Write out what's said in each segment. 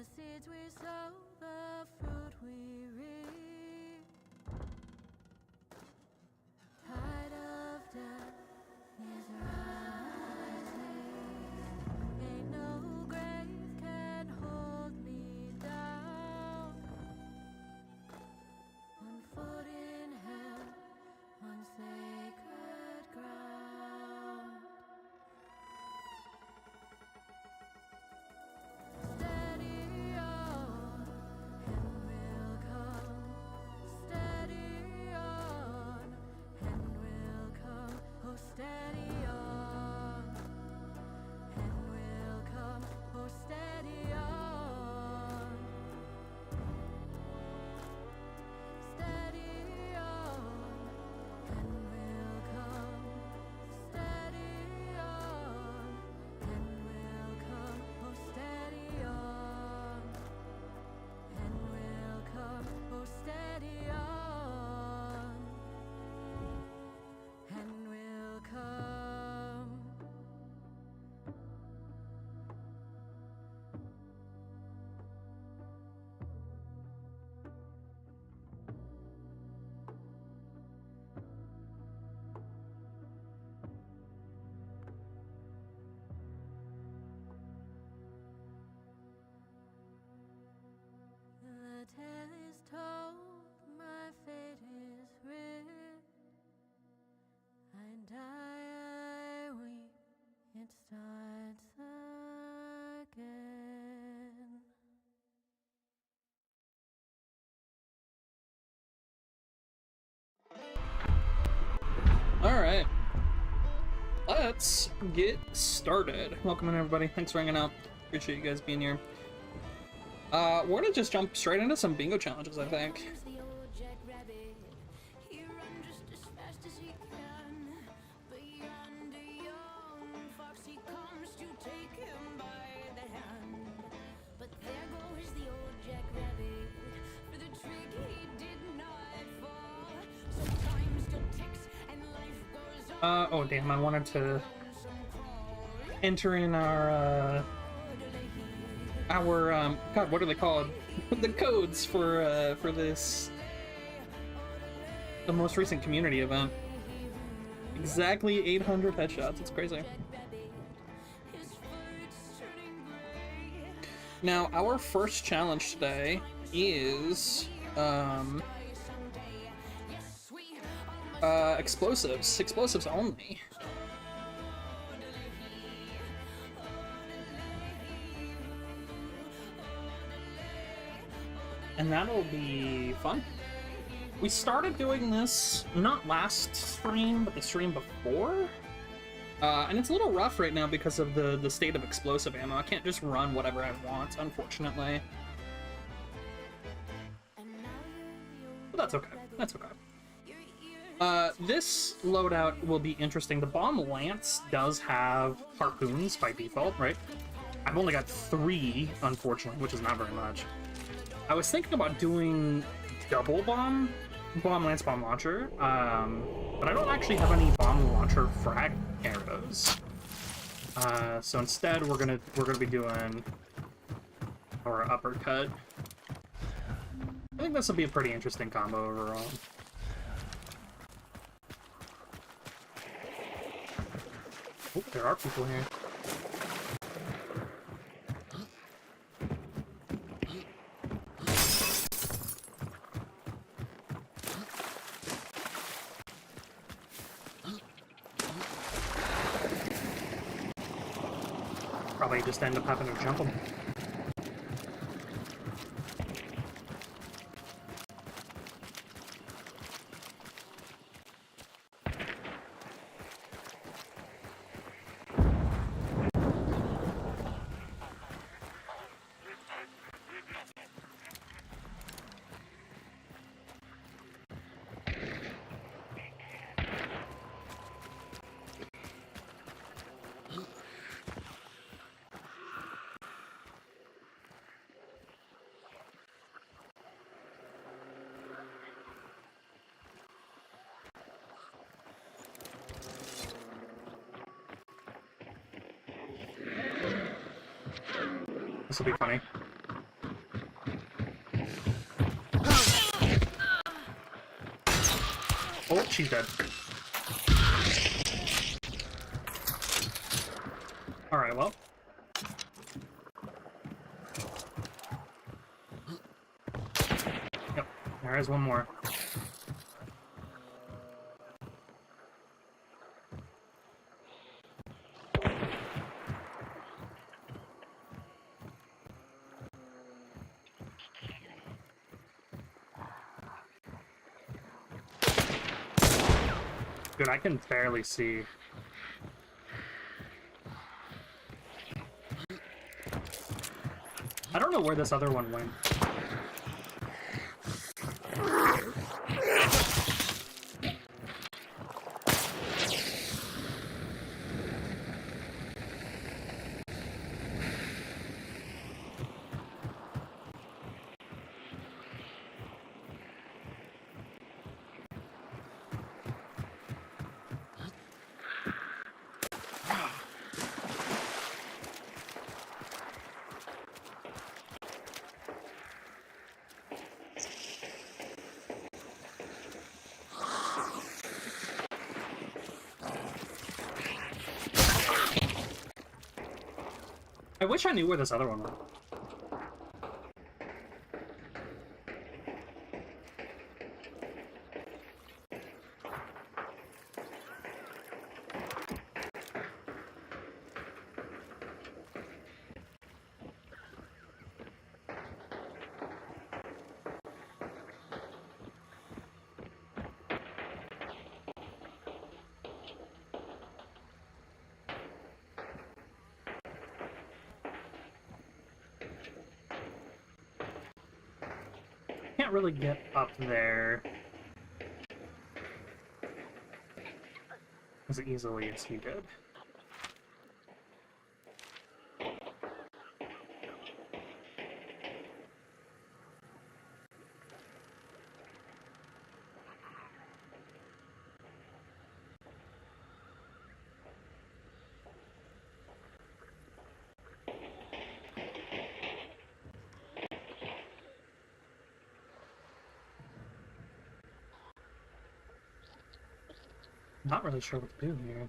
seeds we sow, the fruit we reap. Tide of death is rising. Ain't no grave can hold me down. One foot in hell, on sacred ground. Steady on, and we'll come. Steady on, and we'll come. Oh, steady on, and we'll come. Oh, steady on. Steady on, and we'll come. Steady on, and we'll come. Oh, steady on, and we'll come. Oh, steady on, and we'll come. The tale is told, my fate is writ. I die, I weep, it starts again. Alright. Let's get started. Welcome in, everybody. Thanks for hanging out. Appreciate you guys being here. We're gonna just jump straight into some bingo challenges, I think. Comes the old jackrabbit. He runs just as fast as he can. But yonder young fox, he comes to take him by the hand. But there goes the old jackrabbit. For the trick he did not fall. So time still ticks and life goes on. Oh damn, I wanted to enter in our God, what are they called? The codes for this, the most recent community event. Exactly 800 headshots, it's crazy. Now, our first challenge today is, explosives only. And that'll be fun. We started doing this, not last stream, but the stream before. And it's a little rough right now because of the state of explosive ammo. I can't just run whatever I want, unfortunately. But that's okay. That's okay. This loadout will be interesting. The Bomb Lance does have harpoons by default, right? I've only got 3, unfortunately, which is not very much. I was thinking about doing double bomb lance, bomb launcher, but I don't actually have any bomb launcher frag arrows. So instead, we're gonna be doing our uppercut. I think this will be a pretty interesting combo overall. Oh, there are people here. Probably just end up having to jump them. This will be funny. she's dead. Alright, well. Yep, there is one more. Dude, I can barely see. I don't know where this other one went. I wish I knew where this other one went. Can't really get up there as easily as he did. Not really sure what to do here.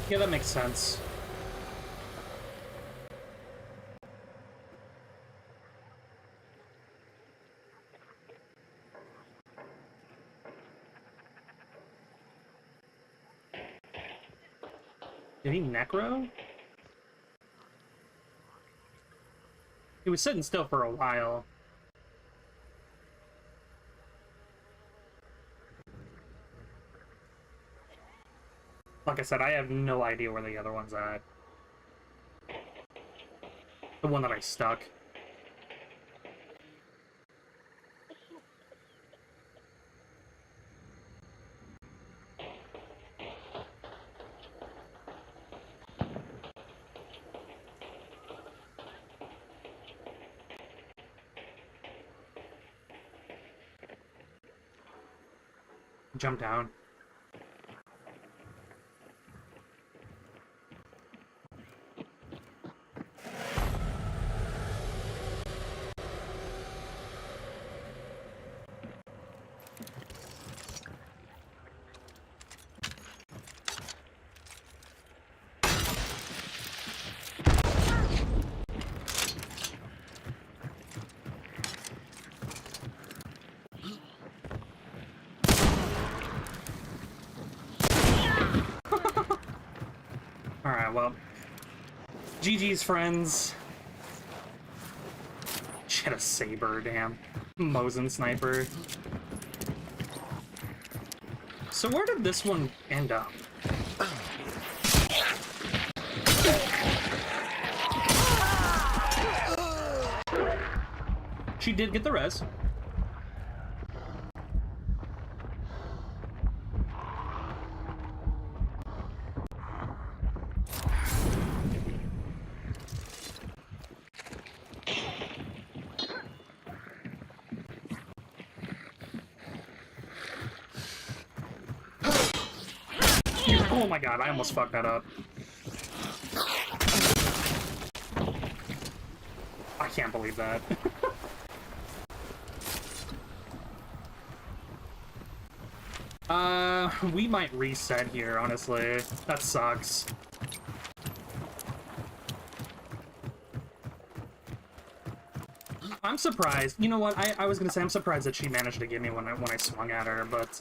Yeah, that makes sense. Did he necro? He was sitting still for a while. Like I said, I have no idea where the other one's at. The one that I stuck. Jump down. Alright, well. GG's, friends. She had a saber, damn. Mosin sniper. So where did this one end up? She did get the res. Oh my god, I almost fucked that up. can't believe that. We might reset here, honestly. That sucks. I'm surprised. You know what? I was gonna say I'm surprised that she managed to get me when I swung at her, but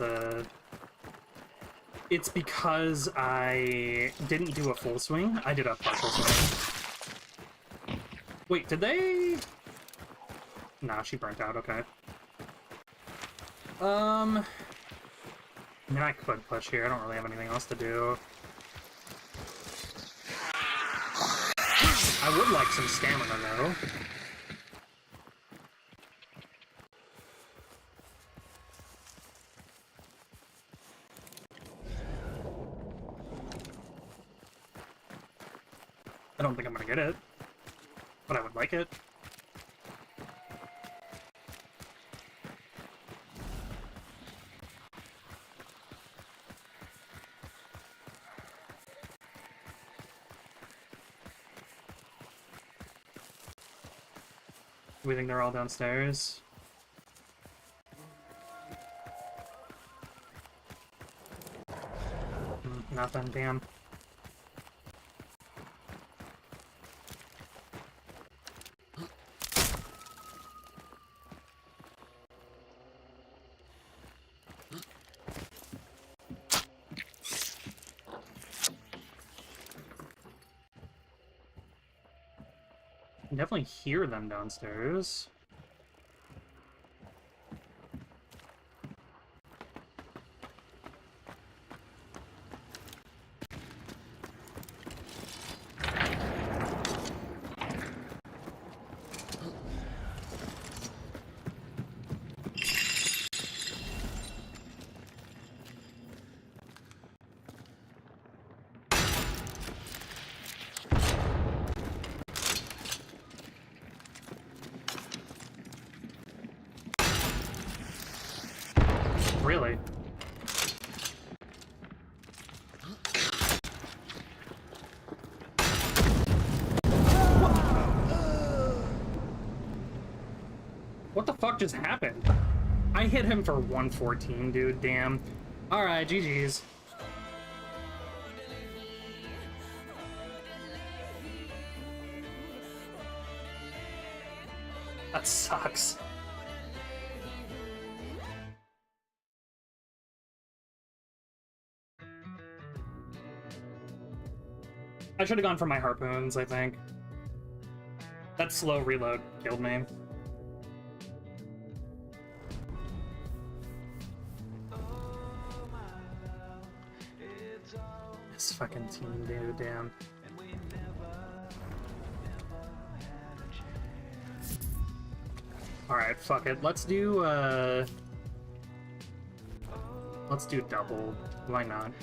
it's because I didn't do a full swing. I did a partial swing. Wait, did they? Nah, she burnt out. Okay. I mean, I could push here. I don't really have anything else to do. I would like some stamina, though. I don't think I'm gonna get it, but I would like it. Do we think they're all downstairs? Nothing, damn. I can definitely hear them downstairs. Really? What the fuck just happened? I hit him for 114, dude, damn. Alright, GG's. That sucks. I should have gone for my harpoons, I think. That slow reload killed me. This fucking team, dude, damn. Alright, fuck it. Let's do double. Why not?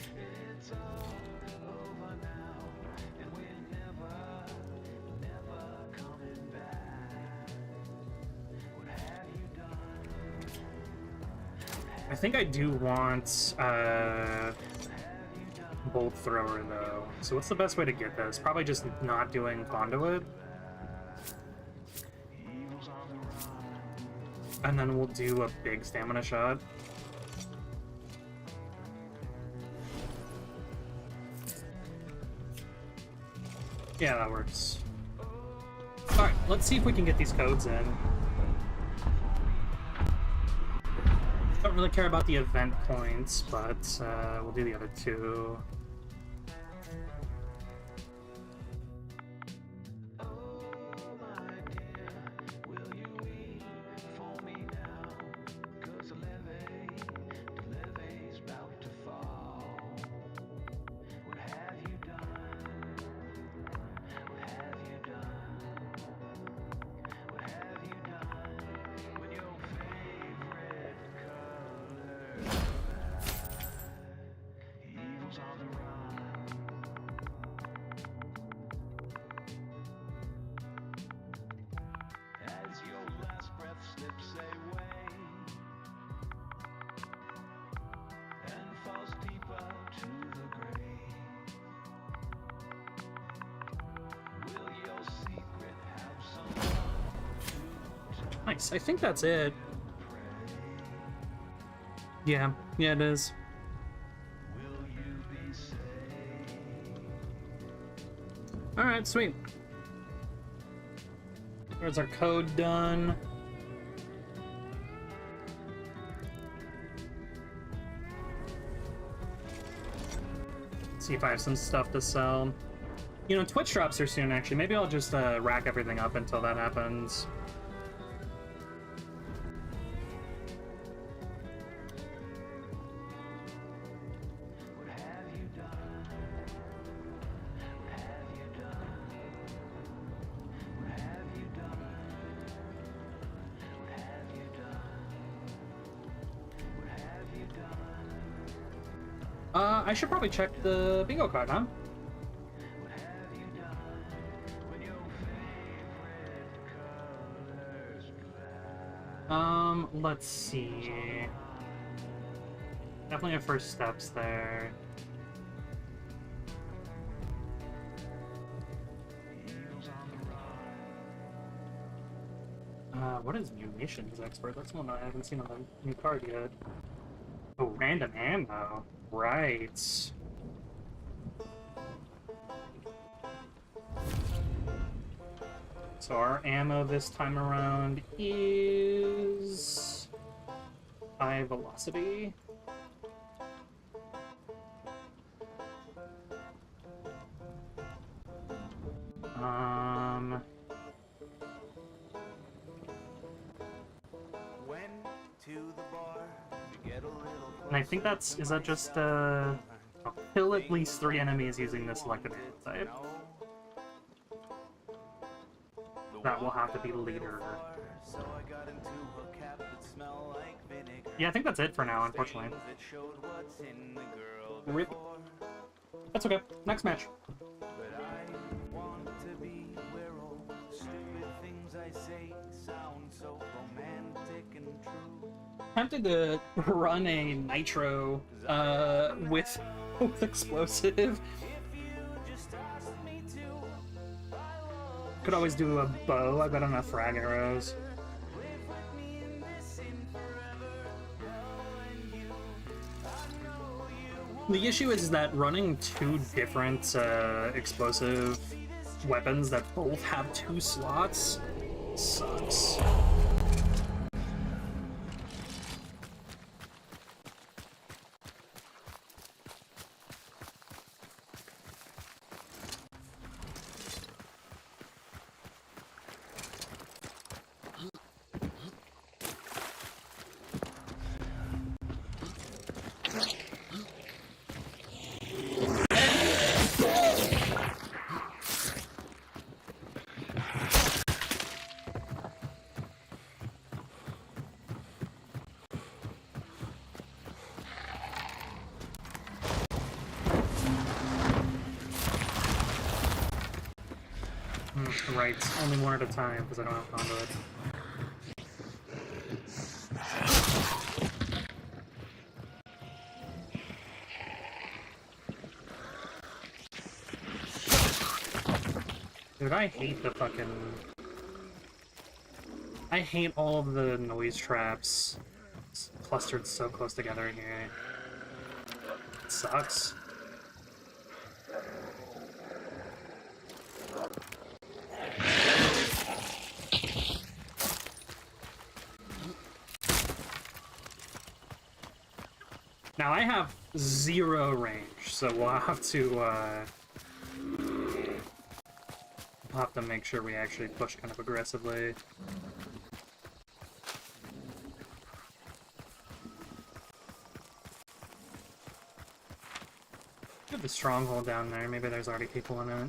I think I do want bolt thrower though. So what's the best way to get this? Probably just not doing conduit. And then we'll do a big stamina shot. Yeah, that works. Alright, let's see if we can get these codes in. Don't really care about the event points, but we'll do the other two. On the I think that's it. Yeah, it is. Alright, sweet. There's our code done. Let's see if I have some stuff to sell. You know, Twitch drops are soon, actually. Maybe I'll just rack everything up until that happens. I should probably check the bingo card, huh? Let's see. Definitely have first steps there. What is munitions expert? That's one I haven't seen on the new card yet. Oh, random ammo. Right. So our ammo this time around is high velocity. And I think that's, is that just, I'll kill at least 3 enemies using this selected type. That will have to be leader. Yeah, I think that's it for now, unfortunately. RIP. That's okay. Next match. Tempted to run a nitro with explosive. Could always do a bow. I've got enough frag arrows. The issue is that running 2 different explosive weapons that both have 2 slots sucks. Right, only one at a time because I don't have conduit. Dude, I hate the fucking... I hate all of the noise traps clustered so close together in here. It sucks. Now I have 0 range, so we'll have to make sure we actually push kind of aggressively. Get the stronghold down there. Maybe there's already people in it.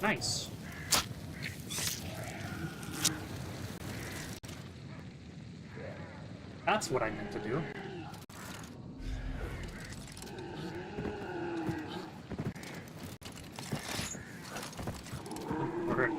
Nice. That's what I meant to do. We're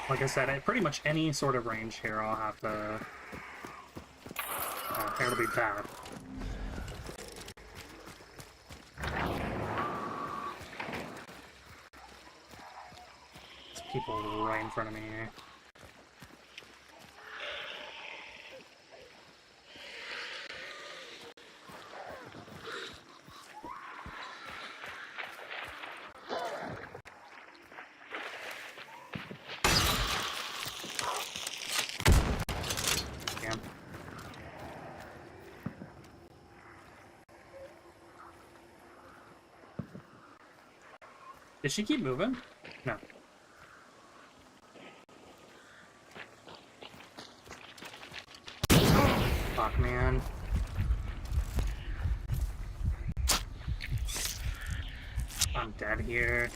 like I said, at pretty much any sort of range here, I'll have to... Oh, it'll be bad. There's people right in front of me. Damn. Did she keep moving? No. Fuck, man. I'm dead here.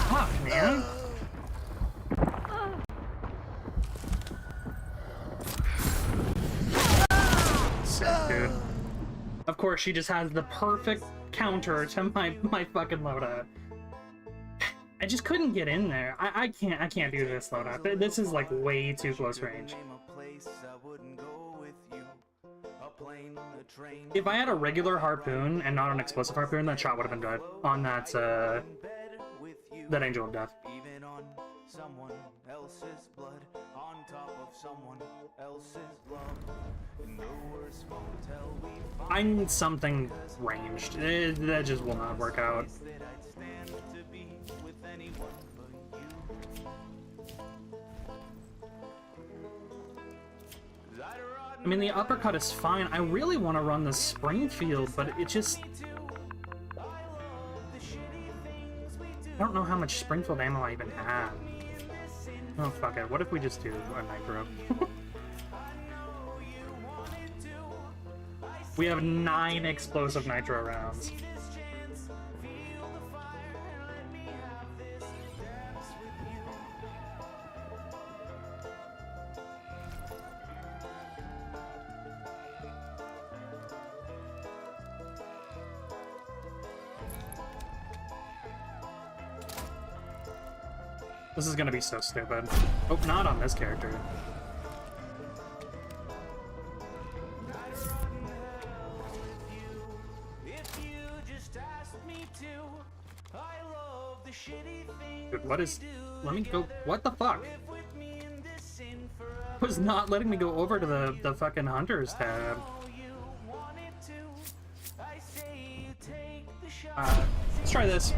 Fuck, man. Sick, dude. Of course, she just has the perfect counter to my fucking loadout. I just couldn't get in there. I can't do this loadout. This is like way too close range. If I had a regular harpoon and not an explosive harpoon, that shot would have been good on that Angel of Death. Even on someone else's blood, on top of someone else's love. In the worst motel we find, I need something ranged. That just will not work out. that I'd stand to be with anyone but you. 'Cause I'd run I mean, the uppercut is fine. I really want to run the Springfield, but it just... I don't know how much Springfield ammo I even have. Oh, fuck it. What if we just do a nitro? We have 9 explosive nitro rounds. This is gonna be so stupid. Oh, not on this character. Dude, what is... Let me go... What the fuck? Was not letting me go over to the fucking Hunters tab. Let's try this.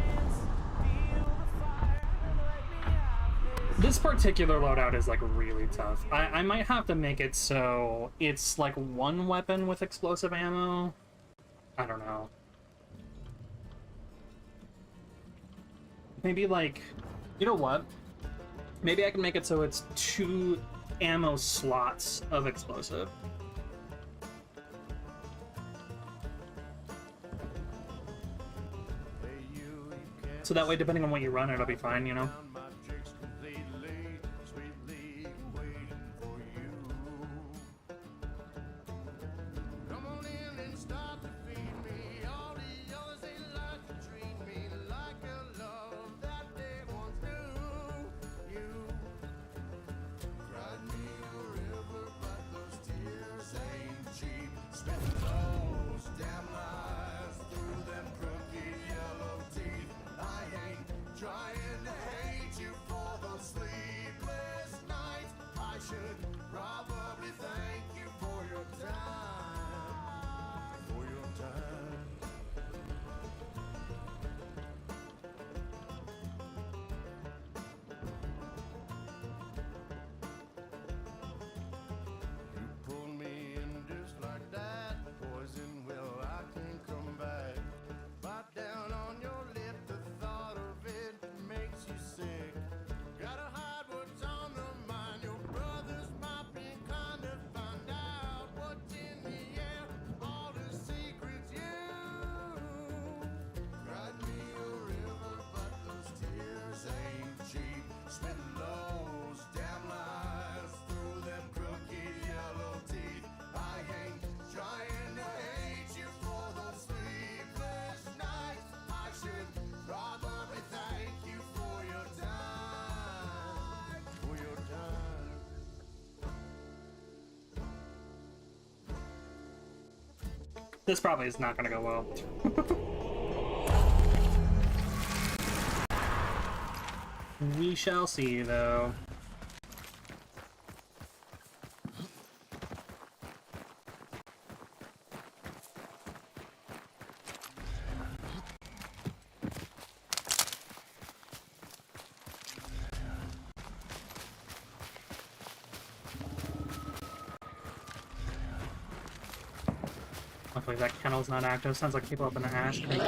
This particular loadout is like really tough. I might have to make it so it's like one weapon with explosive ammo. I don't know. Maybe like, you know what? Maybe I can make it so it's 2 ammo slots of explosive. So that way, depending on what you run, it'll be fine, you know? This probably is not gonna go well. We shall see, though. Luckily that kennel's not active. Sounds like people up in the ash. There you go.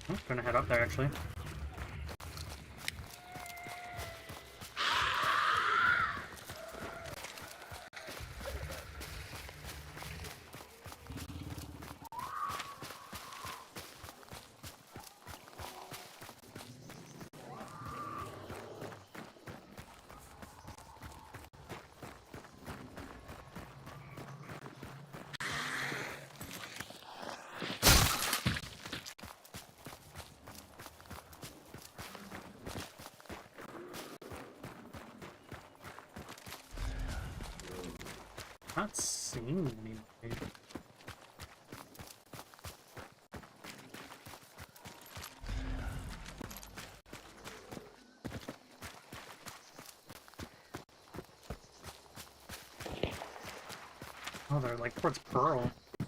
I'm gonna head up there, actually. Not seeing anybody. Oh, they're like towards Pearl. Do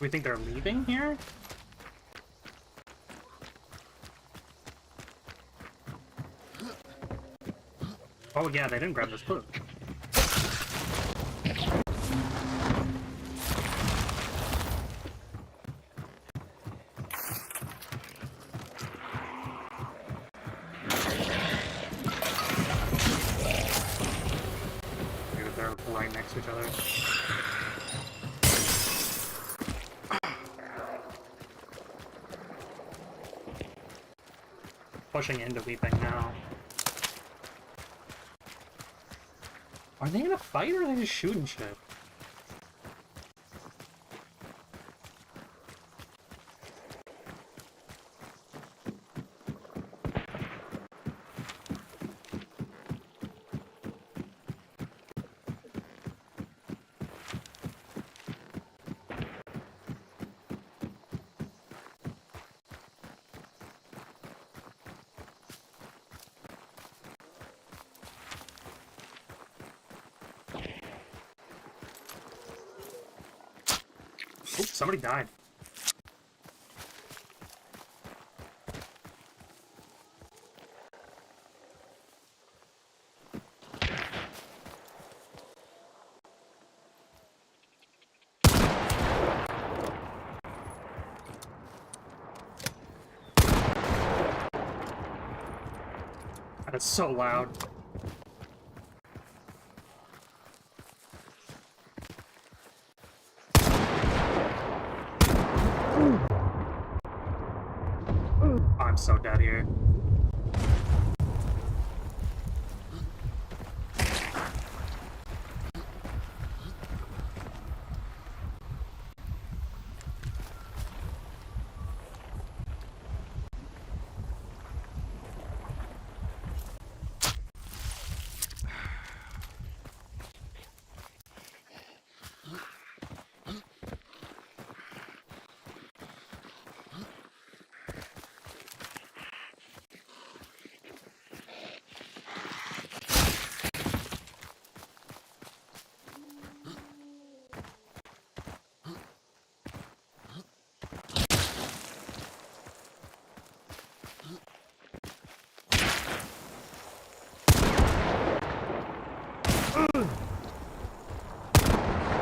we think they're leaving here? Oh yeah, they didn't grab this food. Maybe they're right next to each other. Pushing into Weeping now. Are they in a fight or are they just shooting shit? Oops, somebody died. That's so loud. I'm so dead here.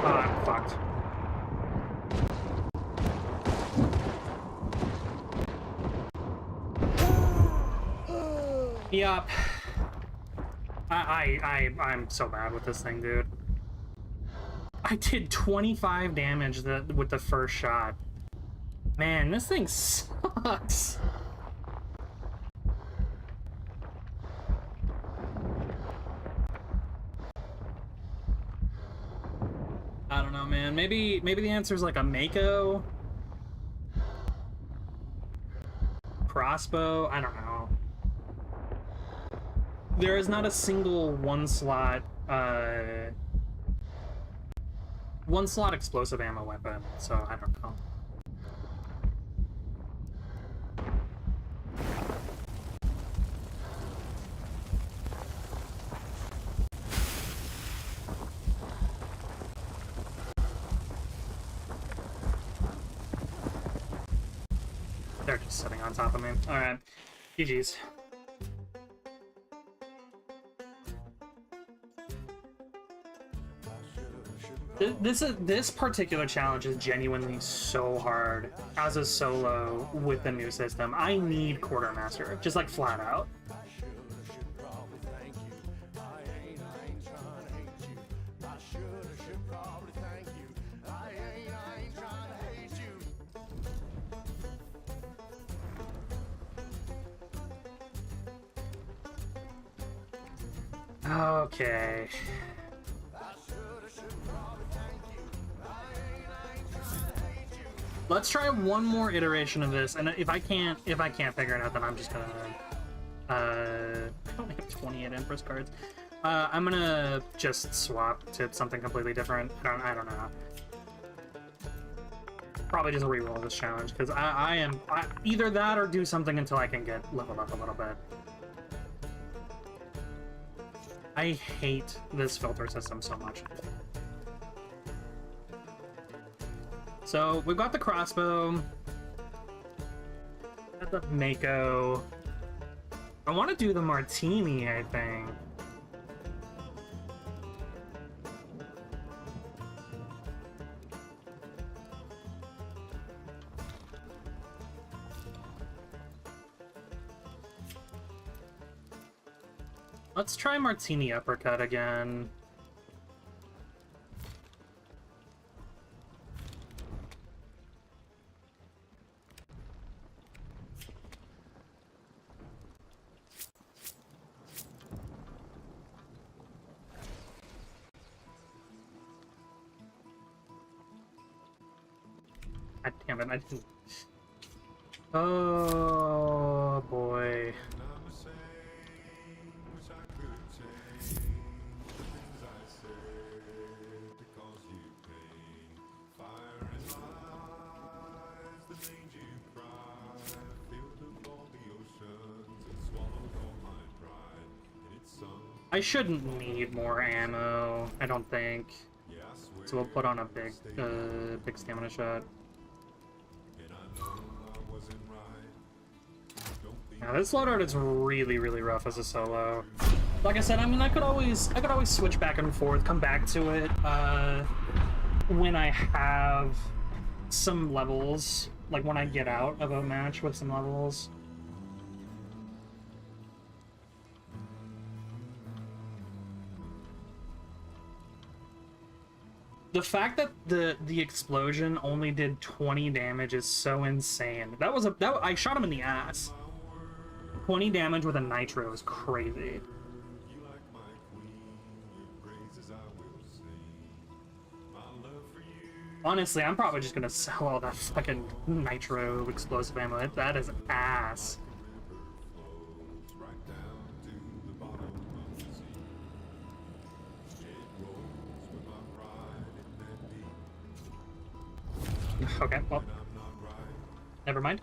I'm fucked. Yup. I'm so bad with this thing, dude. I did 25 damage with the first shot. Man, this thing sucks. I don't know, man. Maybe the answer is like a Mako. crossbow, I don't know. There is not a single one slot explosive ammo weapon, so I don't know. They're just sitting on top of me. Alright. GG's. This particular challenge is genuinely so hard as a solo with the new system. I need Quartermaster, just like flat out. Okay. Let's try one more iteration of this, and if I can't figure it out, then I'm just gonna I only have 28 Empress cards. I'm gonna just swap to something completely different. I don't know. Probably just reroll this challenge because I either that or do something until I can get leveled up a little bit. I hate this filter system so much. So we've got the crossbow, got the Mako. I want to do the martini, I think. Let's try martini uppercut again. God damn it, I didn't... Oh boy. I shouldn't need more ammo, I don't think. So we'll put on a big stamina shot. Yeah, this loadout is really, really rough as a solo. Like I said, I mean, I could always switch back and forth, come back to it when I have some levels, like when I get out of a match with some levels. The fact that the explosion only did 20 damage is so insane. I shot him in the ass. 20 damage with a nitro is crazy. Honestly, I'm probably just gonna sell all that fucking nitro explosive ammo. That is ass. Okay, well, never mind.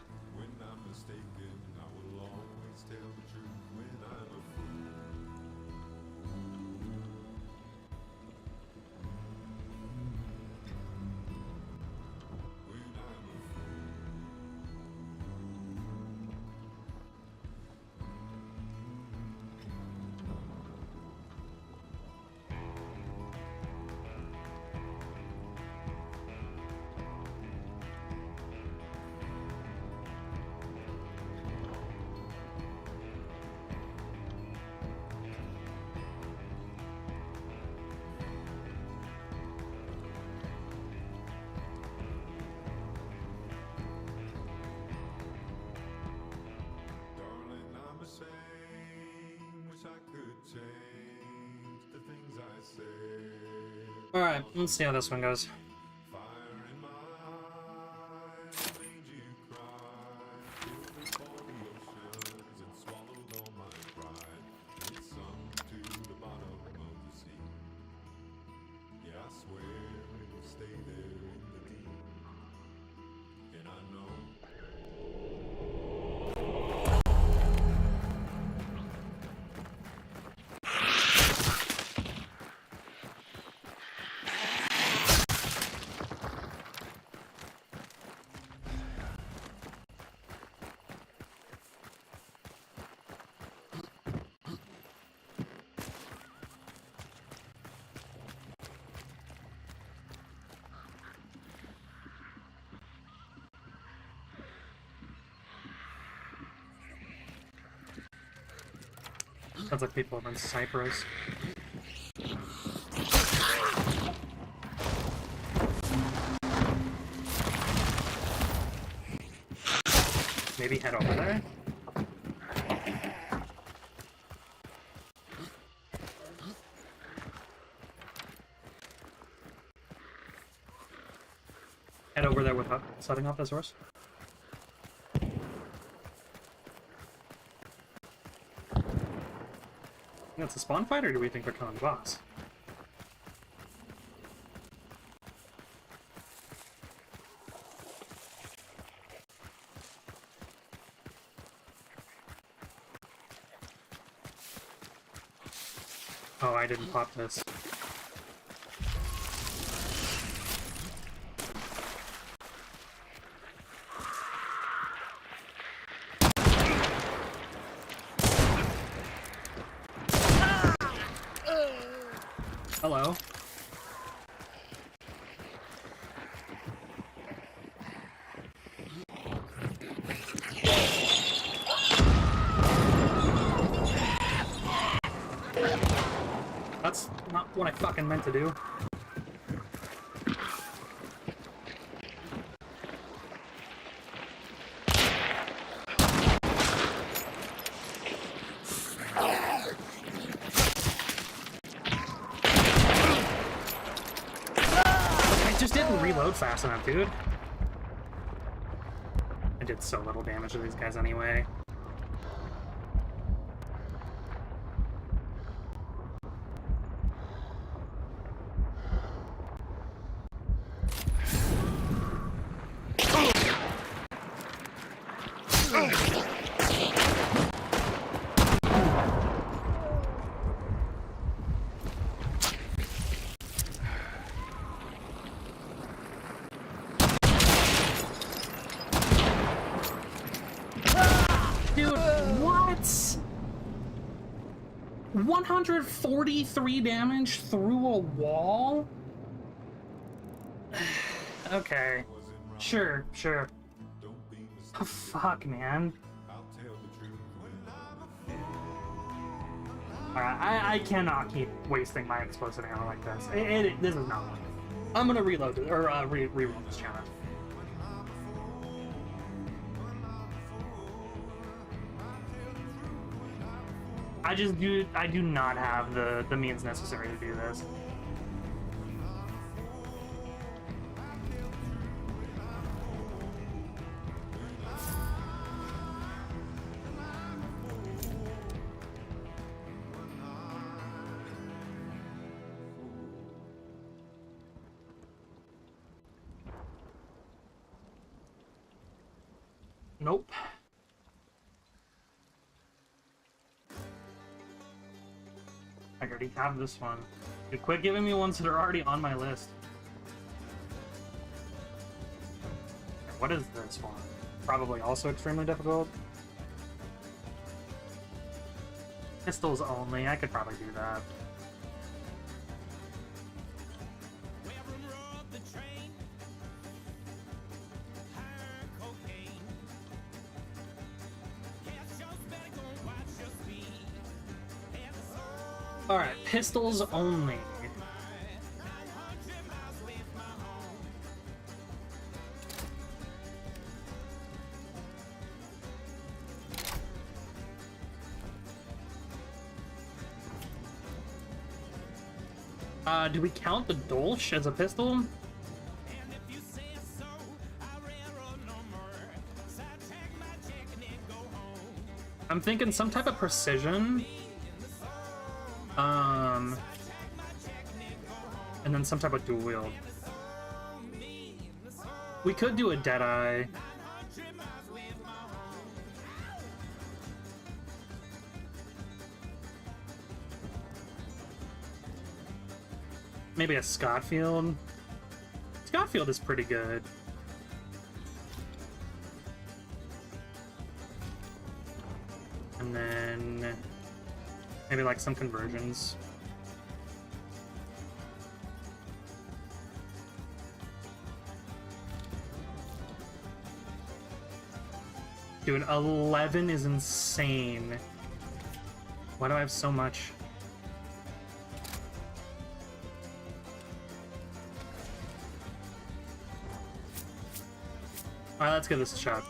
Alright, let's see how this one goes. Sounds like people are in Cyprus. Maybe head over there? Head over there without setting off this horse? That's a spawn fight, or do we think they're killing the boss? Oh, I didn't pop this. Hello. That's not what I fucking meant to do. I just didn't reload fast enough, dude. I did so little damage to these guys anyway. Dude, what? 143 damage through a wall? Okay. Sure. Oh, fuck, man. Alright, I cannot keep wasting my explosive ammo like this. This is not working. I'm gonna reload it, or reroll this challenge. I do not have the means necessary to do this. Nope. I already have this one. Dude, quit giving me ones that are already on my list. What is this one? Probably also extremely difficult. Pistols only, I could probably do that. Alright, pistols only. Do we count the Dolch as a pistol? I'm thinking some type of precision. And then some type of dual wield. We could do a Deadeye. Maybe a Scotfield. Scotfield is pretty good. And then maybe like some conversions. Dude, 11 is insane. Why do I have so much? Alright, let's give this a shot.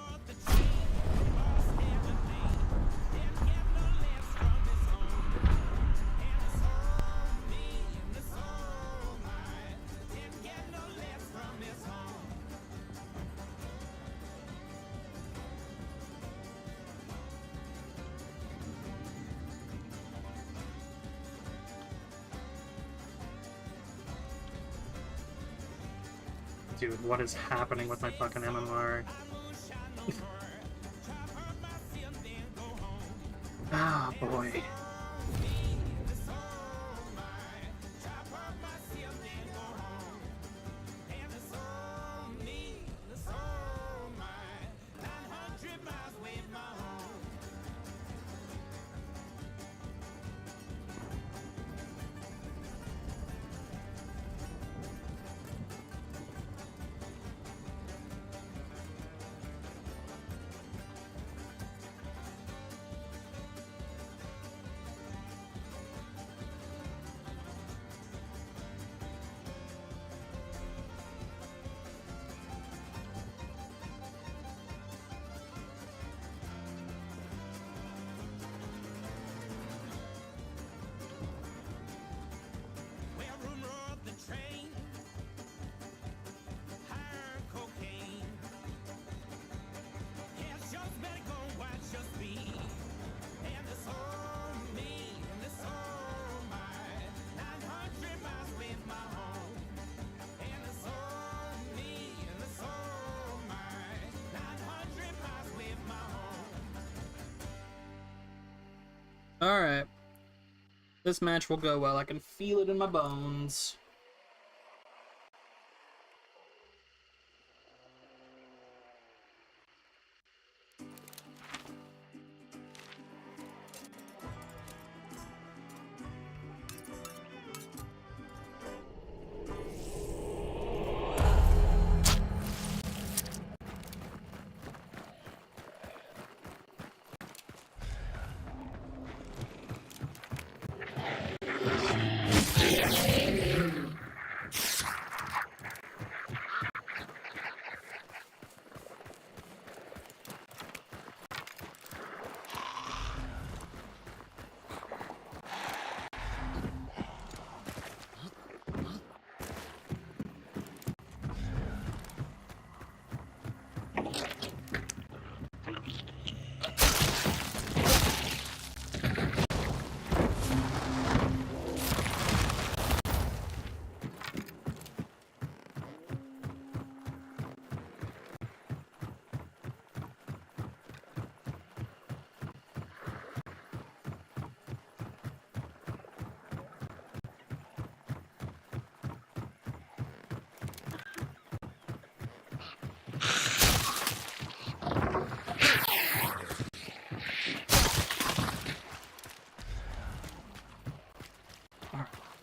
Dude, what is happening with my fucking MMR? Ah, boy. Alright. This match will go well. I can feel it in my bones.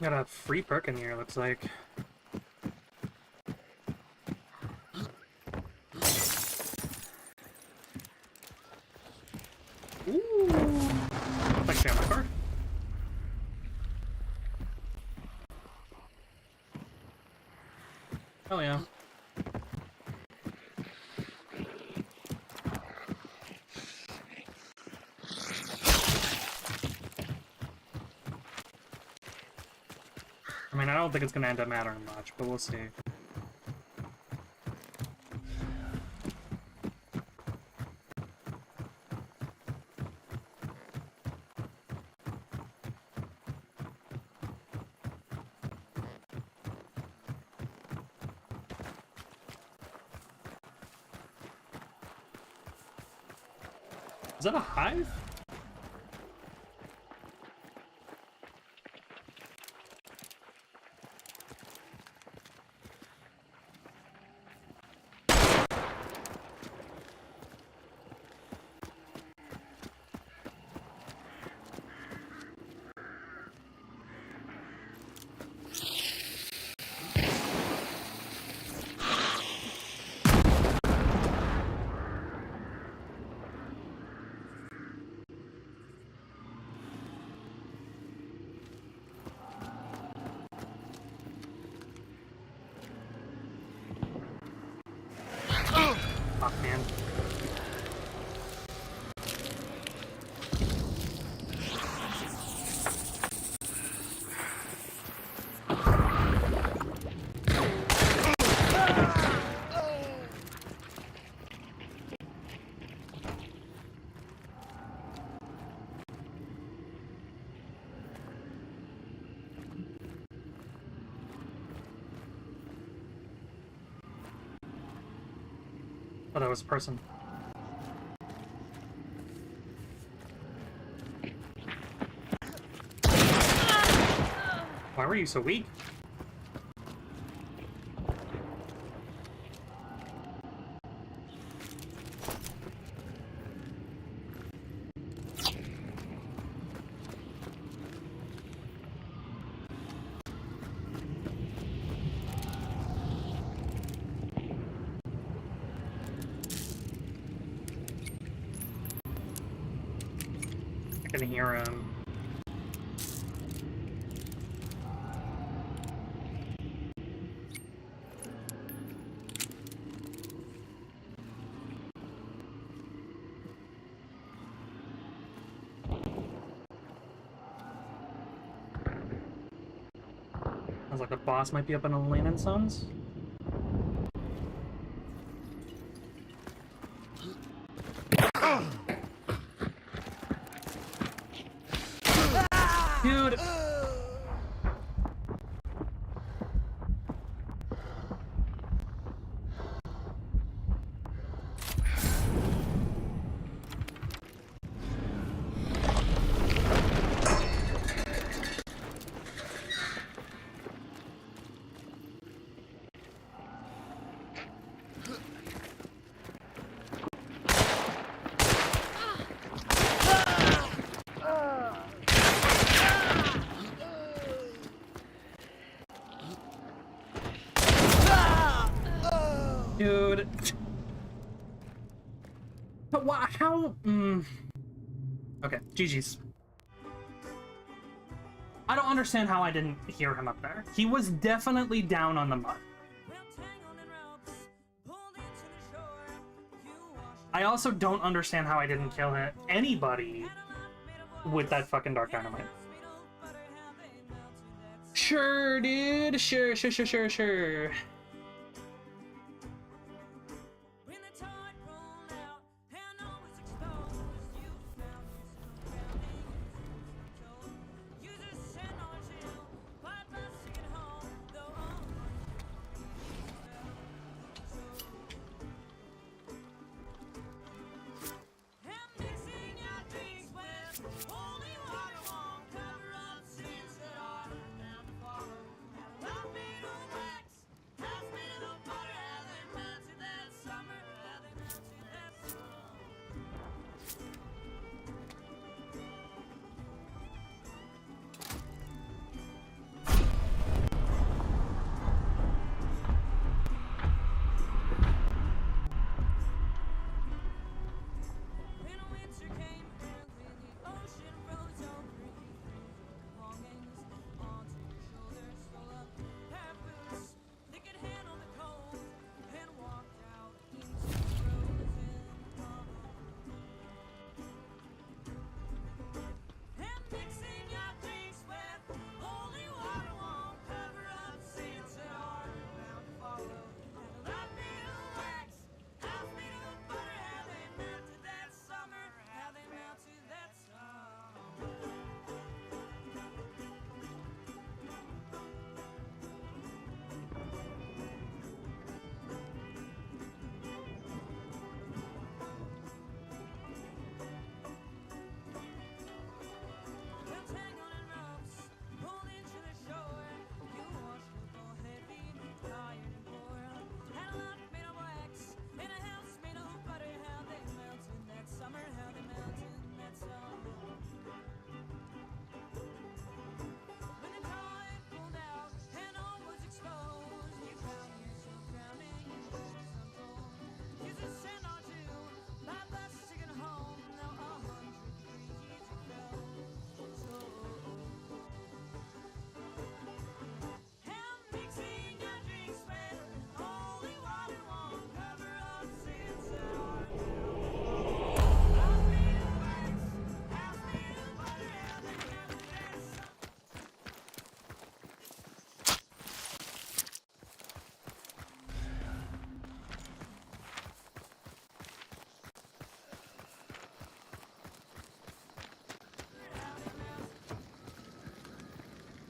Got a free perk in here, looks like. Ooh! Like stay on my card. Hell yeah. I mean, I don't think it's gonna end up mattering much, but we'll see. Is that a hive? Oh, that was a person. Why were you so weak? I can hear him. Sounds like the boss might be up in Elaine and Sons. Dude! Dude. But why? How? Okay, GG's. I don't understand how I didn't hear him up there. He was definitely down on the mud. I also don't understand how I didn't kill anybody with that fucking dark dynamite. Sure, dude. Sure.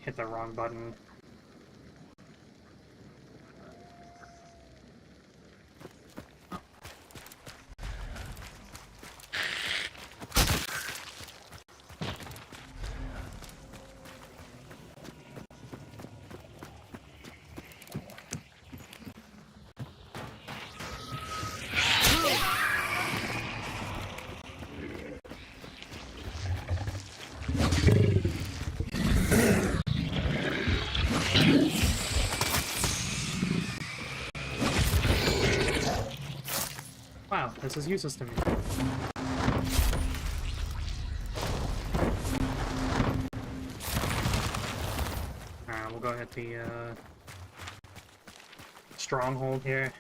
Hit the wrong button. Wow, this is useless to me. Alright, we'll go hit the stronghold here.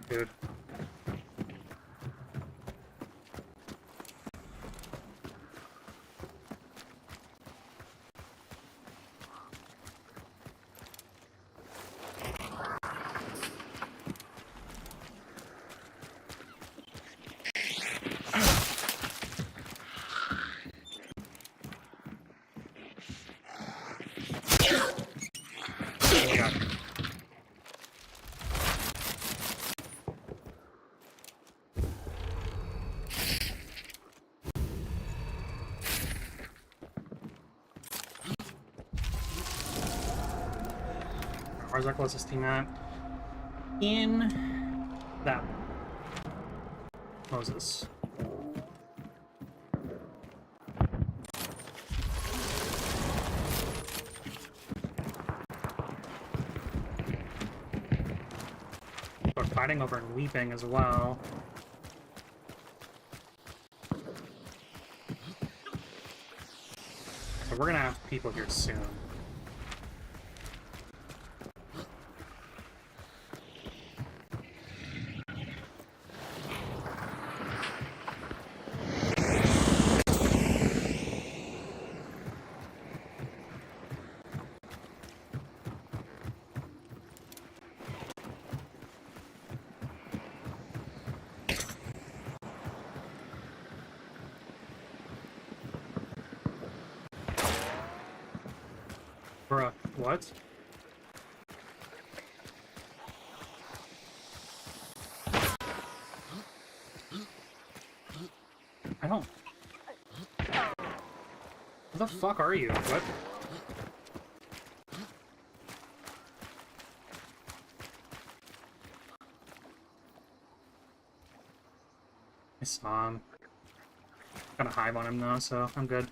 Dude. Oh, God. Where's our closest team at? In that Moses. We're fighting over and weeping as well. So we're gonna have people here soon. Bruh, what? I don't... Who the fuck are you? What? I saw him. Got a hive on him though, so I'm good.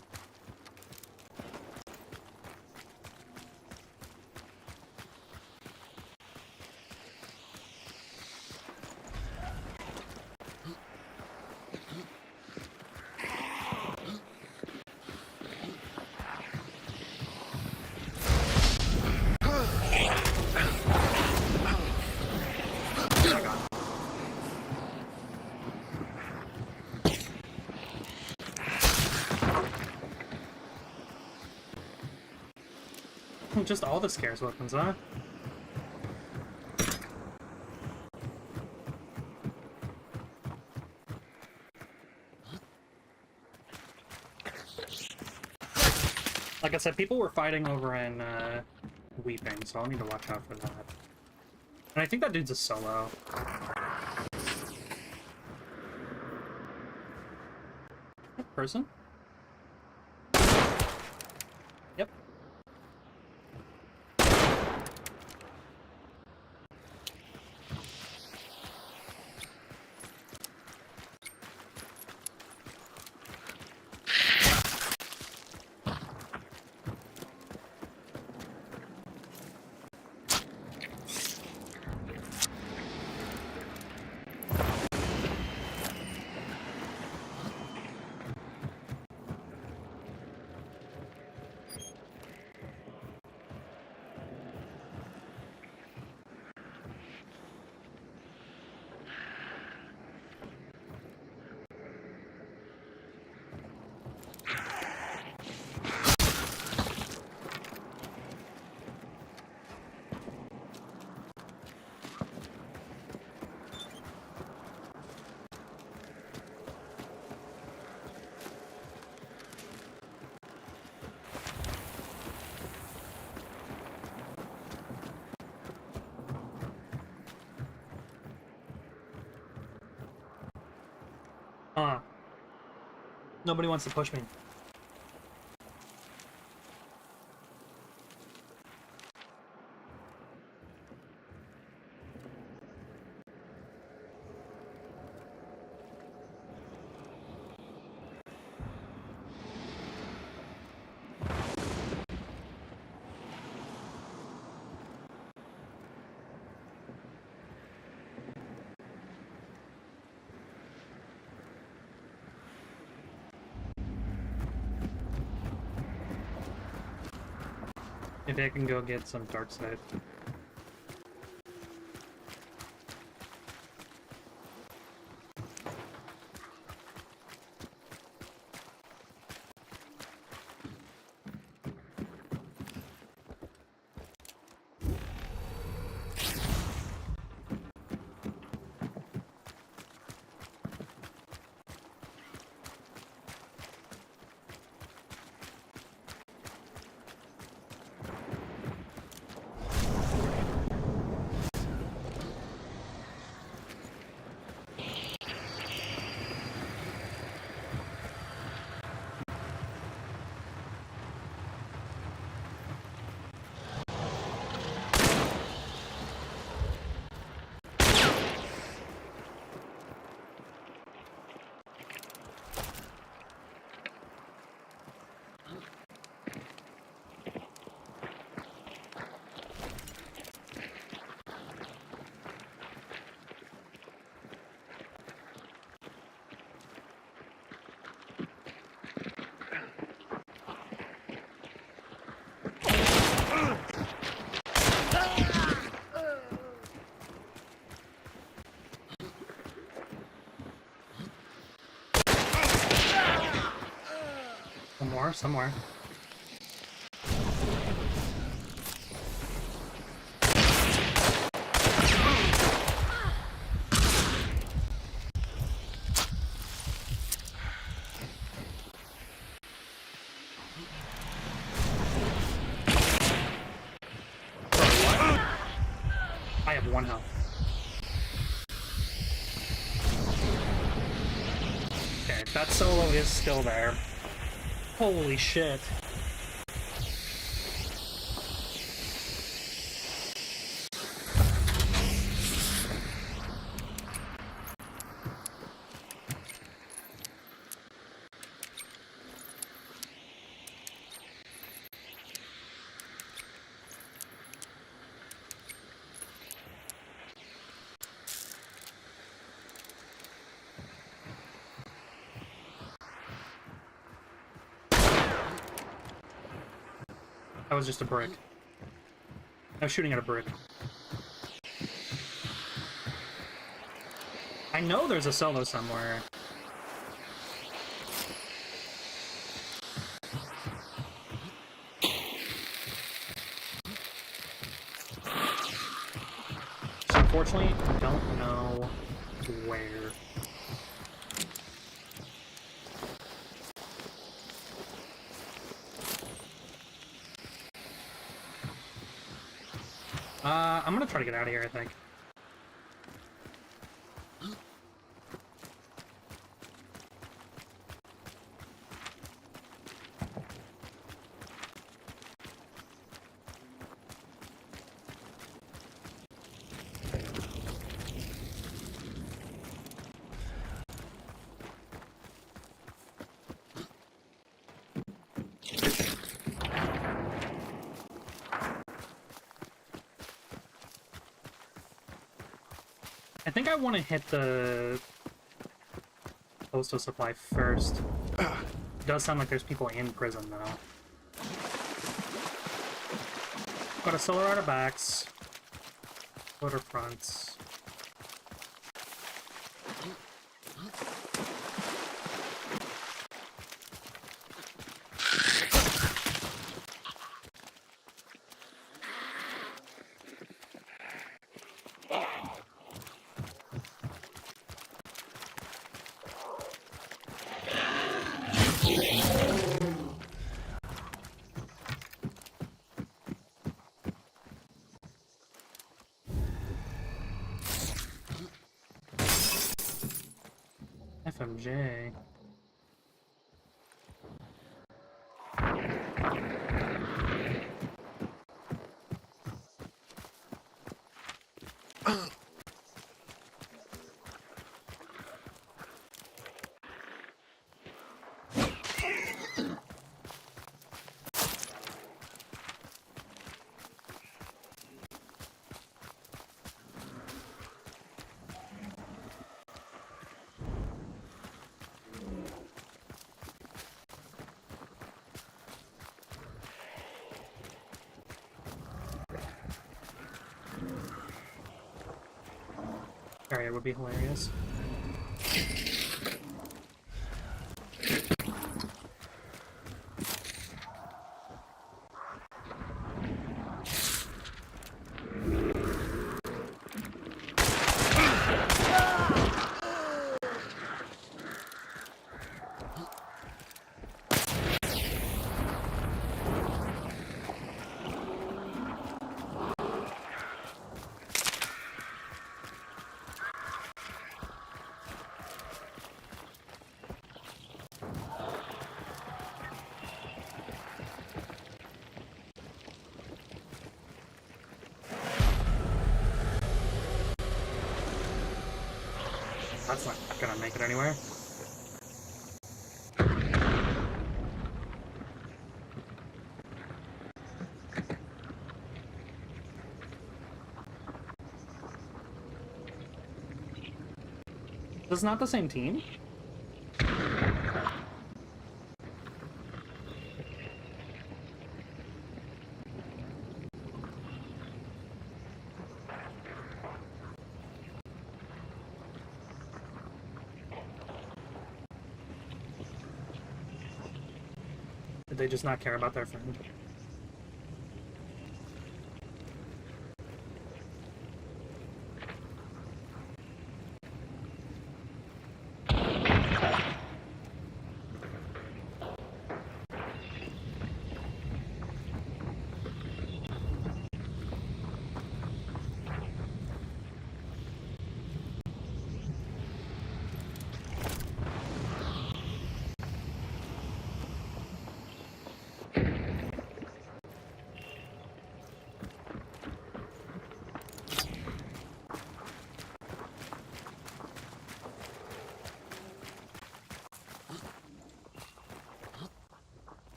Just all the scarce weapons, huh? Like I said, people were fighting over in Weeping, so I'll need to watch out for that. And I think that dude's a solo. Person? Yep. Huh. Nobody wants to push me. Maybe I can go get some dark side. Somewhere. I have 1 health. Okay, that solo is still there. Holy shit. That was just a brick. I was shooting at a brick. I know there's a solo somewhere. So unfortunately, I don't know where. I'm gonna try to get out of here, I think. I think I want to hit the postal supply first. It does sound like there's people in prison now. Got a solar out of backs. Loader fronts. FMJ. Area would be hilarious. That's not gonna make it anywhere. This is not the same team? Did they just not care about their friend?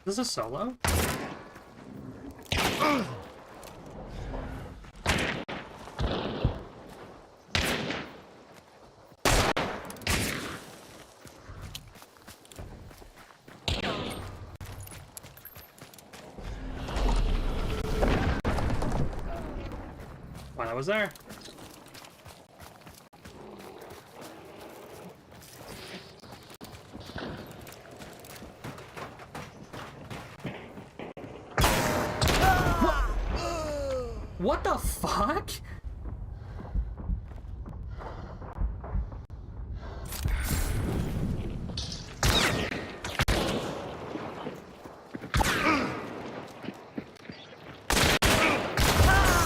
This is solo? Wow, that was there. What the fuck?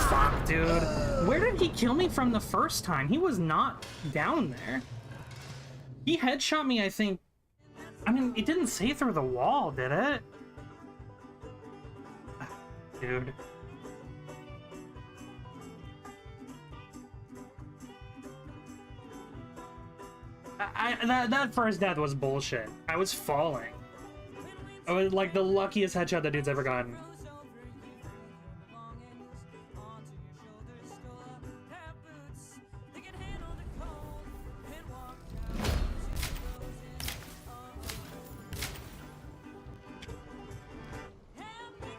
Fuck, dude. Where did he kill me from the first time? He was not down there. He headshot me, I think. I mean, it didn't say through the wall, did it? Dude. That first death was bullshit. I was falling. I was like the luckiest headshot that dude's ever gotten.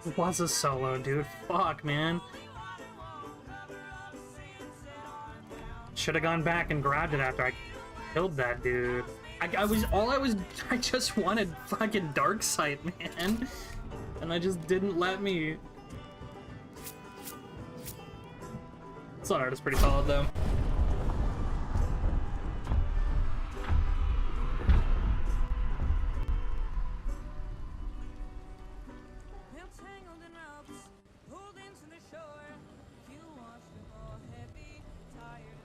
It was a solo, dude. Fuck, man. Should have gone back and grabbed it after I killed that dude. I just wanted fucking dark sight, man. And I just didn't let me. Sun art is pretty solid though. Tangled in ropes, pulled into the shore. You watched them all heavy, tired.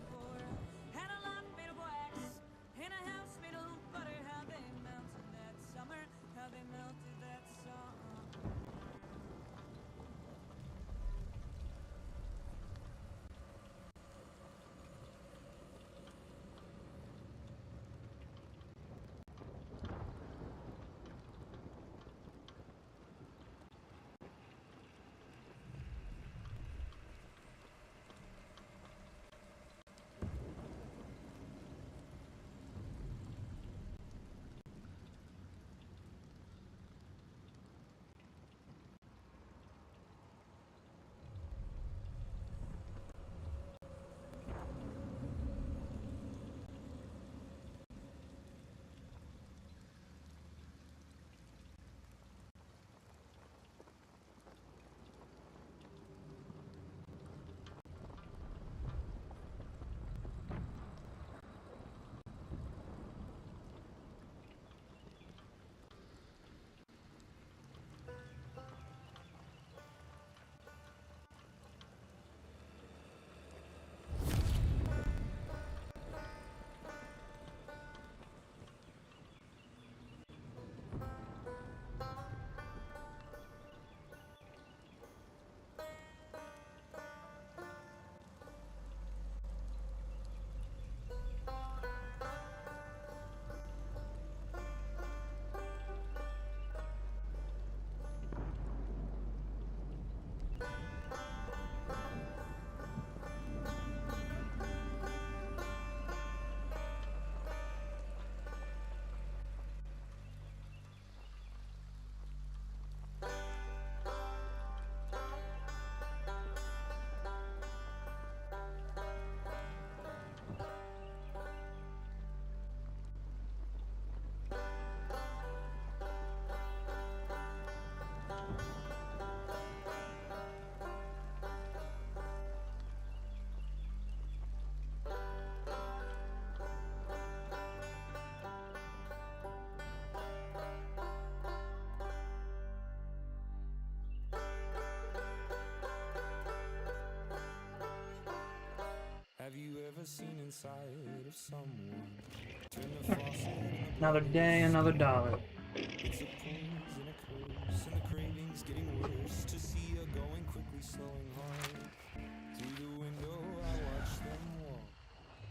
Another day, another dollar.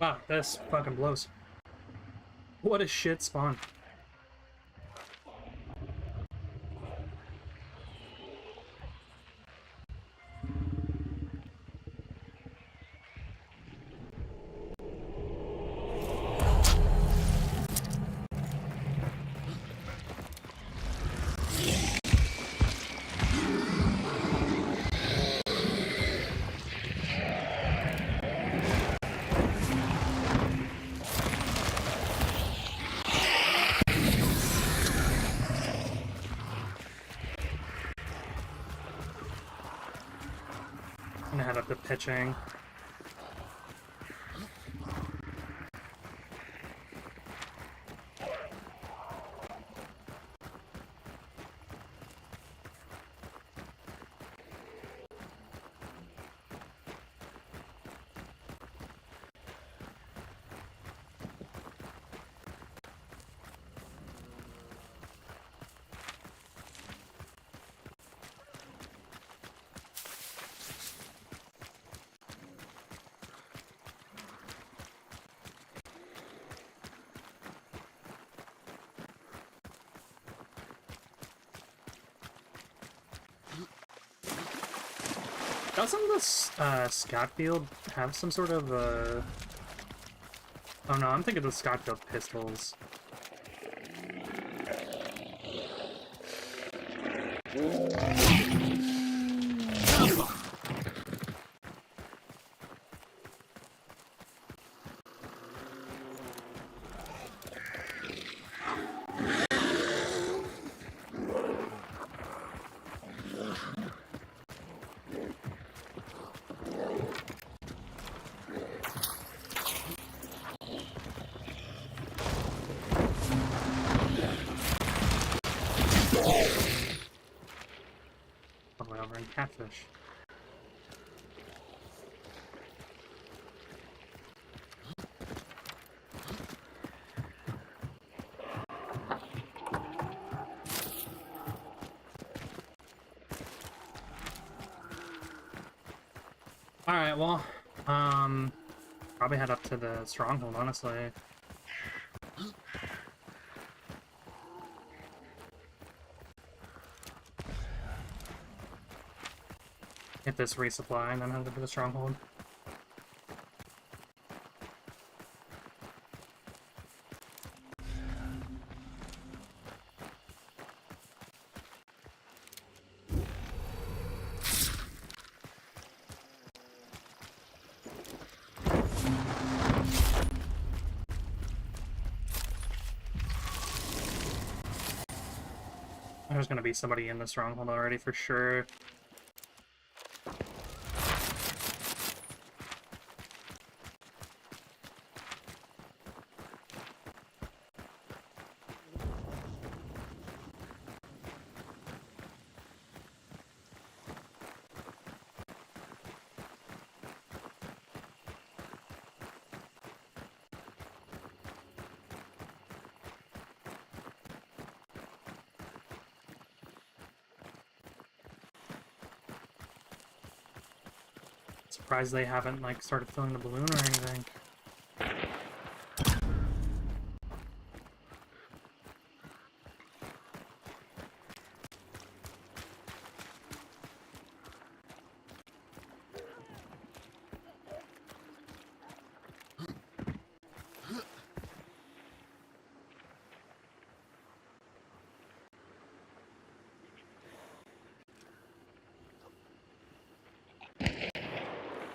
Wow, this fucking blows. What a shit spawn. I'm gonna head up to pitching. Doesn't this Scotfield have some sort of oh no, I'm thinking of the Scotfield pistols. All the way over in Catfish. Alright, well, probably head up to the stronghold, honestly. Get this resupply and then head up to the stronghold. There's gonna be somebody in the stronghold already for sure. Surprised they haven't, like, started filling the balloon or anything.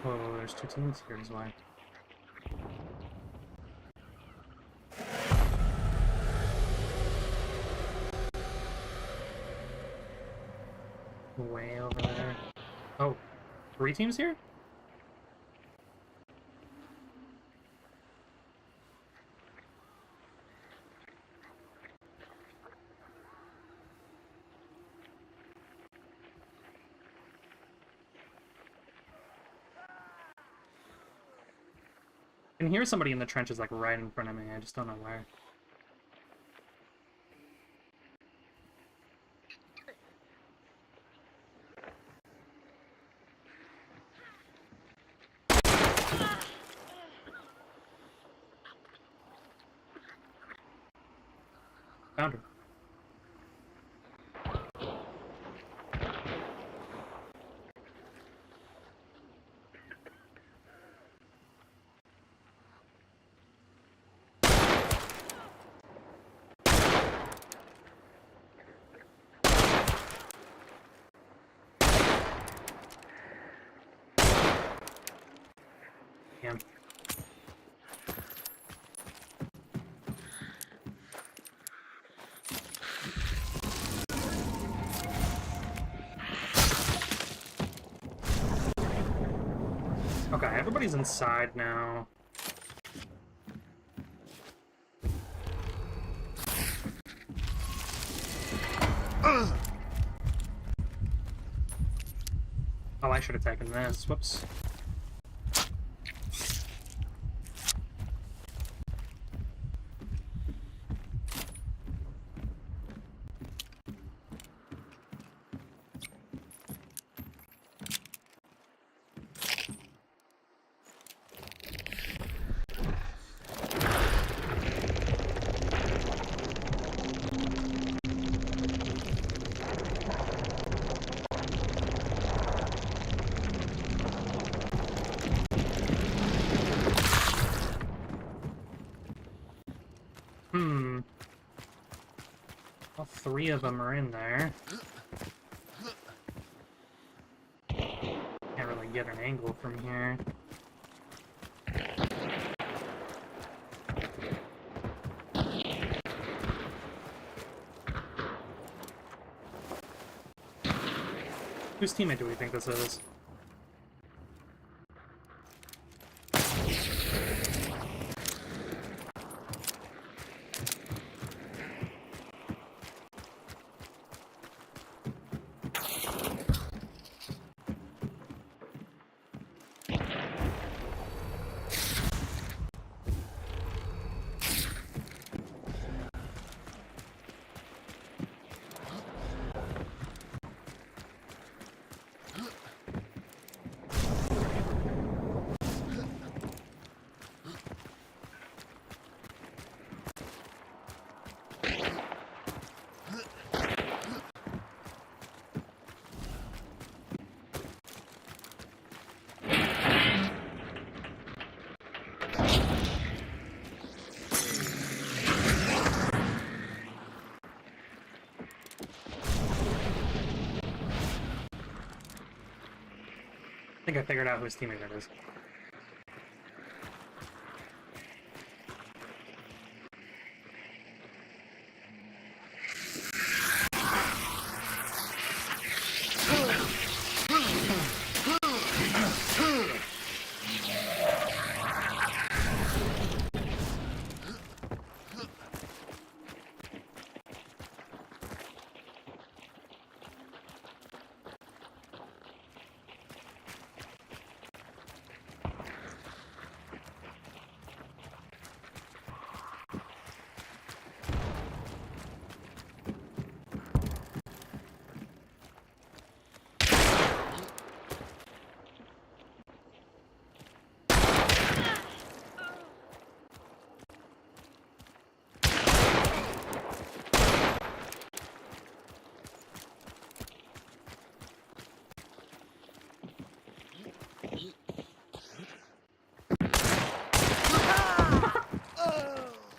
Whoa, there's two teams here as well. Way over there. Oh, three teams here? can hear somebody in the trenches, like, right in front of me. I just don't know where. Found her. Damn. Okay, everybody's inside now. Oh, I should have taken this. Whoops. All three of them are in there. Can't really get an angle from here. Whose teammate do we think this is? I think I figured out whose teammate it is.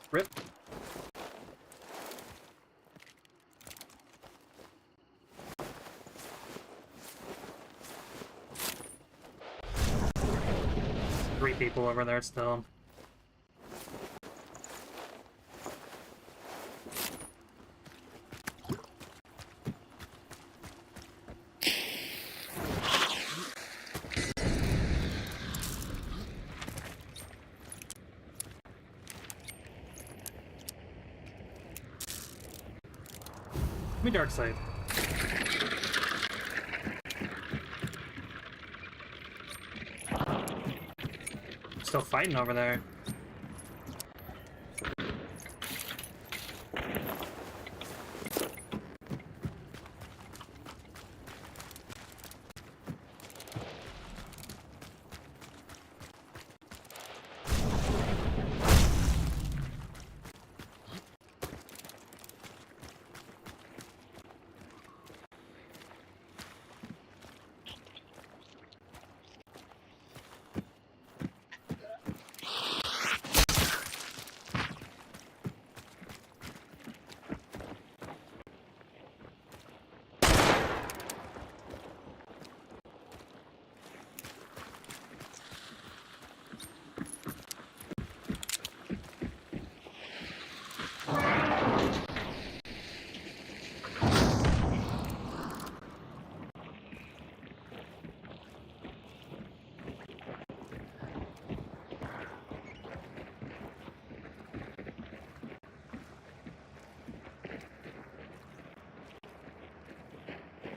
Rip. Three people over there still. Give me dark side. Still fighting over there.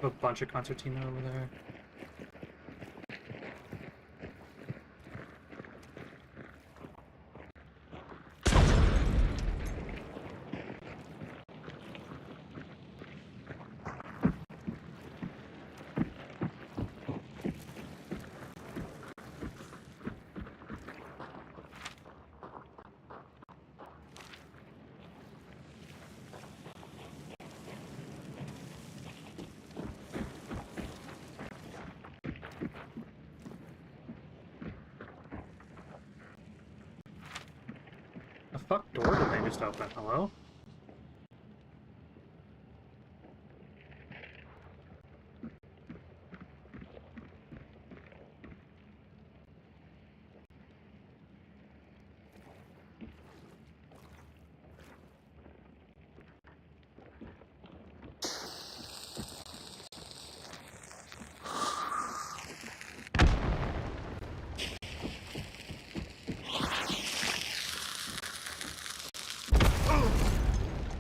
A bunch of concertina over there. The fuck door did they just open? Hello?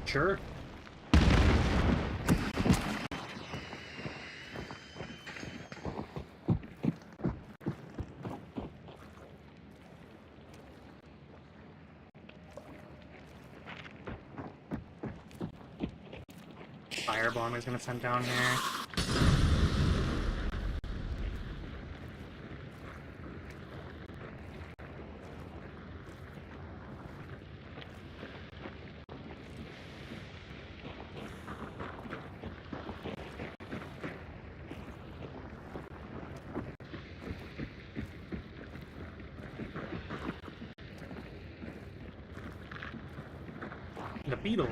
Sure. Firebomb is gonna send down here. The beetle.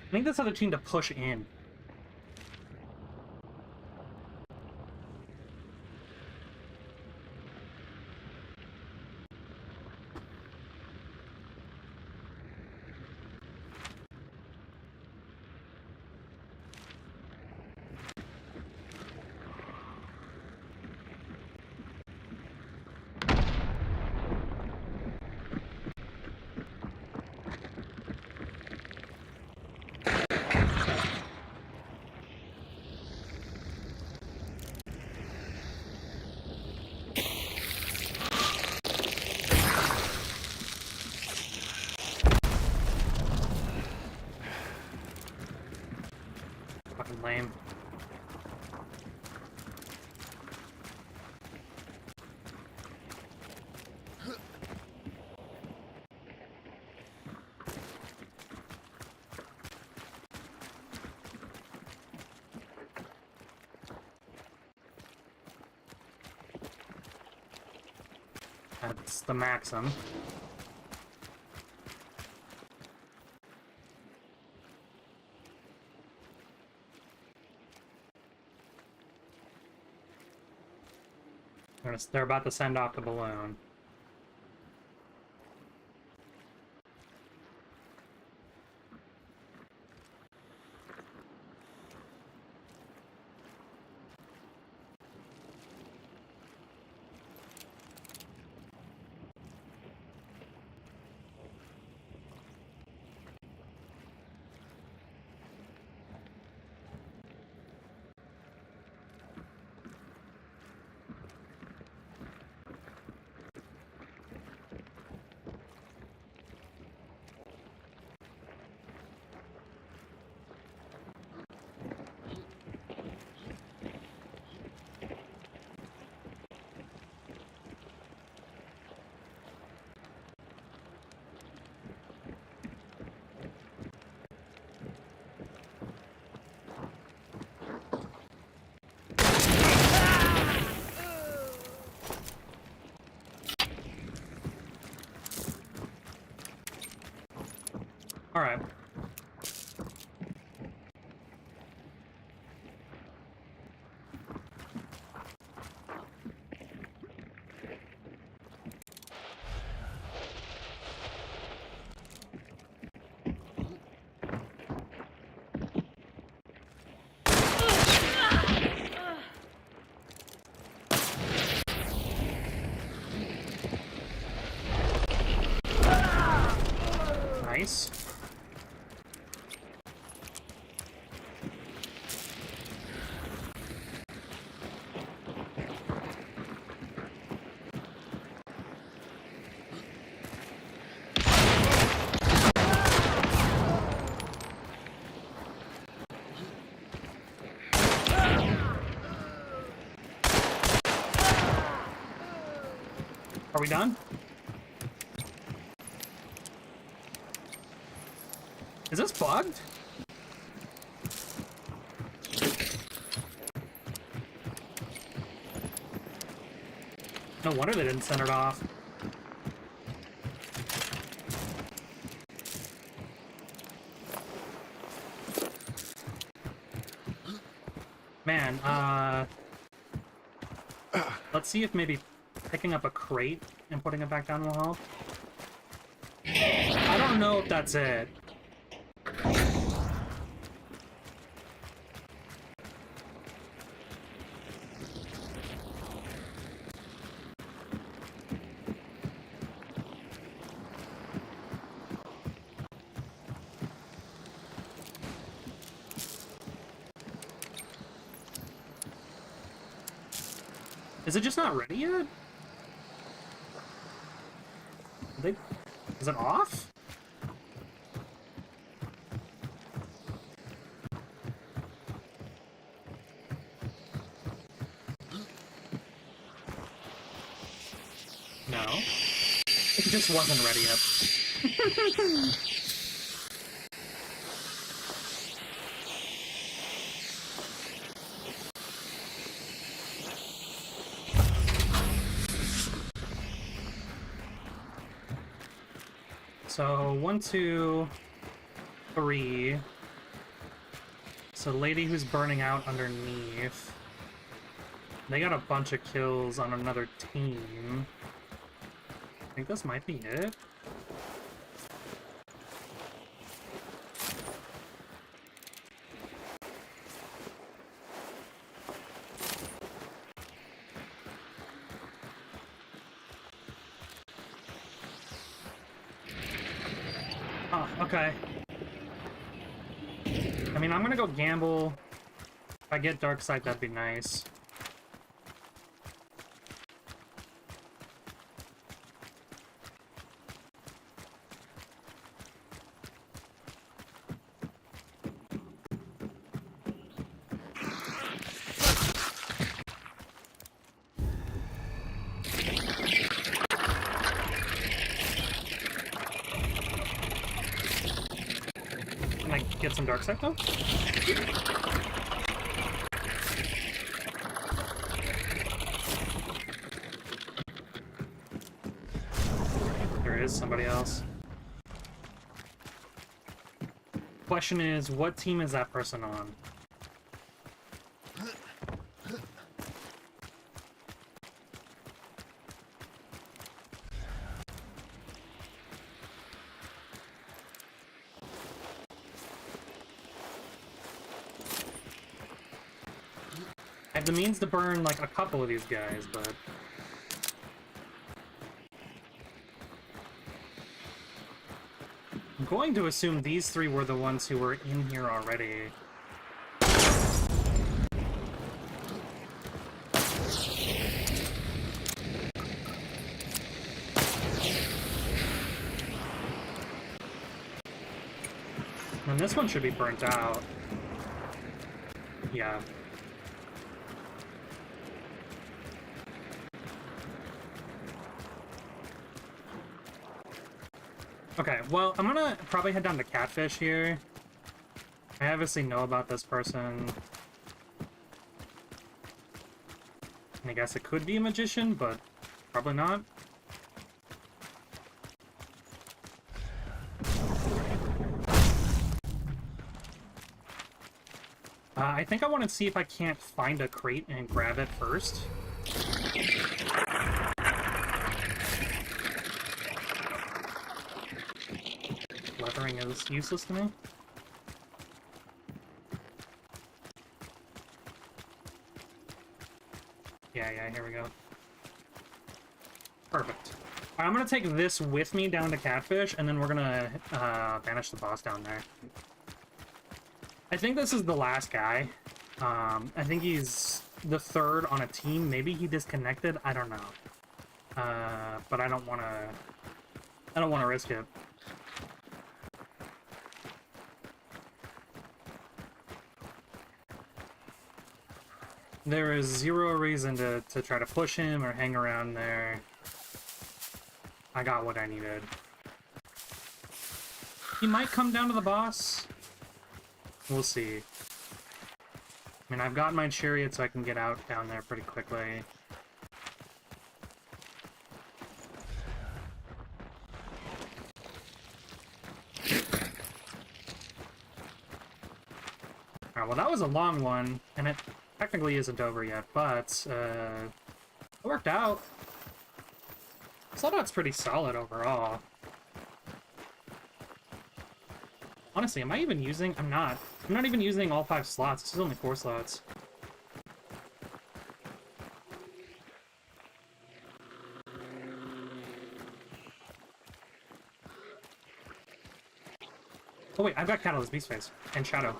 I think this other team to push in. Fucking lame. That's the Maxim. They're about to send off the balloon. Alright. Nice. Are we done? Is this bugged? No wonder they didn't send it off. Man, let's see if maybe picking up a crate and putting it back down will help. I don't know if that's it. Is it just not ready yet? Is it off? No. It just wasn't ready yet. So, 1, 2, 3. So, lady who's burning out underneath. They got a bunch of kills on another team. I think this might be it. Oh, okay. I mean, I'm gonna go gamble. If I get dark side, that'd be nice. Can I get some dark side though? There is somebody else. Question is, what team is that person on? I have the means to burn like a couple of these guys, but I'm going to assume these three were the ones who were in here already. And this one should be burnt out. Yeah. Okay, well, I'm gonna probably head down to Catfish here. I obviously know about this person. And I guess it could be a magician, but probably not. I think I want to see if I can't find a crate and grab it first. Leathering is useless to me. Yeah, here we go. Perfect. I'm gonna take this with me down to Catfish, and then we're gonna banish the boss down there. I think this is the last guy. I think he's the third on a team. Maybe he disconnected. I don't know. But I don't wanna risk it. There is zero reason to try to push him or hang around there. I got what I needed. He might come down to the boss. We'll see. I mean, I've got my chariot so I can get out down there pretty quickly. Alright, well that was a long one, and it technically isn't over yet, but it worked out. Slot's pretty solid overall. Honestly, am I even using... I'm not even using all 5 slots. This is only 4 slots. Oh wait, I've got Catalyst Beast Face and Shadow.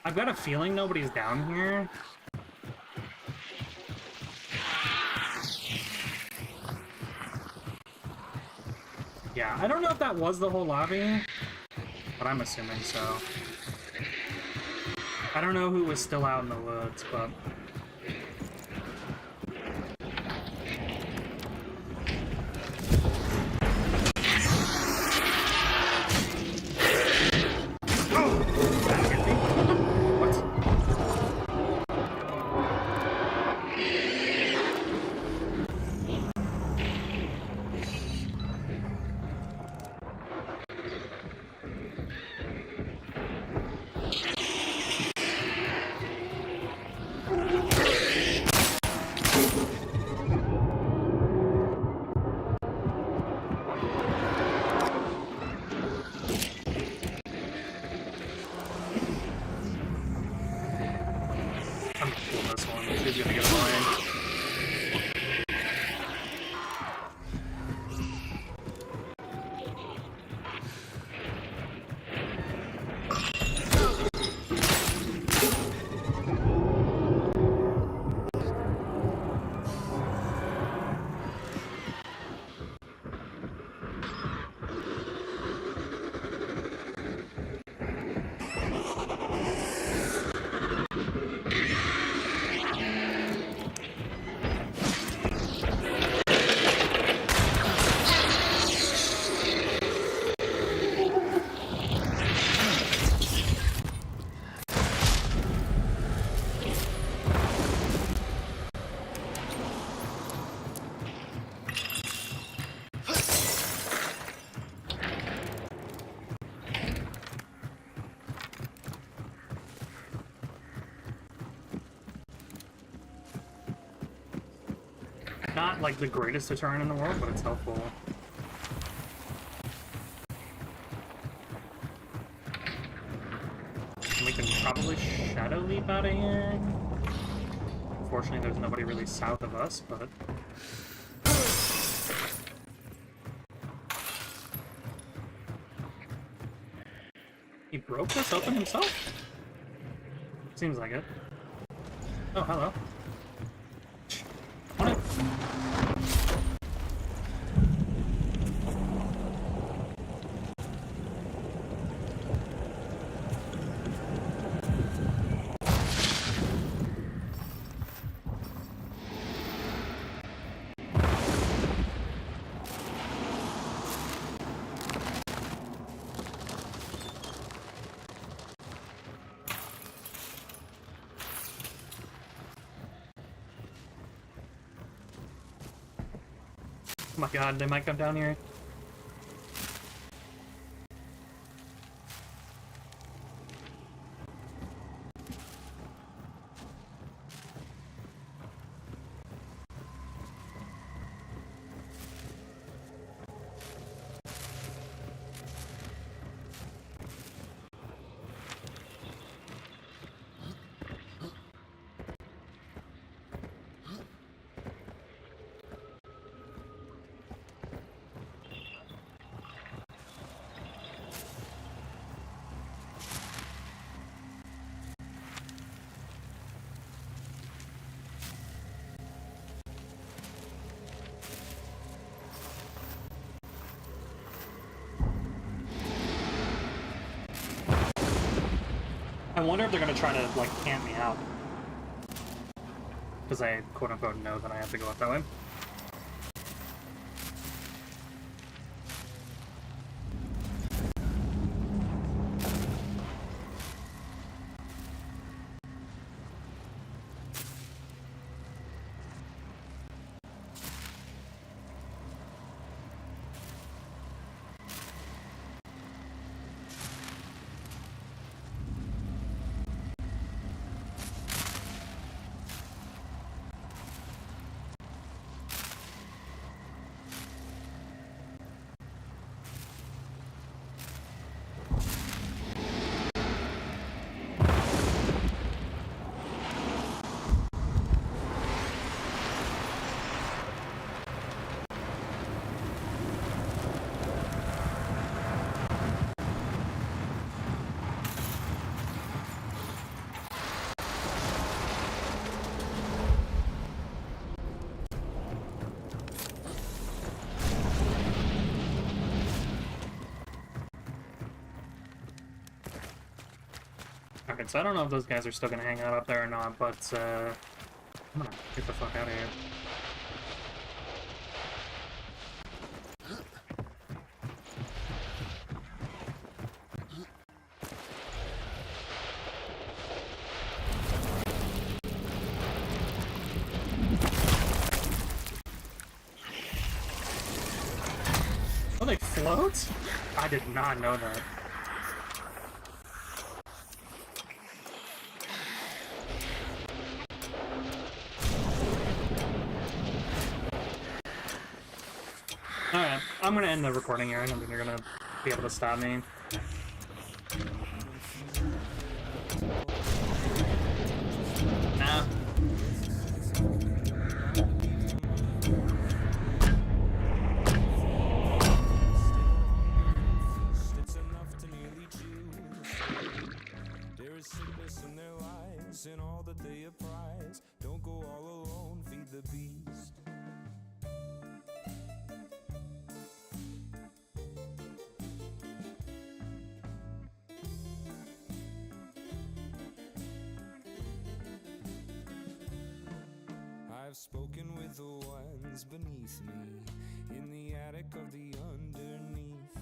I've got a feeling nobody's down here. Yeah, I don't know if that was the whole lobby, but I'm assuming so. I don't know who was still out in the woods, but... Not like the greatest deterrent in the world, but it's helpful. And we can probably Shadow Leap out of here. Unfortunately, there's nobody really south of us, but... He broke this open himself? Seems like it. Oh, hello. On it. Oh my god, they might come down here. I wonder if they're gonna try to, like, camp me out. Because I, quote-unquote, know that I have to go up that way. Okay, so I don't know if those guys are still gonna hang out up there or not, but I'm gonna get the fuck out of here. Oh, they float? I did not know that. Alright, I'm gonna end the recording here. I don't think you're gonna be able to stop me. Nah. There is sickness in their lives and all that they apprise. Don't go all alone, feed the beast. I've spoken with the ones beneath me in the attic of the underneath,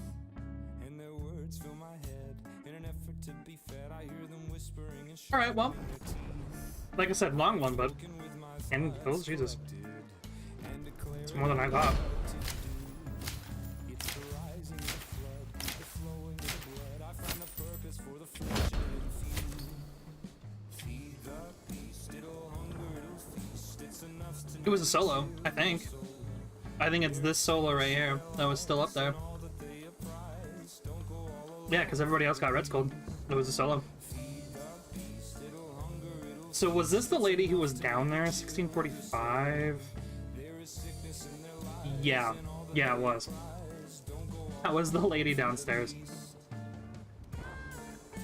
and their words fill my head in an effort to be fed. I hear them whispering and Alright, well, like I said, long one, but and oh Jesus, it's more than I thought. it's the rising of the flood, the flowing of the blood. I find the purpose for the flesh and feed the beast. It'll hunger, it'll feast. It's enough to It was a solo, I think. I think it's this solo right here that was still up there. all that they apprise. Don't go all alone. Yeah, because everybody else got red skulled. It was a solo. So was this the lady who was down there, 1645? Yeah. Yeah, it was. That was the lady downstairs.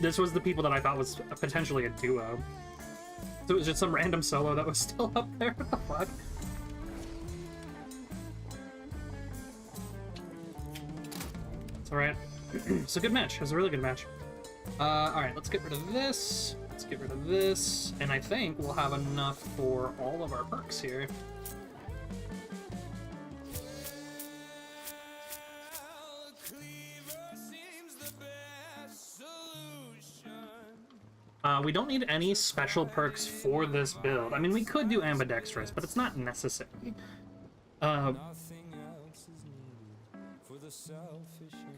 This was the people that I thought was potentially a duo. So it was just some random solo that was still up there. What the fuck? It's alright. It's a good match. It was a really good match. Alright, let's get rid of this. Let's get rid of this. And I think we'll have enough for all of our perks here. We don't need any special perks for this build. I mean, we could do ambidextrous, but it's not necessary.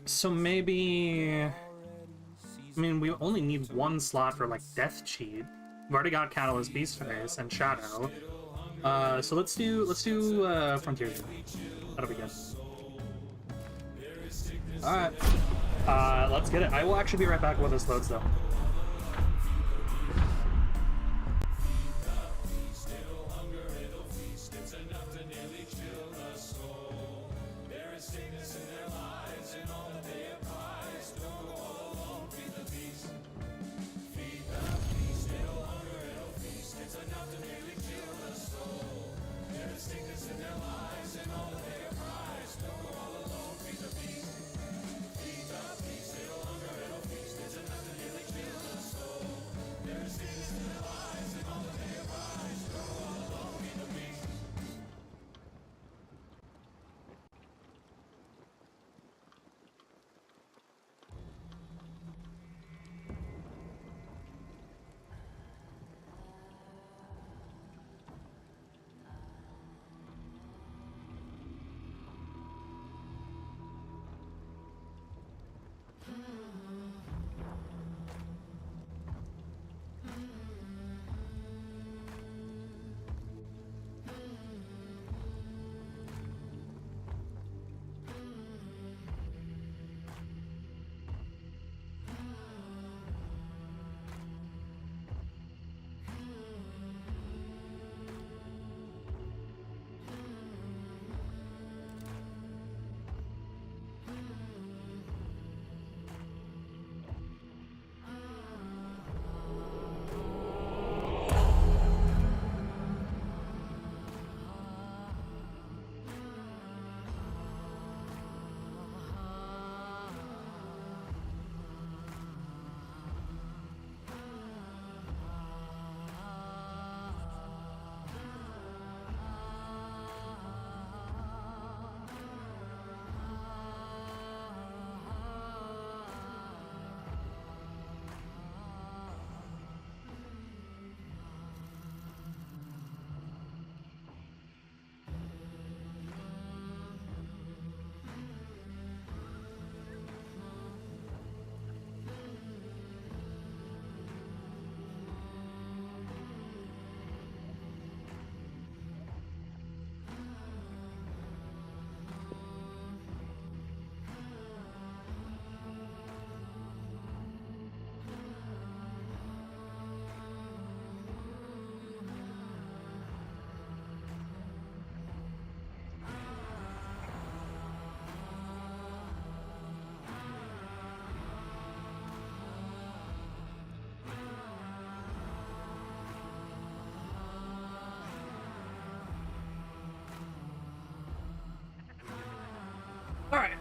So maybe... I mean, we only need one slot for, like, Death Cheat. We've already got Catalyst, Beastface, and Shadow. So let's do Frontier. That'll be good. Alright. Let's get it. I will actually be right back with this loads, though.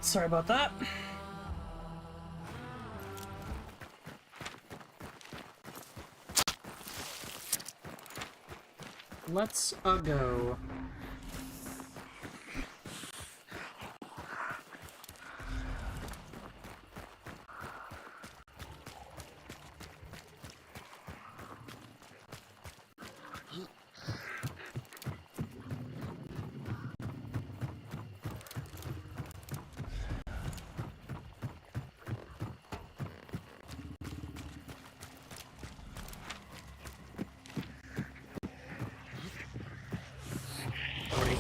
Sorry about that. Let's go.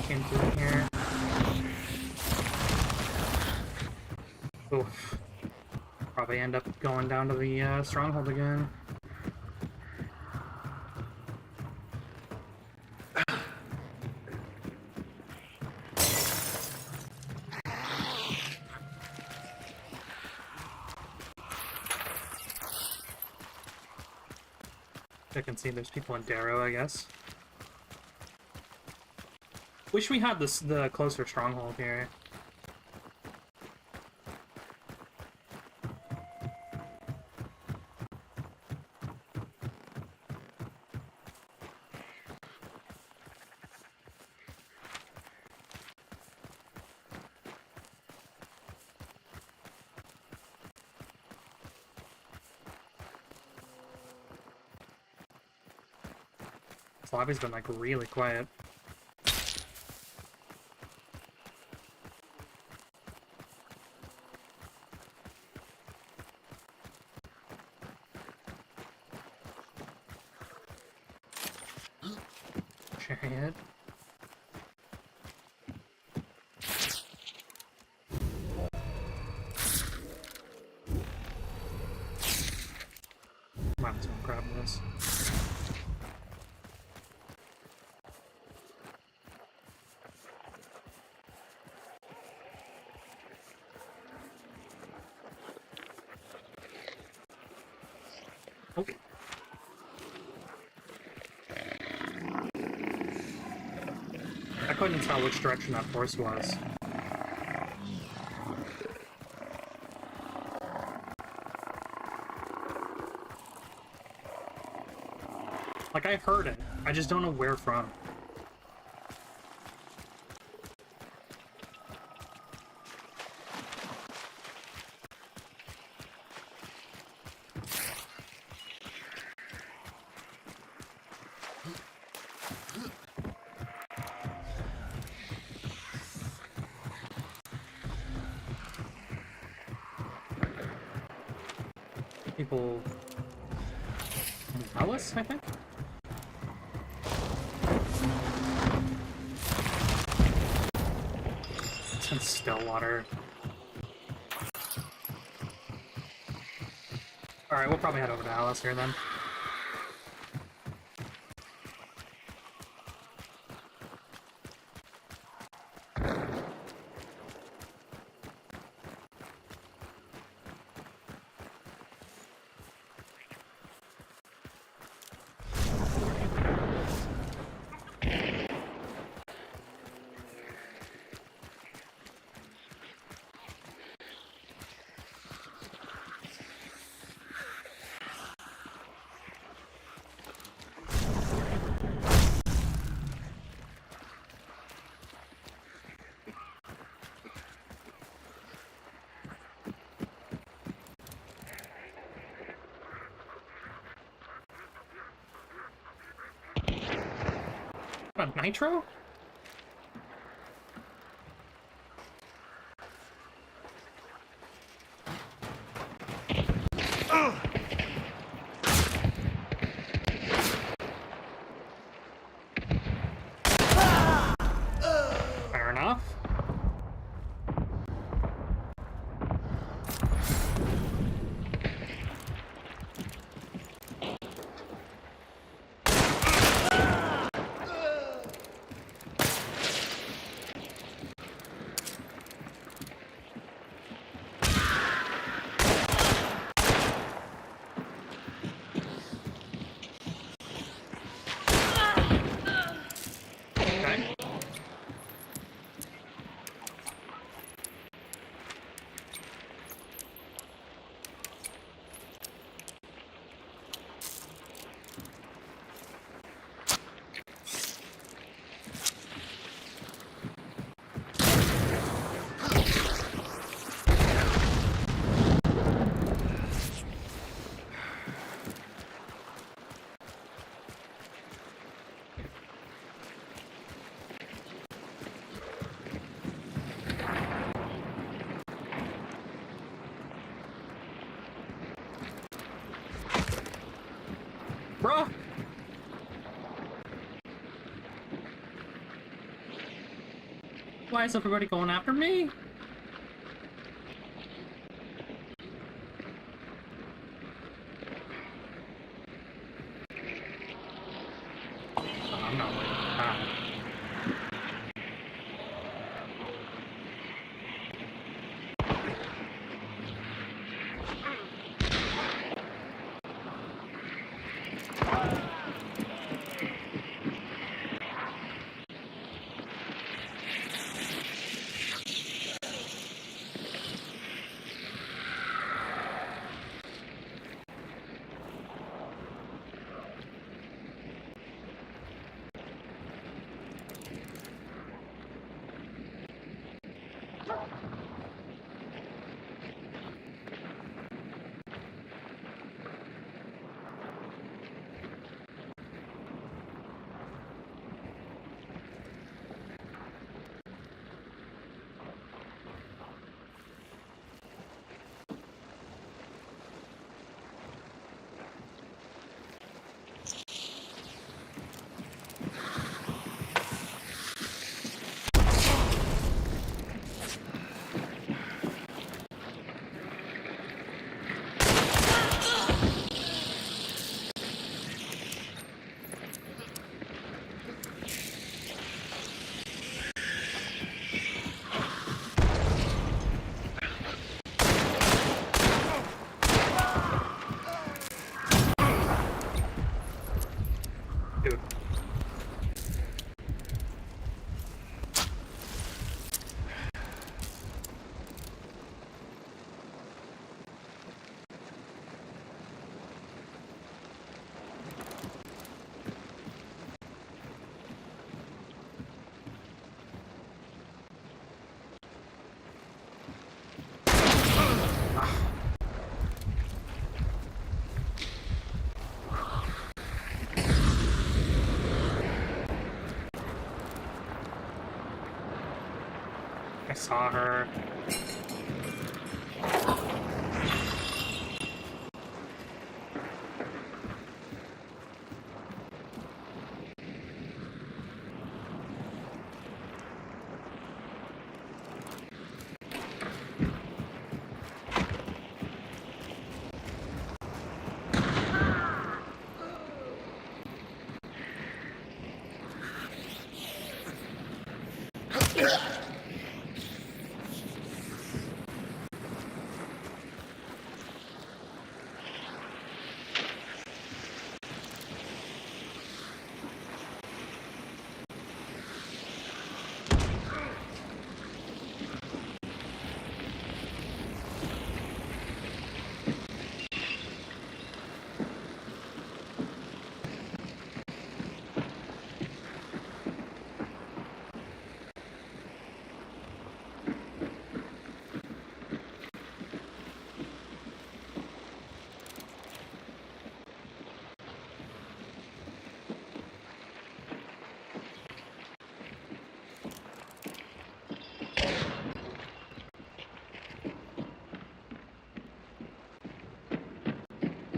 Came through here. Oof. Probably end up going down to the stronghold again. I can see there's people in Darrow, I guess. Wish we had the closer stronghold here. This lobby's been like really quiet. Chariot. Might as well grab this. Okay. I couldn't tell which direction that force was. Like, I heard it. I just don't know where from. People in Alice, I think? It's in Stillwater. Alright, we'll probably head over to Alice here then. Nitro? Fair enough. Why is everybody going after me? I'm not worried about that. Dude. I saw her.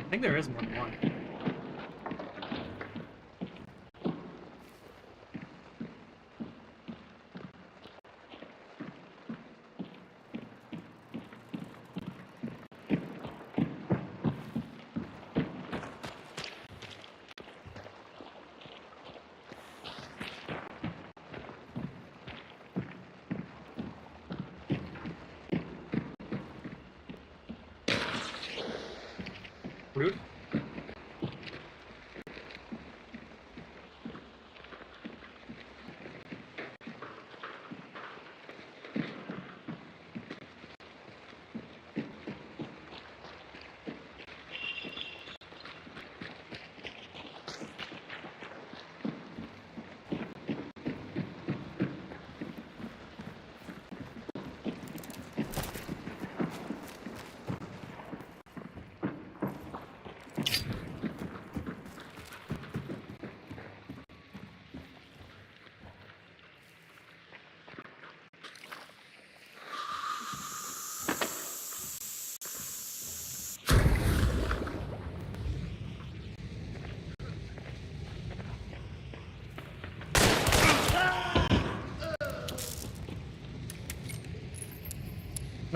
I think there is more than one. Rude.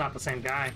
not the same guy.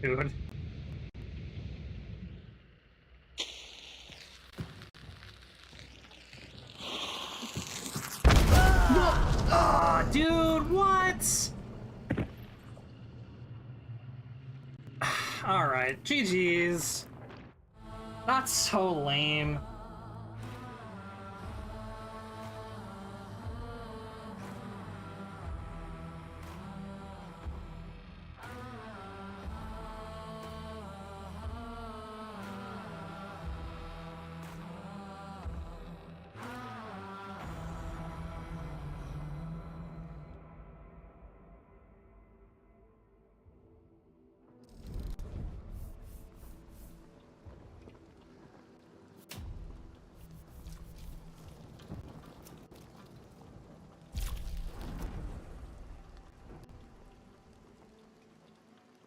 Dude. Ah, dude, what? Alright, GG's. That's so lame.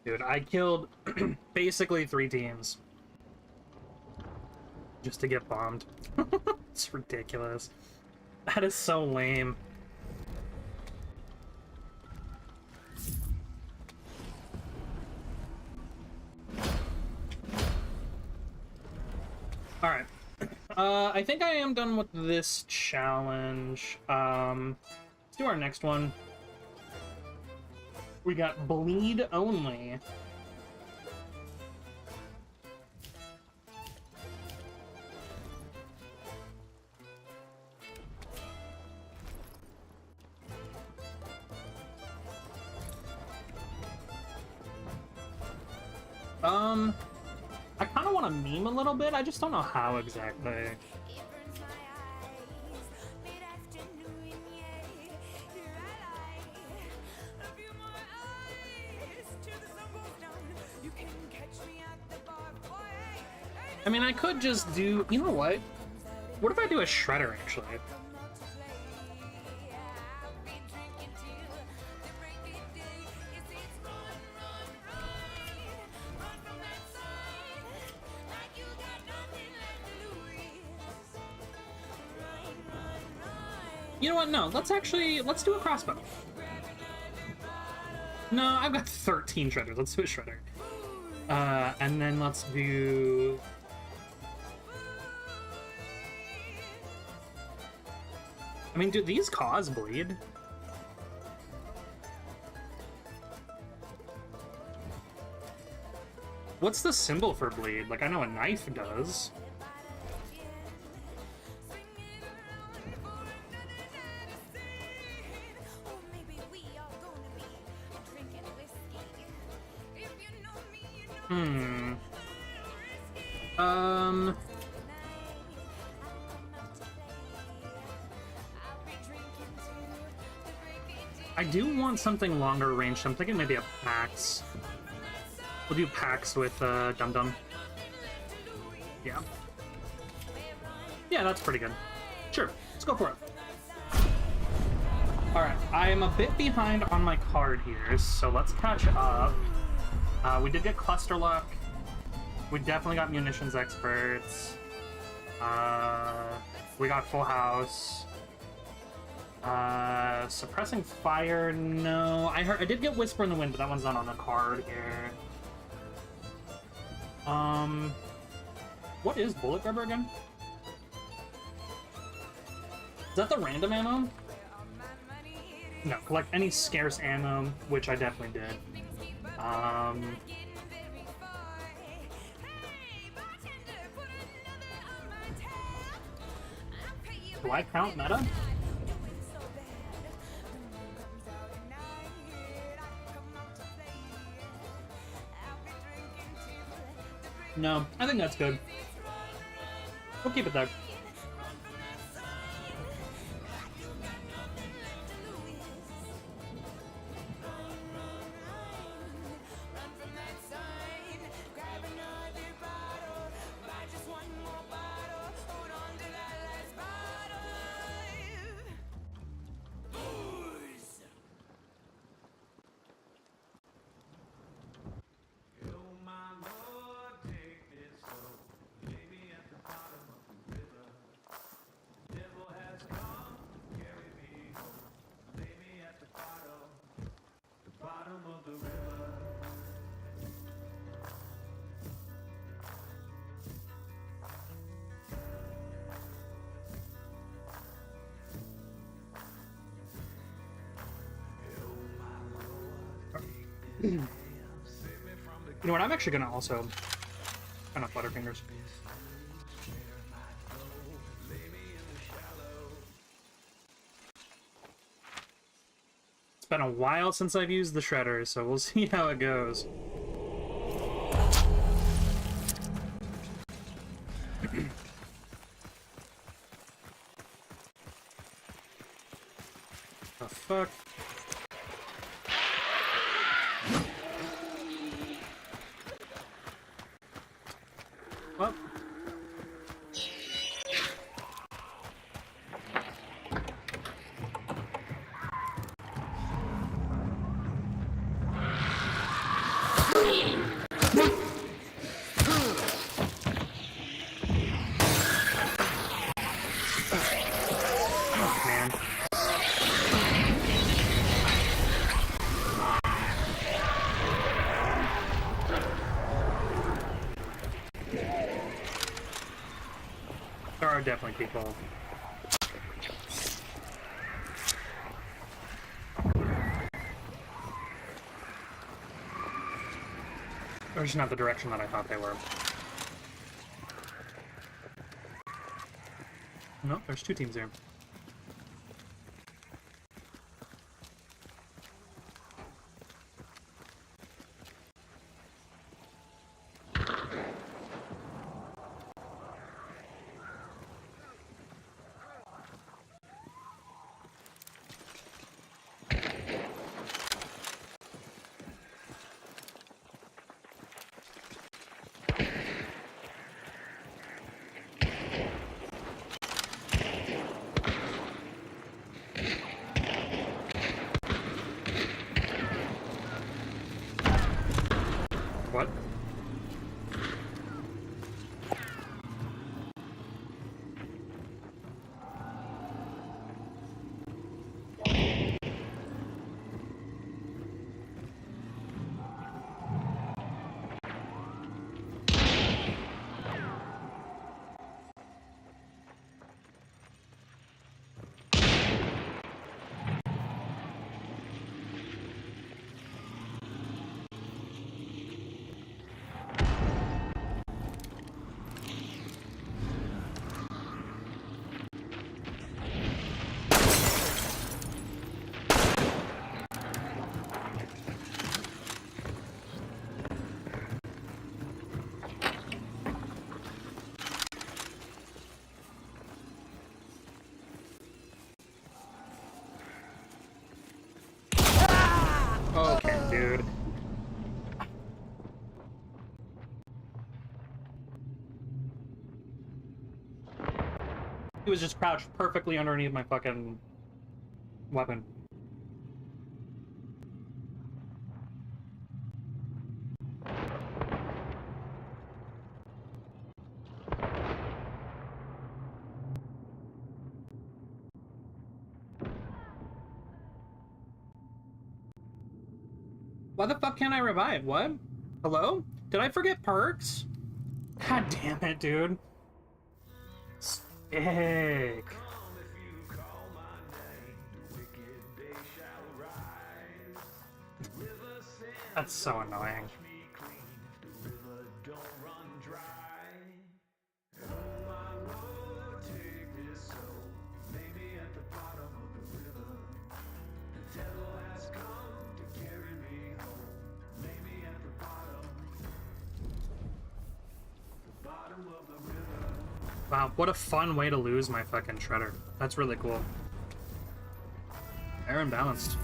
Dude, I killed basically 3 teams just to get bombed. It's ridiculous. That is so lame. Alright. I think I am done with this challenge. Let's do our next one. We got bleed only. I kind of want to meme a little bit. I just don't know how exactly. I mean, I could just do... You know what? What if I do a shredder, actually? You know what? No, let's do a crossbow. No, I've got 13 shredders. Let's do a shredder. And then let's do... I mean, do these cause bleed? What's the symbol for bleed? Like, I know a knife does. I do want something longer range, so I'm thinking maybe a Pax. We'll do Pax with Dum Dum. Yeah. Yeah, that's pretty good. Sure, let's go for it. Alright, I am a bit behind on my card here, so let's catch up. We did get Cluster Luck. We definitely got Munitions Experts. We got Full House. Suppressing Fire, no. I did get Whisper in the Wind, but that one's not on the card here. What is Bullet Grubber again? Is that the random ammo? No, collect any scarce ammo, which I definitely did. Do I count meta? No, I think that's good. We'll keep it there. You know what? I'm actually gonna also kind of Butterfingers. It's been a while since I've used the shredder, so we'll see how it goes. The fuck? Well. Oh, man. There are definitely people. Or just not the direction that I thought they were. No, there's two teams here. What? Okay, dude. He was just crouched perfectly underneath my fucking weapon. Why the fuck can't I revive? What? Hello? Did I forget perks? God damn it, dude. Sick. That's so annoying. Wow, what a fun way to lose my fucking shredder. That's really cool. Fair and balanced.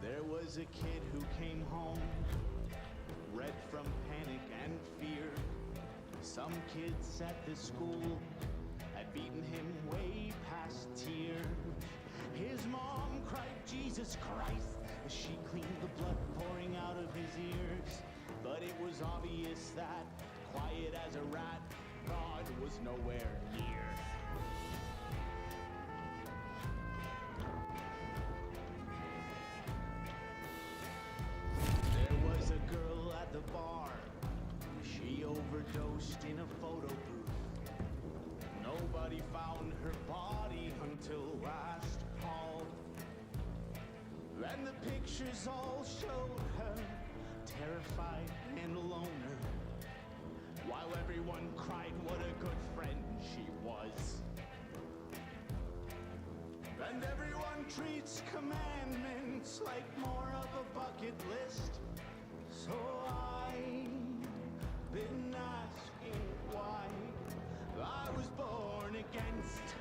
There was a kid who came home, red from panic and fear. Some kids at the school had beaten him way past tear. His mom cried, "Jesus Christ," as she cleaned the blood pouring out of his ears. But it was obvious that, quiet as a rat, God was nowhere near. The bar, she overdosed in a photo booth. Nobody found her body until last call. And the pictures all showed her terrified and alone, while everyone cried what a good friend she was. And everyone treats commandments like more of a bucket list. So I've been asking why I was born against.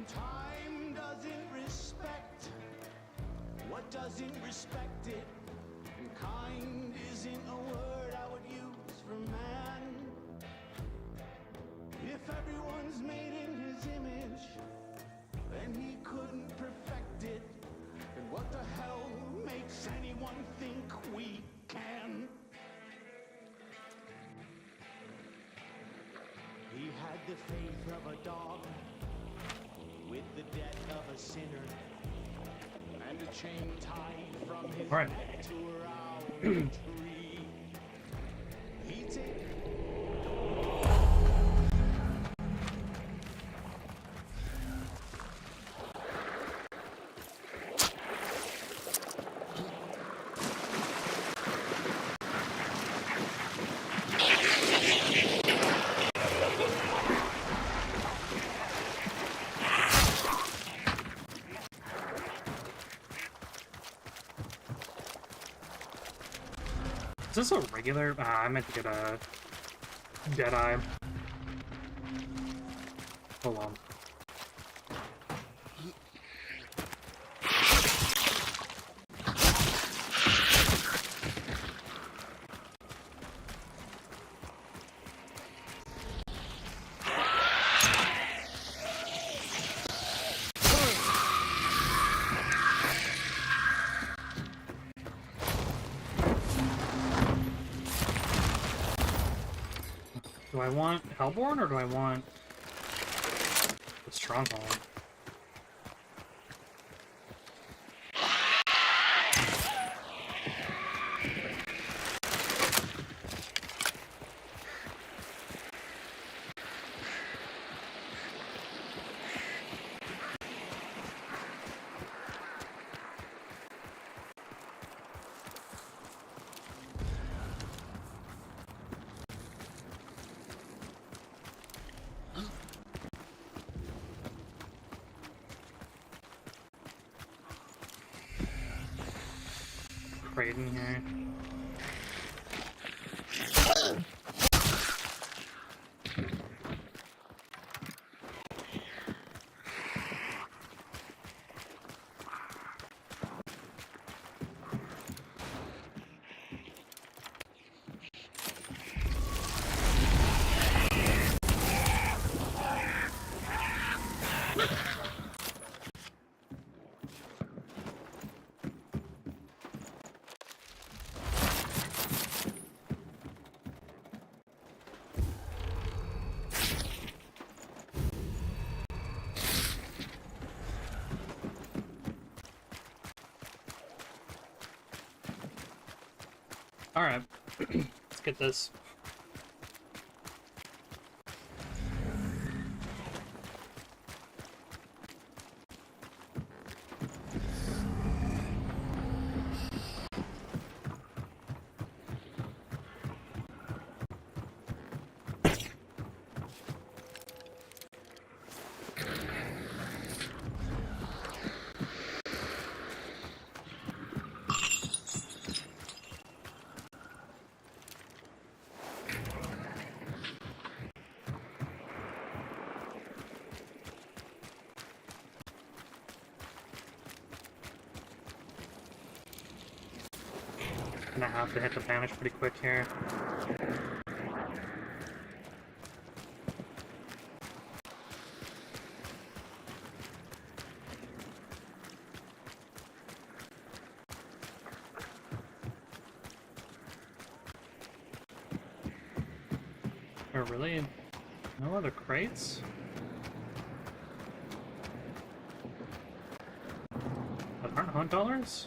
Time doesn't respect what doesn't respect it, and kind isn't a word I would use for man. If everyone's made in his image, then he couldn't perfect it. And what the hell makes anyone think we can? He had the faith of a dog, with the debt of a sinner, and a chain tied from his neck to around a tree. He'd take Is this a regular? I meant to get a Deadeye. Hold on. Do I want Hellborn or do I want the Stronghold? Crate in here. Alright, let's get this. Gonna have to hit the banish pretty quick here. Are really no other crates? That aren't hunt dollars?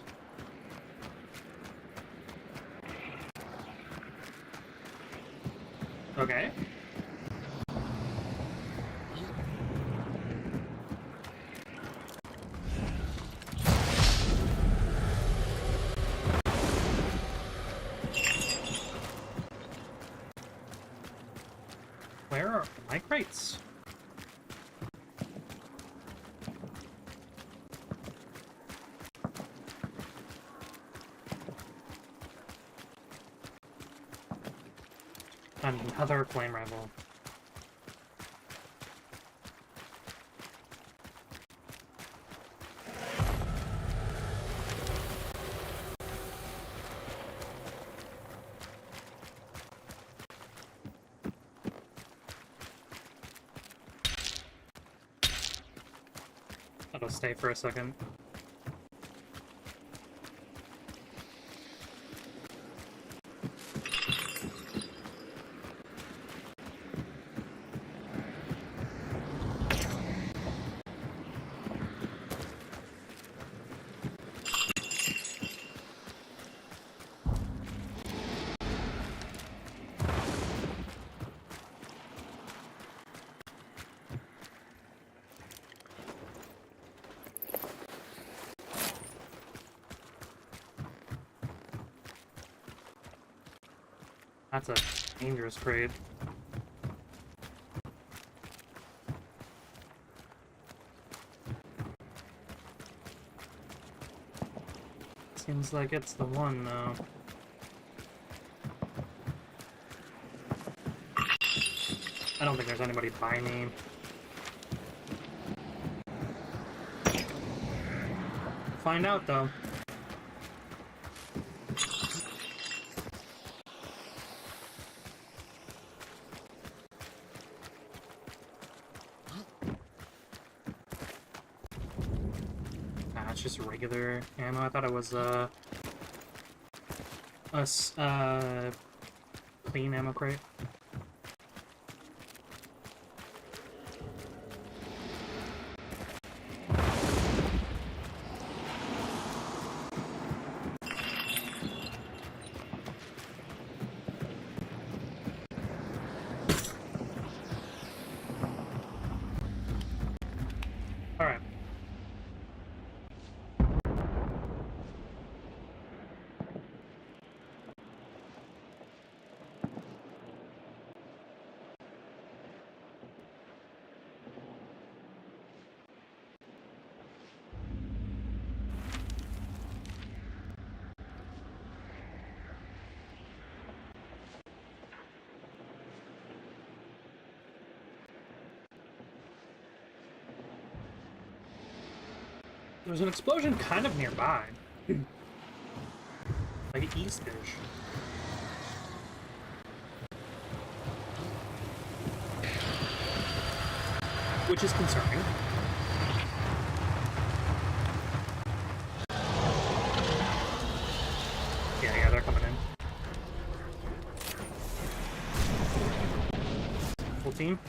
Okay. Where are my crates? Another flame rifle. That'll stay for a second. That's a dangerous crate. Seems like it's the one, though. I don't think there's anybody by me. Find out, though. Ah, it's just regular ammo. I thought it was, clean ammo crate. Alright. There was an explosion kind of nearby. Like east-ish. Which is concerning. Yeah, they're coming in. Full team.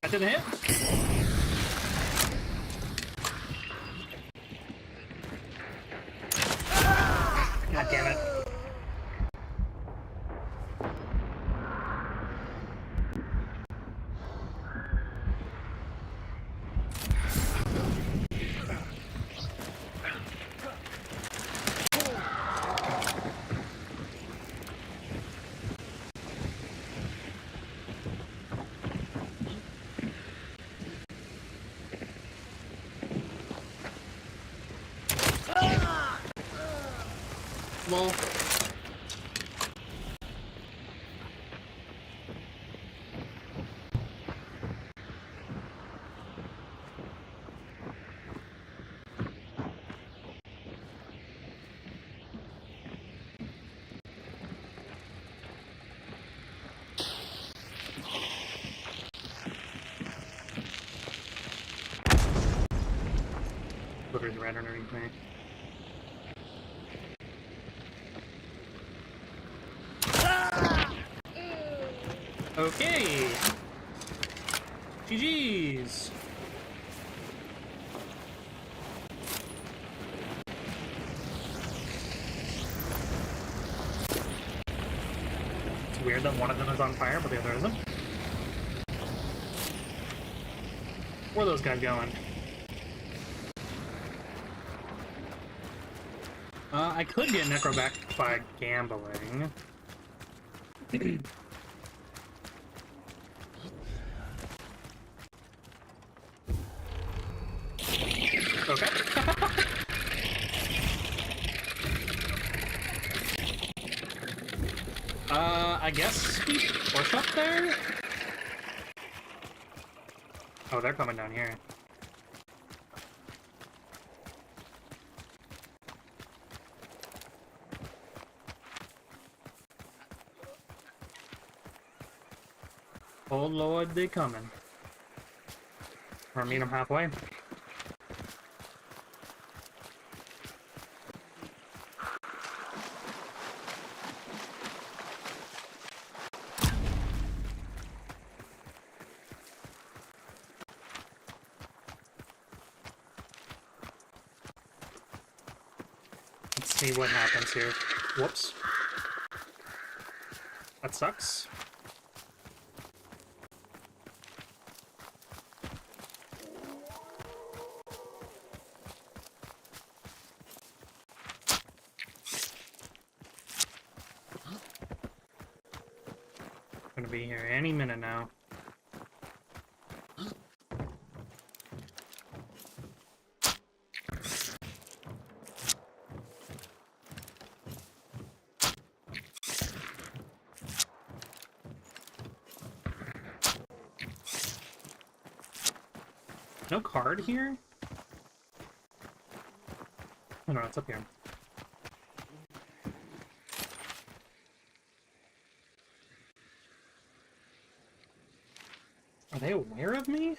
That didn't hit. God damn it. Well, literally right underneath me. Okay. GG's. It's weird that one of them is on fire, but the other isn't. Where are those guys going? I could get necro back by gambling. Okay. I guess we push up there? Oh, they're coming down here. Oh Lord, they coming. Or meet them halfway. Let's see what happens here. Whoops. That sucks. Gonna be here any minute now. No card here? Oh no, it's up here. Are they aware of me?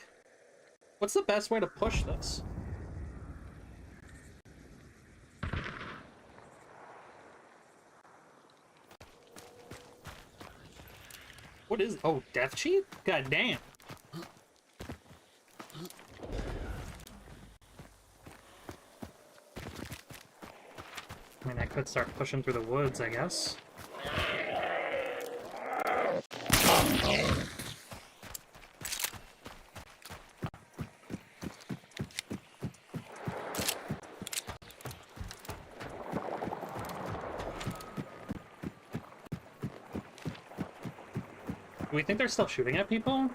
What's the best way to push this? What is... Oh, death cheat? God damn. I mean, I could start pushing through the woods, I guess. Do we think they're still shooting at people?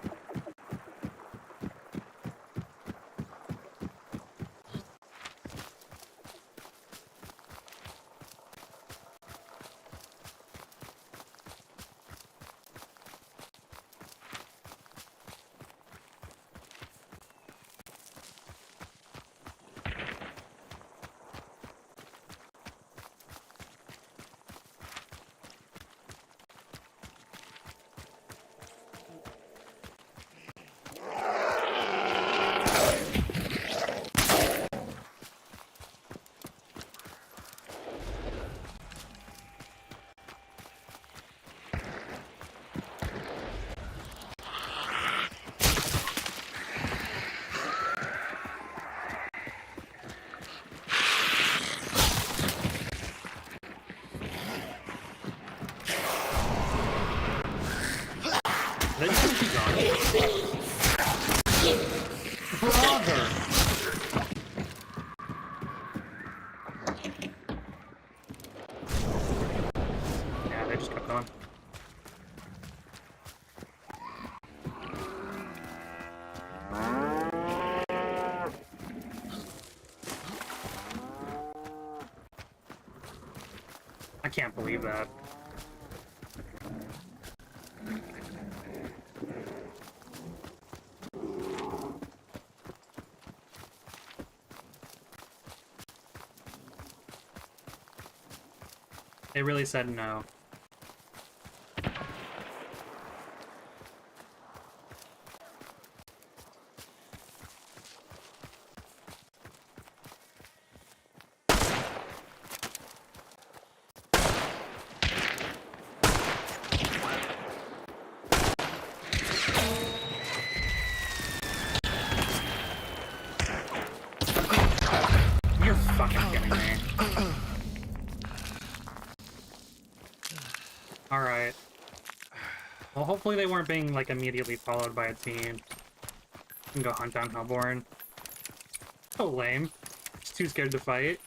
They just gonna keep going. Brother! Yeah, they just kept going. I can't believe that. They really said no. You're fucking kidding me. Alright. Well, hopefully they weren't being, like, immediately followed by a team. Can go hunt down Hellborn. So lame. Just too scared to fight.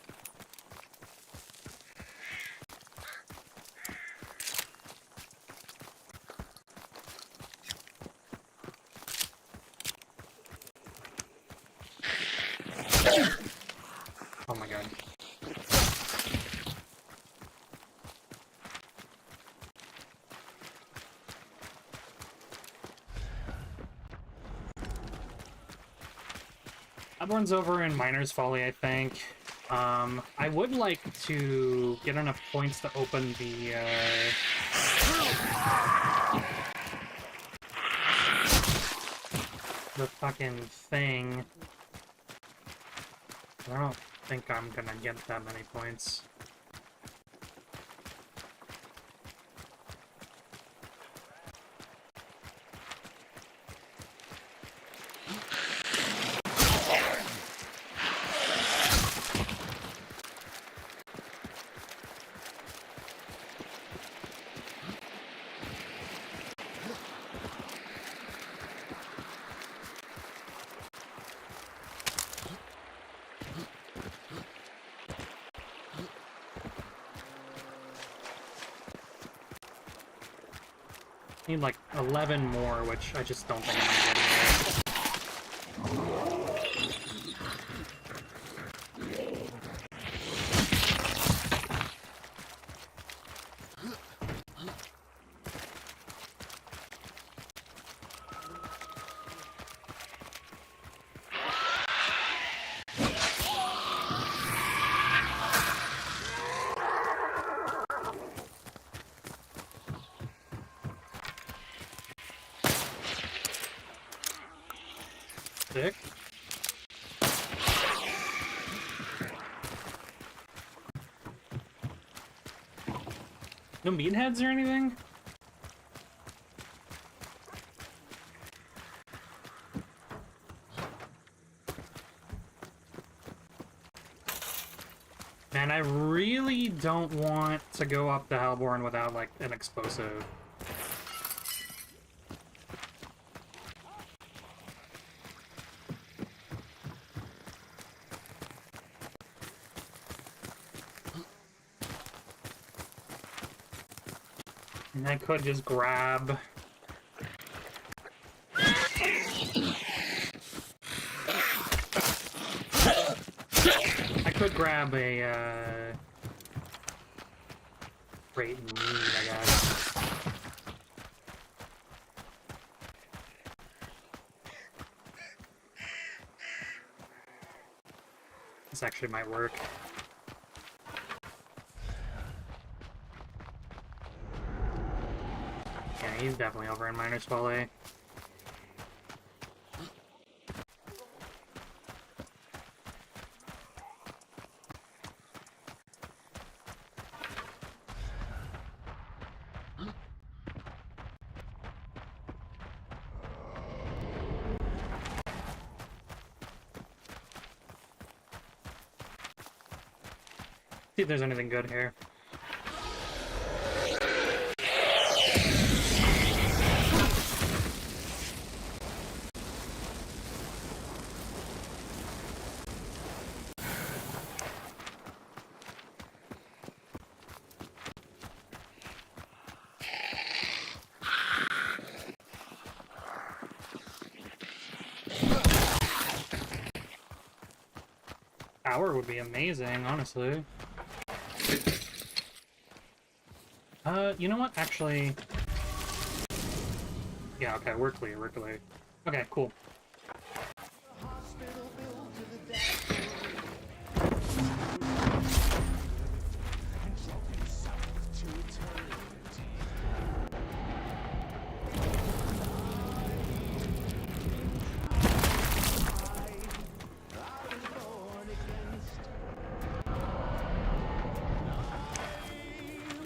Oh my god. Hellborn's over in Miner's Folly, I think. I would like to get enough points to open the, the fucking thing. I don't think I'm gonna get that many points. Need like 11 more, which I just don't think I'm gonna get. Sick. No meatheads or anything? Man, I really don't want to go up the Hellborn without, like, an explosive. And I could just grab... I could grab a, crate and leave, I guess. This actually might work. Yeah, he's definitely over in minor spell A. See if there's anything good here. Power would be amazing, honestly. You know what? Actually... Yeah, okay, we're clear, we're clear. Okay, cool.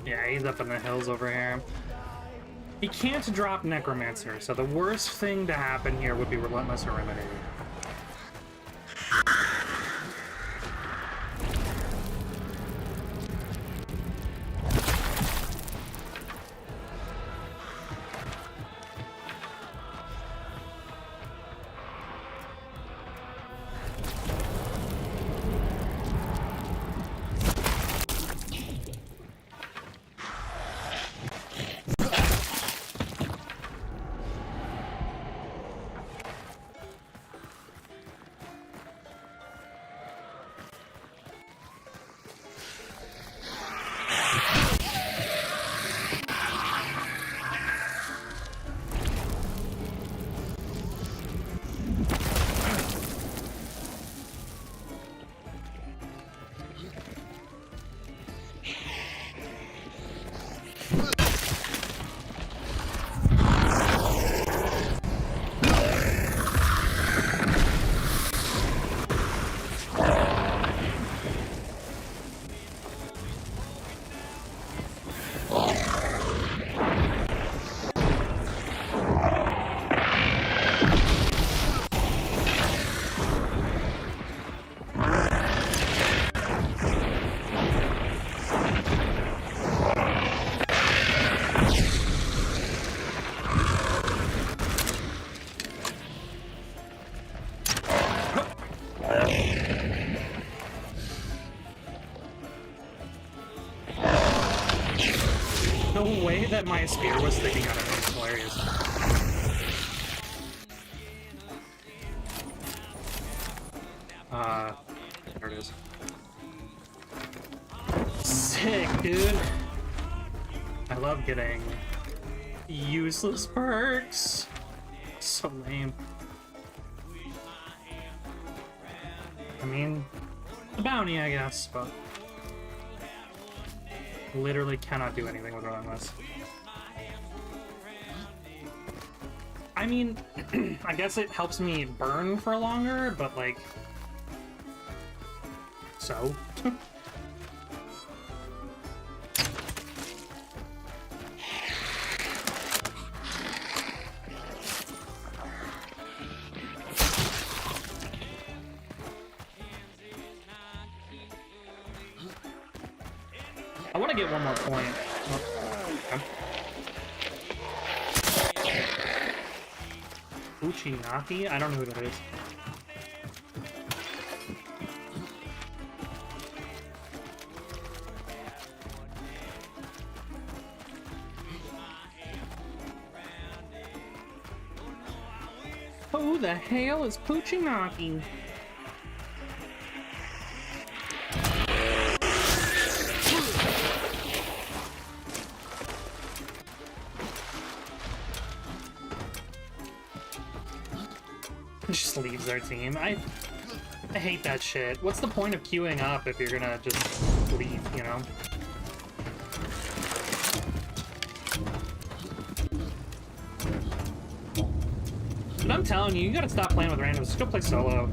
Yeah, he's up in the hills over here. He can't drop Necromancer, so the worst thing to happen here would be Relentless Serenity. The way that my spear was sticking out of it was hilarious. There it is. Sick, dude. I love getting useless perks. So lame. I mean, the bounty, I guess, but literally cannot do anything with Relentless. I mean, I guess it helps me burn for longer, but like... So? I want to get one more point. Oh, okay. Uchinaki? I don't know who that is. Who the hell is Puchinaki? Just leaves our team. I hate that shit. What's the point of queuing up if you're gonna just leave, you know? But I'm telling you, you gotta stop playing with randoms. Just go play solo.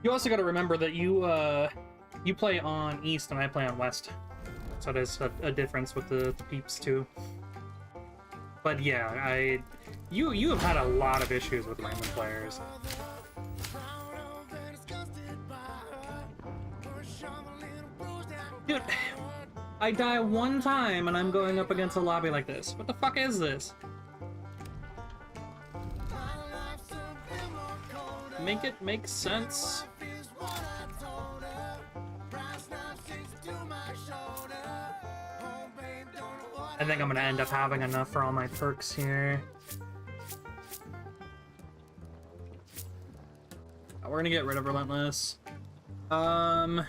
You also got to remember that you play on East and I play on West, so there's a difference with the peeps too. But yeah, you have had a lot of issues with random players. Dude, I die one time and I'm going up against a lobby like this. What the fuck is this? Make it make sense. I think I'm gonna end up having enough for all my perks here. We're gonna get rid of Relentless. We're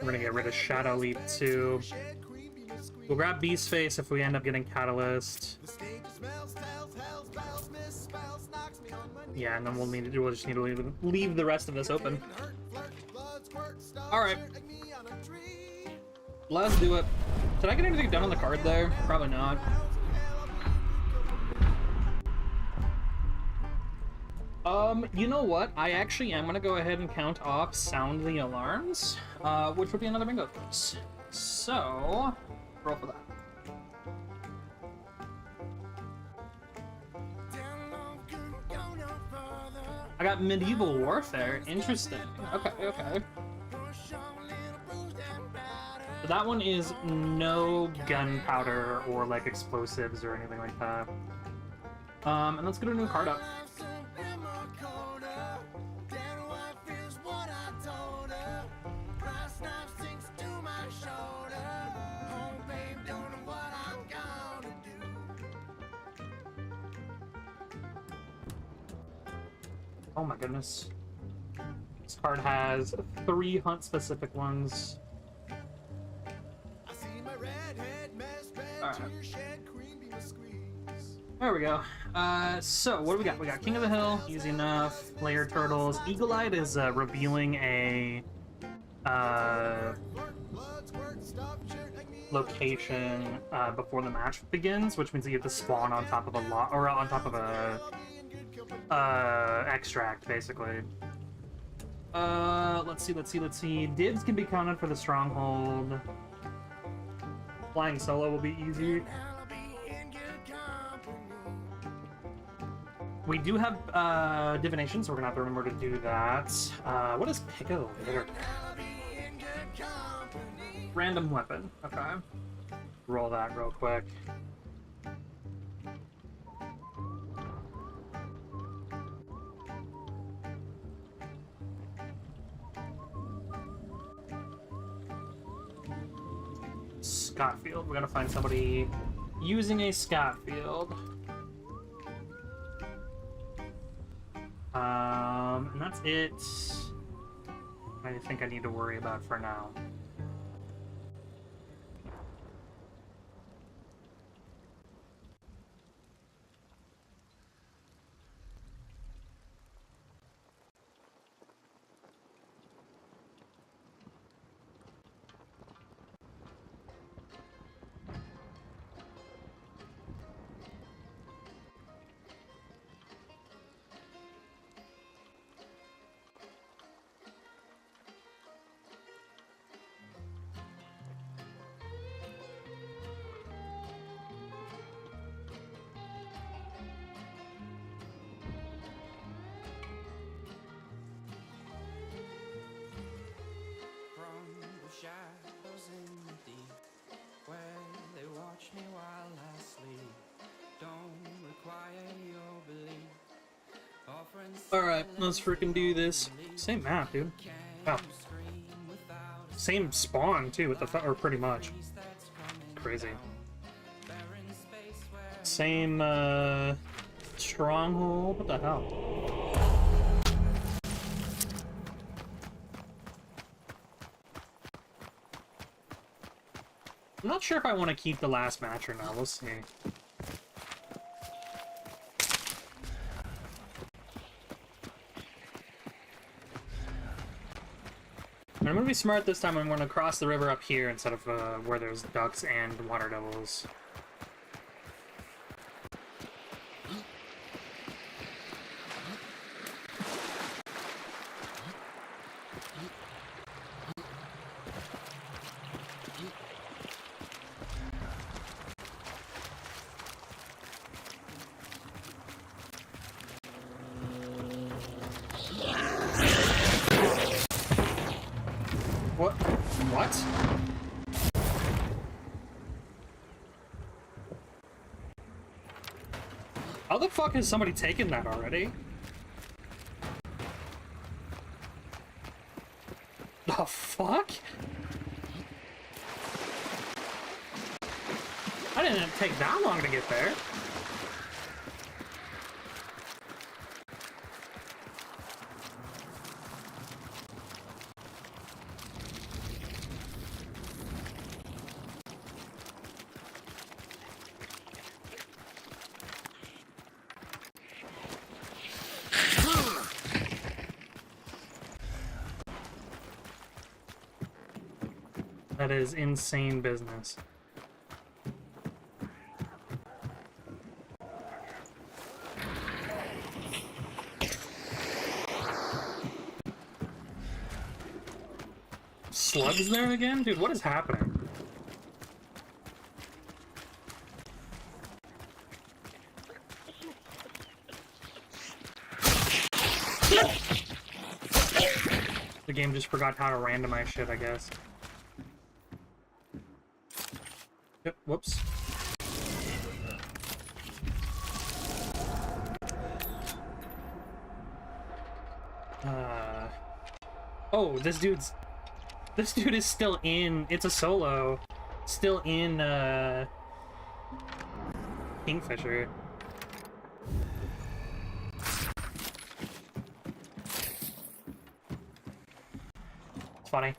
gonna get rid of Shadow Leap too. We'll grab Beast Face if we end up getting Catalyst. Yeah, and then we'll just need to leave the rest of this open. Alright. Let's do it. Did I get anything done on the card there? Probably not. You know what? I actually am gonna go ahead and count off Sound the Alarms, which would be another bingo case. So, roll for that. I got Medieval Warfare. Interesting. Okay, okay. So that one is no gunpowder or like explosives or anything like that. And let's get a new card up. Oh my goodness. This card has 3 hunt-specific ones. Alright. There we go. So, what do we got? We got King of the Hill, easy enough. Layered Turtles. Eagle-Eyed is revealing a location before the match begins, which means that you have to spawn on top of a lot, or on top of a extract, basically. Let's see. Dibs can be counted for the stronghold. Flying solo will be easy. We do have divination, so we're gonna have to remember to do that. What is Pick of the Litter? Random weapon. Okay. Roll that real quick. Scott field. We gotta find somebody using a Scott field. And that's it. I think I need to worry about for now. Shadows in the deep, where they watch me while I sleep, don't require your belief. Alright, let's freaking do this. Same map, dude. Wow. Same spawn, too, with the or pretty much. Crazy. Same, stronghold? What the hell? I'm not sure if I want to keep the last match or not. We'll see. I'm gonna be smart this time. I'm gonna cross the river up here instead of where there's ducks and water devils. What? How the fuck has somebody taken that already? The fuck? I didn't take that long to get there. That is insane business. Slugs there again? Dude, what is happening? The game just forgot how to randomize shit, I guess. Yep, whoops. Oh, this dude is still in, it's a solo, still in, Kingfisher. It's funny.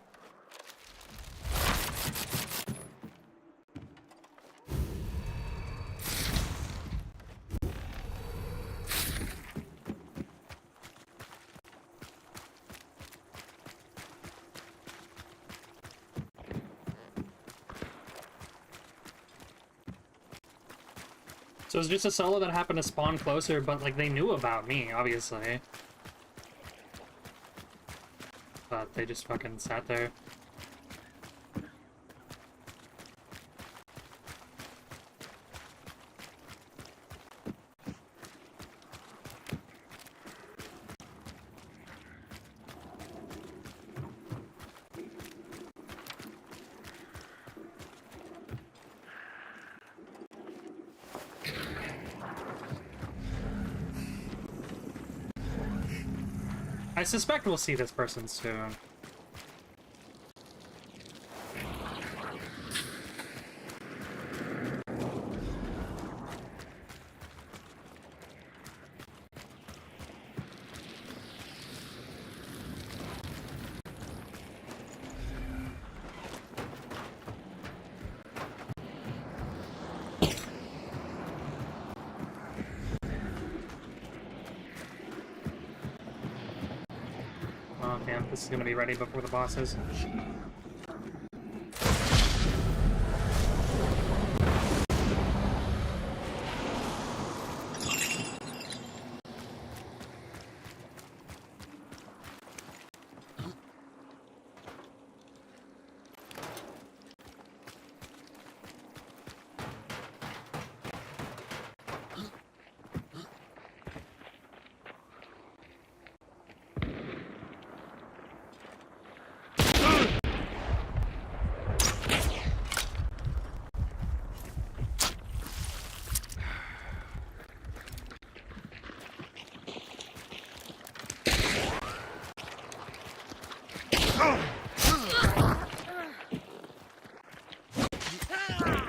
So it's just a solo that happened to spawn closer, but like they knew about me, obviously. But they just fucking sat there. I suspect we'll see this person soon. damn, this is gonna be ready before the boss is.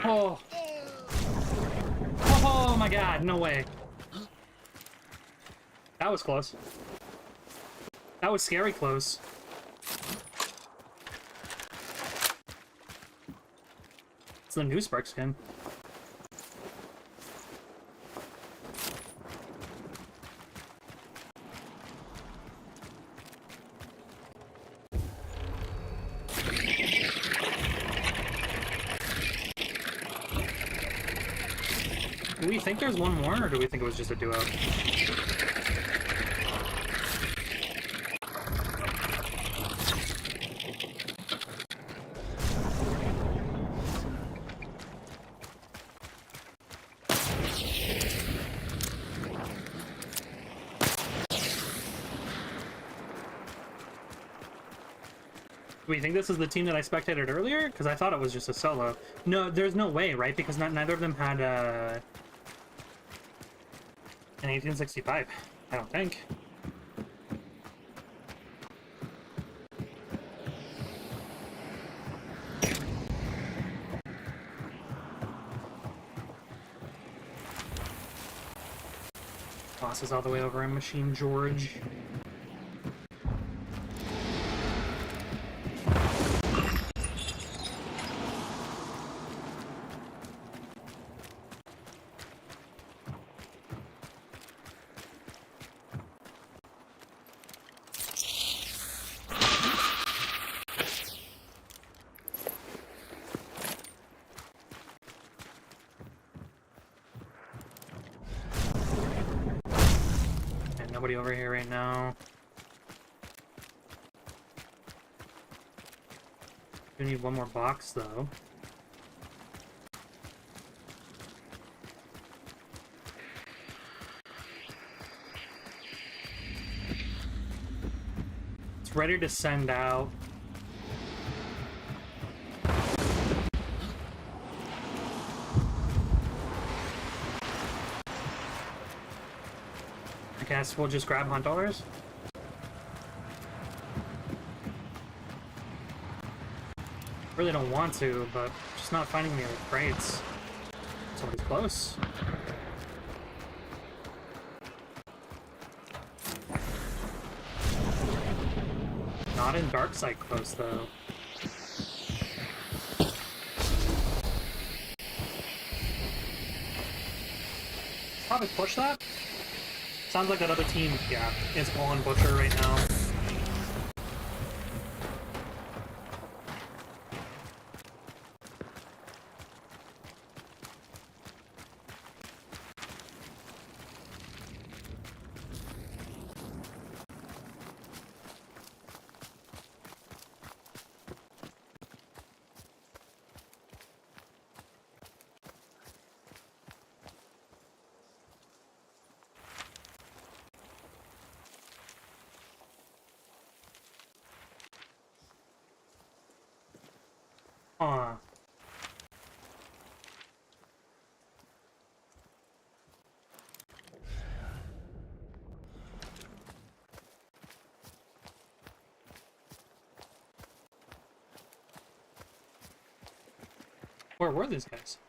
Oh. Oh my god, no way. That was close. That was scary close. It's the new Spark skin. Do we think there's one more, or do we think it was just a duo? Do we think this is the team that I spectated earlier? Because I thought it was just a solo. No, there's no way, right? Because neither of them had an 1865. I don't think. Boss is all the way over in Machine George. Nobody over here right now. We need one more box, though. It's ready to send out. I guess we'll just grab $100. Really don't want to, but just not finding the other crates. Somebody's close. Not in dark side close though. Probably push that. Sounds like that other team, yeah, is on Butcher right now. Huh. Where were these guys?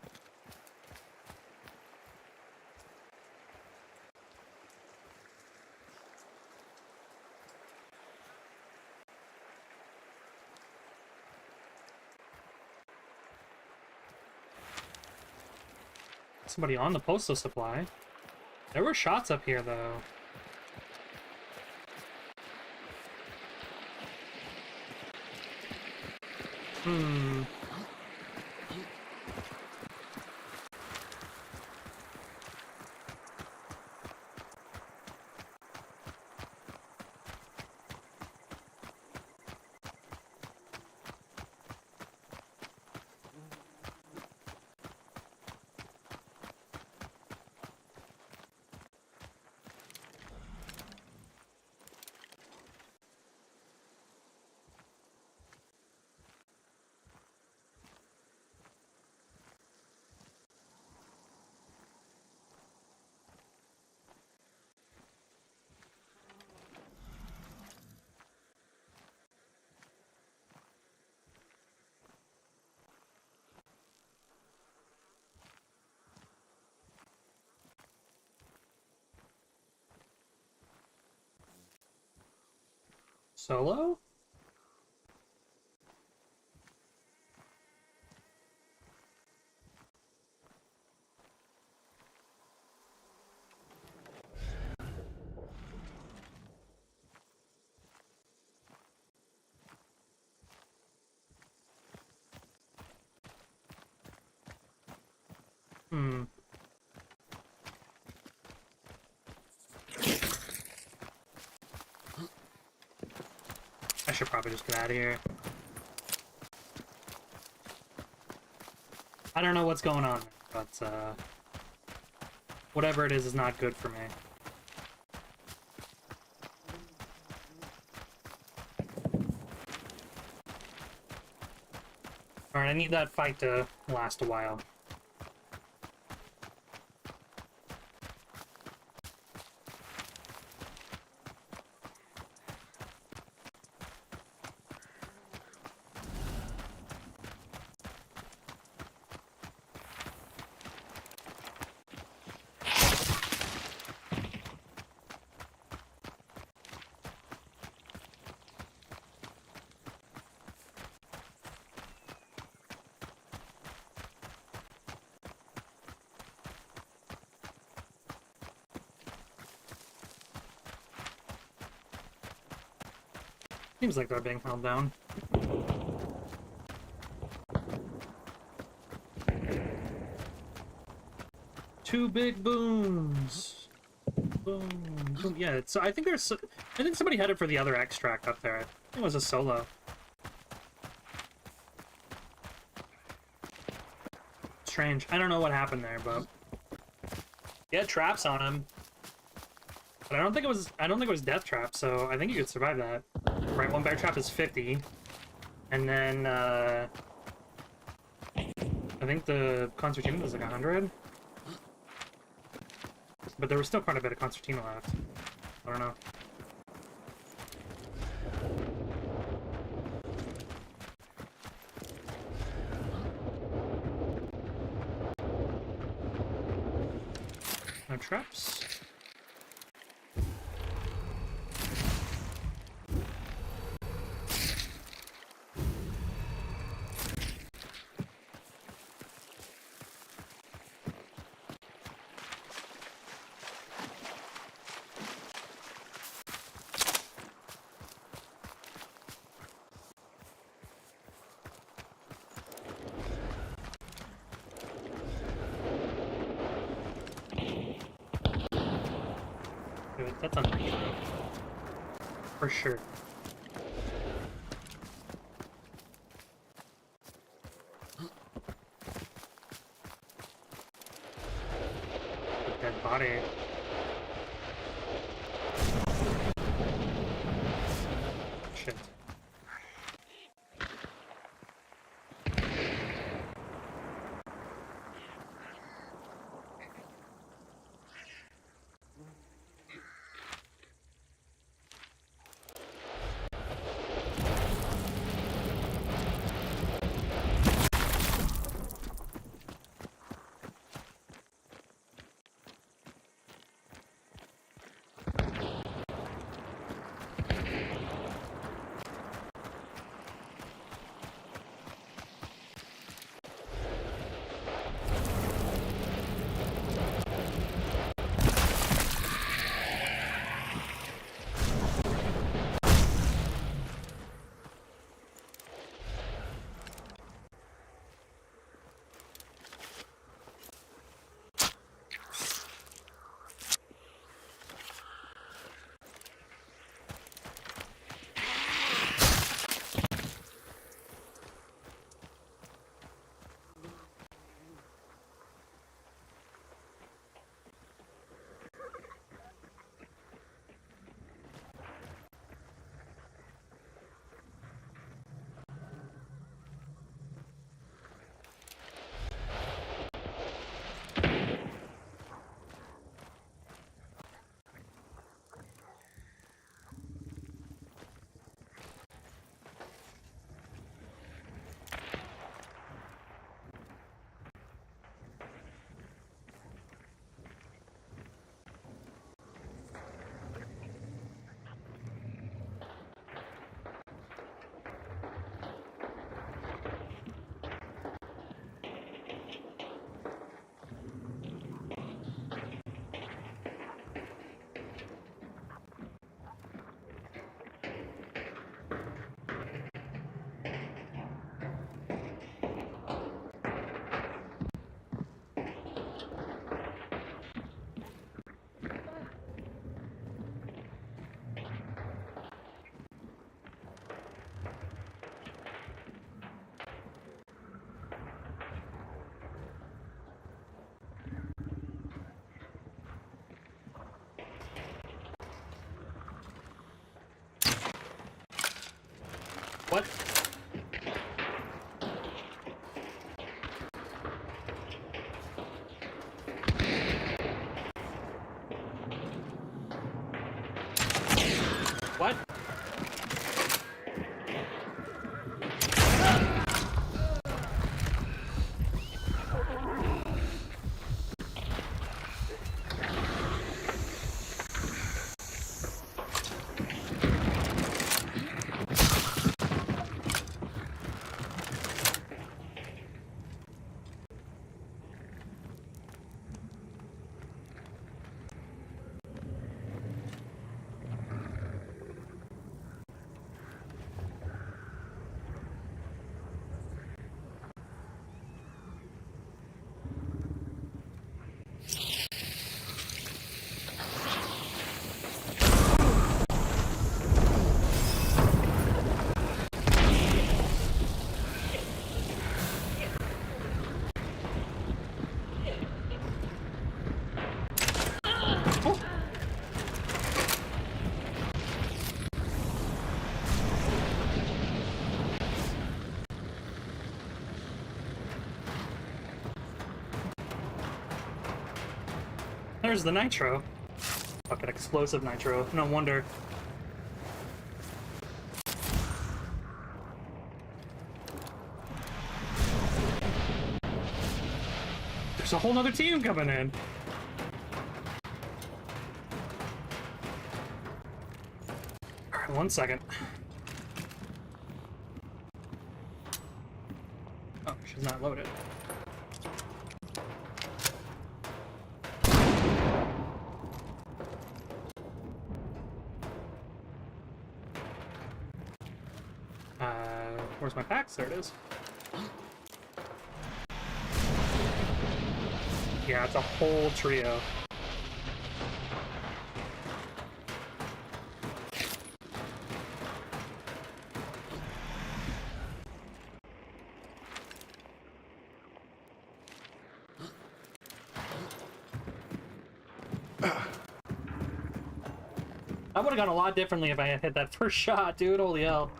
Somebody on the postal supply. There were shots up here, though. Hmm. Solo? Hmm. I should probably just get out of here. I don't know what's going on, but whatever it is not good for me. Alright, I need that fight to last a while. Seems like they're being held down. Two big booms. Boom, boom. Yeah, so I think there's. I think somebody headed for the other extract up there. I think it was a solo. Strange. I don't know what happened there, but he had traps on him. But I don't think it was. I don't think it was death trap. So I think you could survive that. Right, one bear trap is 50, and then I think the concertina was like 100. But there was still quite a bit of concertina left. I don't know. No traps. That's a nitro. For sure. Dead body. Shit. What? What? There's the nitro. Fucking explosive nitro. No wonder. There's a whole nother team coming in. Alright, 1 second. Oh, she's not loaded. Where's my packs? There it is. Yeah, it's a whole trio. I would have gone a lot differently if I had hit that first shot, dude. Holy hell.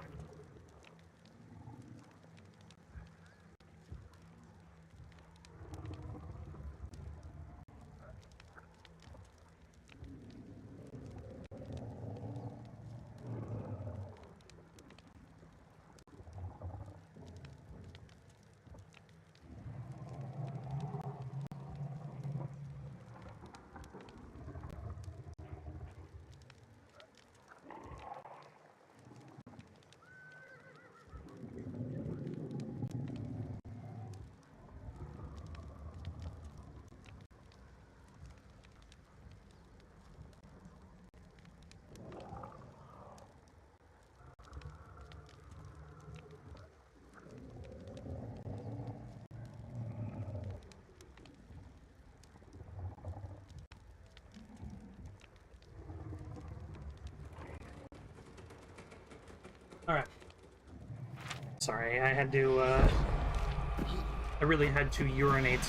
Alright. Sorry, I had to, I really had to urinate.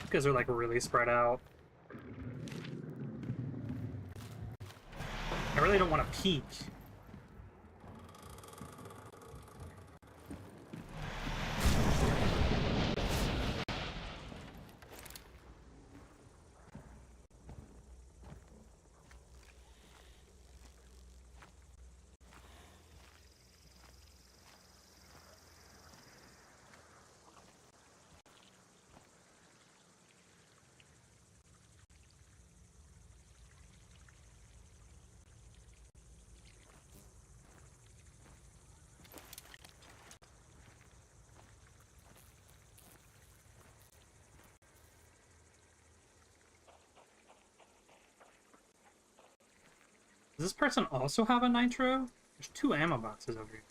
Because they're, like, really spread out. I really don't want to peek. Does this person also have a nitro? There's 2 ammo boxes over here.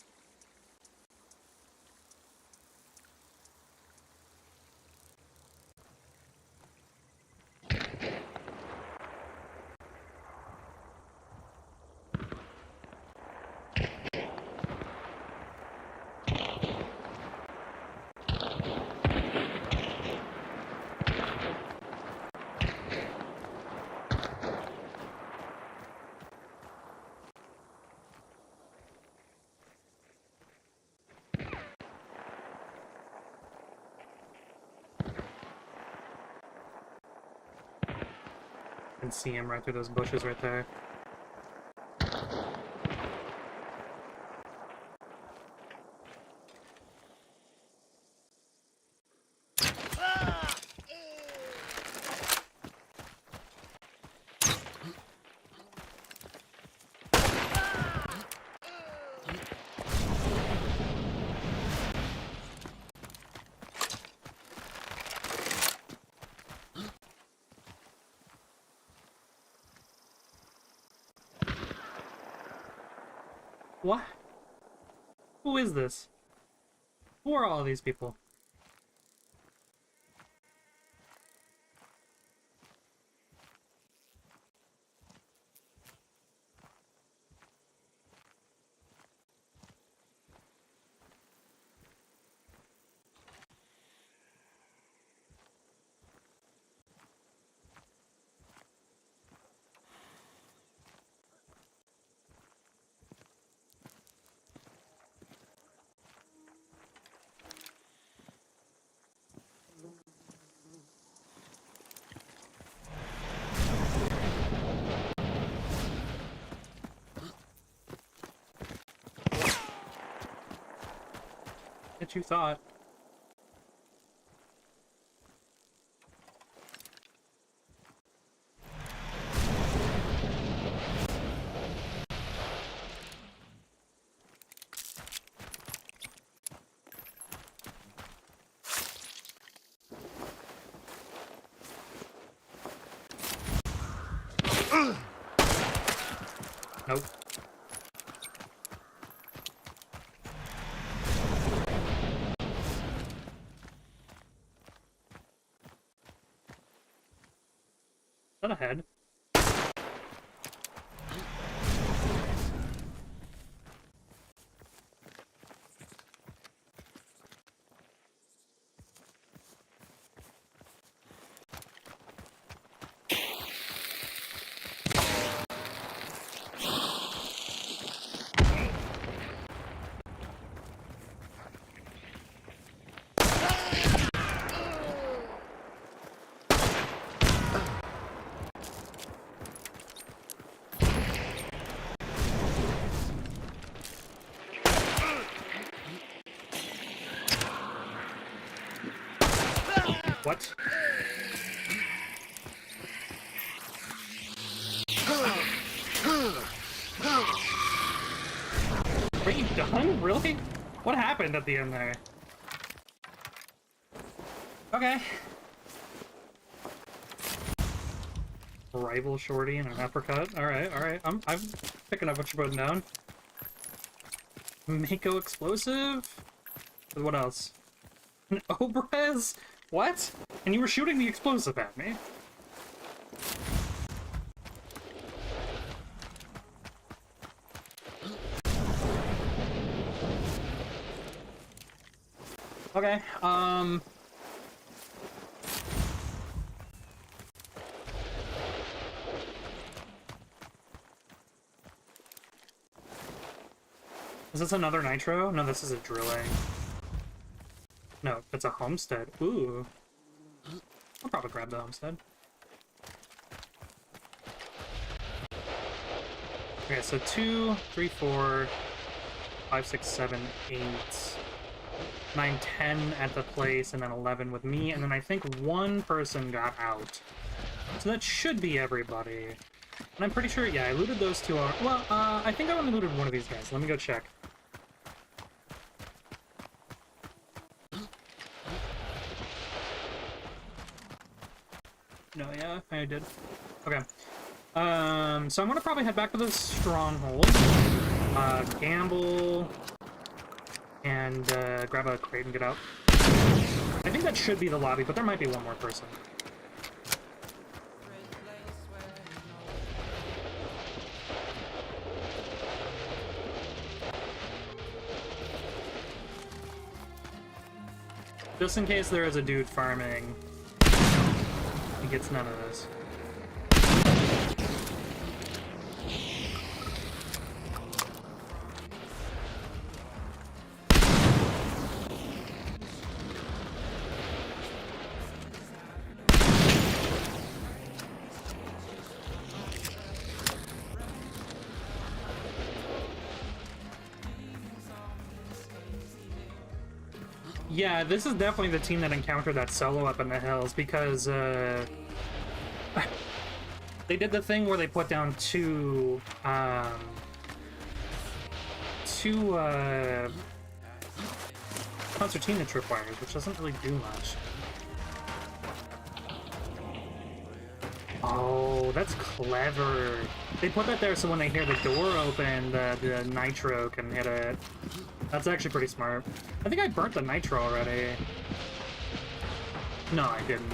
can see him right through those bushes right there. What? Who is this? Who are all these people? That you thought. Nope. Is that a head? What? Are you done? Really? What happened at the end there? Okay. Rival shorty and an uppercut. Alright, alright. I'm picking up what you're putting down. Mako explosive? What else? An Obrez? What? And you were shooting the explosive at me. Okay, is this another nitro? No, this is a drilling. No, it's a homestead. Ooh. I'll probably grab the homestead. Okay, so 2, 3, 4, 5, 6, 7, 8, 9, 10 at the place, and then 11 with me, and then I think one person got out. So that should be everybody. And I'm pretty sure, yeah, I looted those two. Well, I think I only looted one of these guys. Let me go check. No, yeah, I did. Okay. So I'm gonna probably head back to the stronghold, gamble, and grab a crate and get out. I think that should be the lobby, but there might be one more person. Just in case there is a dude farming, he gets none of this. Yeah, this is definitely the team that encountered that solo up in the hills, because, they did the thing where they put down two concertina tripwires, which doesn't really do much. Oh, that's clever. They put that there so when they hear the door open, the nitro can hit it. That's actually pretty smart. I think I burnt the nitro already. No, I didn't.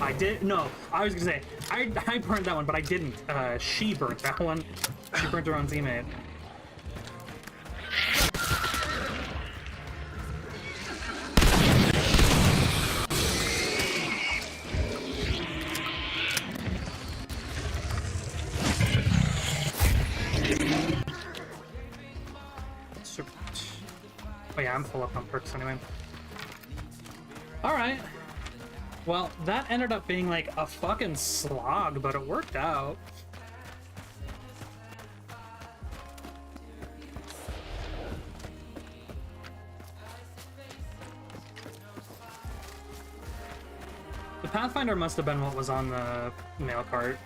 I did? No, I was gonna say, I burnt that one, but I didn't. She burnt that one. She burnt her own teammate. Oh yeah, I'm full up on perks anyway. Alright. Well, that ended up being like a fucking slog, but it worked out. The Pathfinder must have been what was on the mail cart.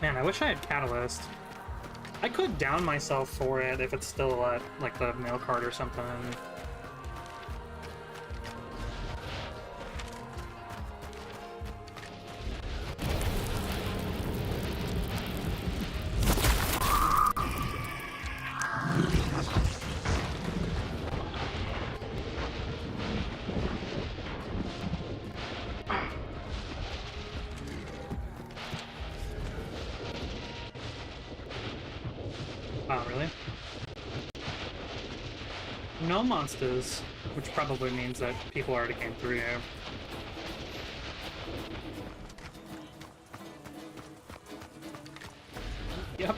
Man, I wish I had Catalyst. I could down myself for it if it's still at, like, the mail cart or something. Oh, really? No monsters, which probably means that people already came through here. Yep.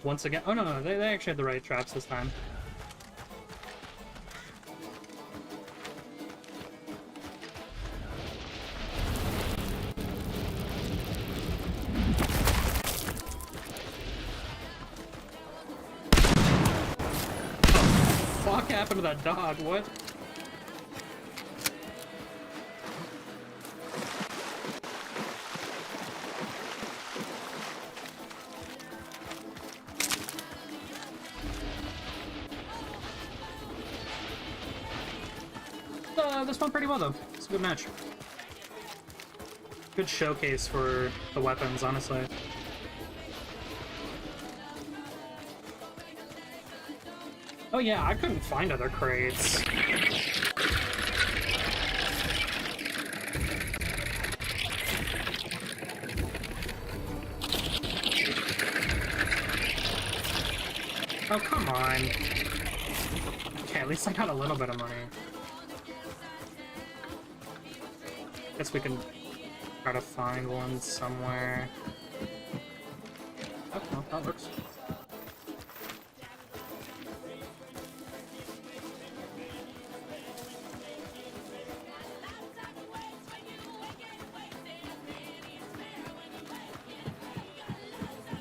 Once again, oh no, they actually had the right traps this time. What happened to that dog? What? This went pretty well though. It's a good match. Good showcase for the weapons, honestly. Oh yeah, I couldn't find other crates. Oh, come on. Okay, at least I got a little bit of money. Guess we can try to find one somewhere. Oh, no, that works.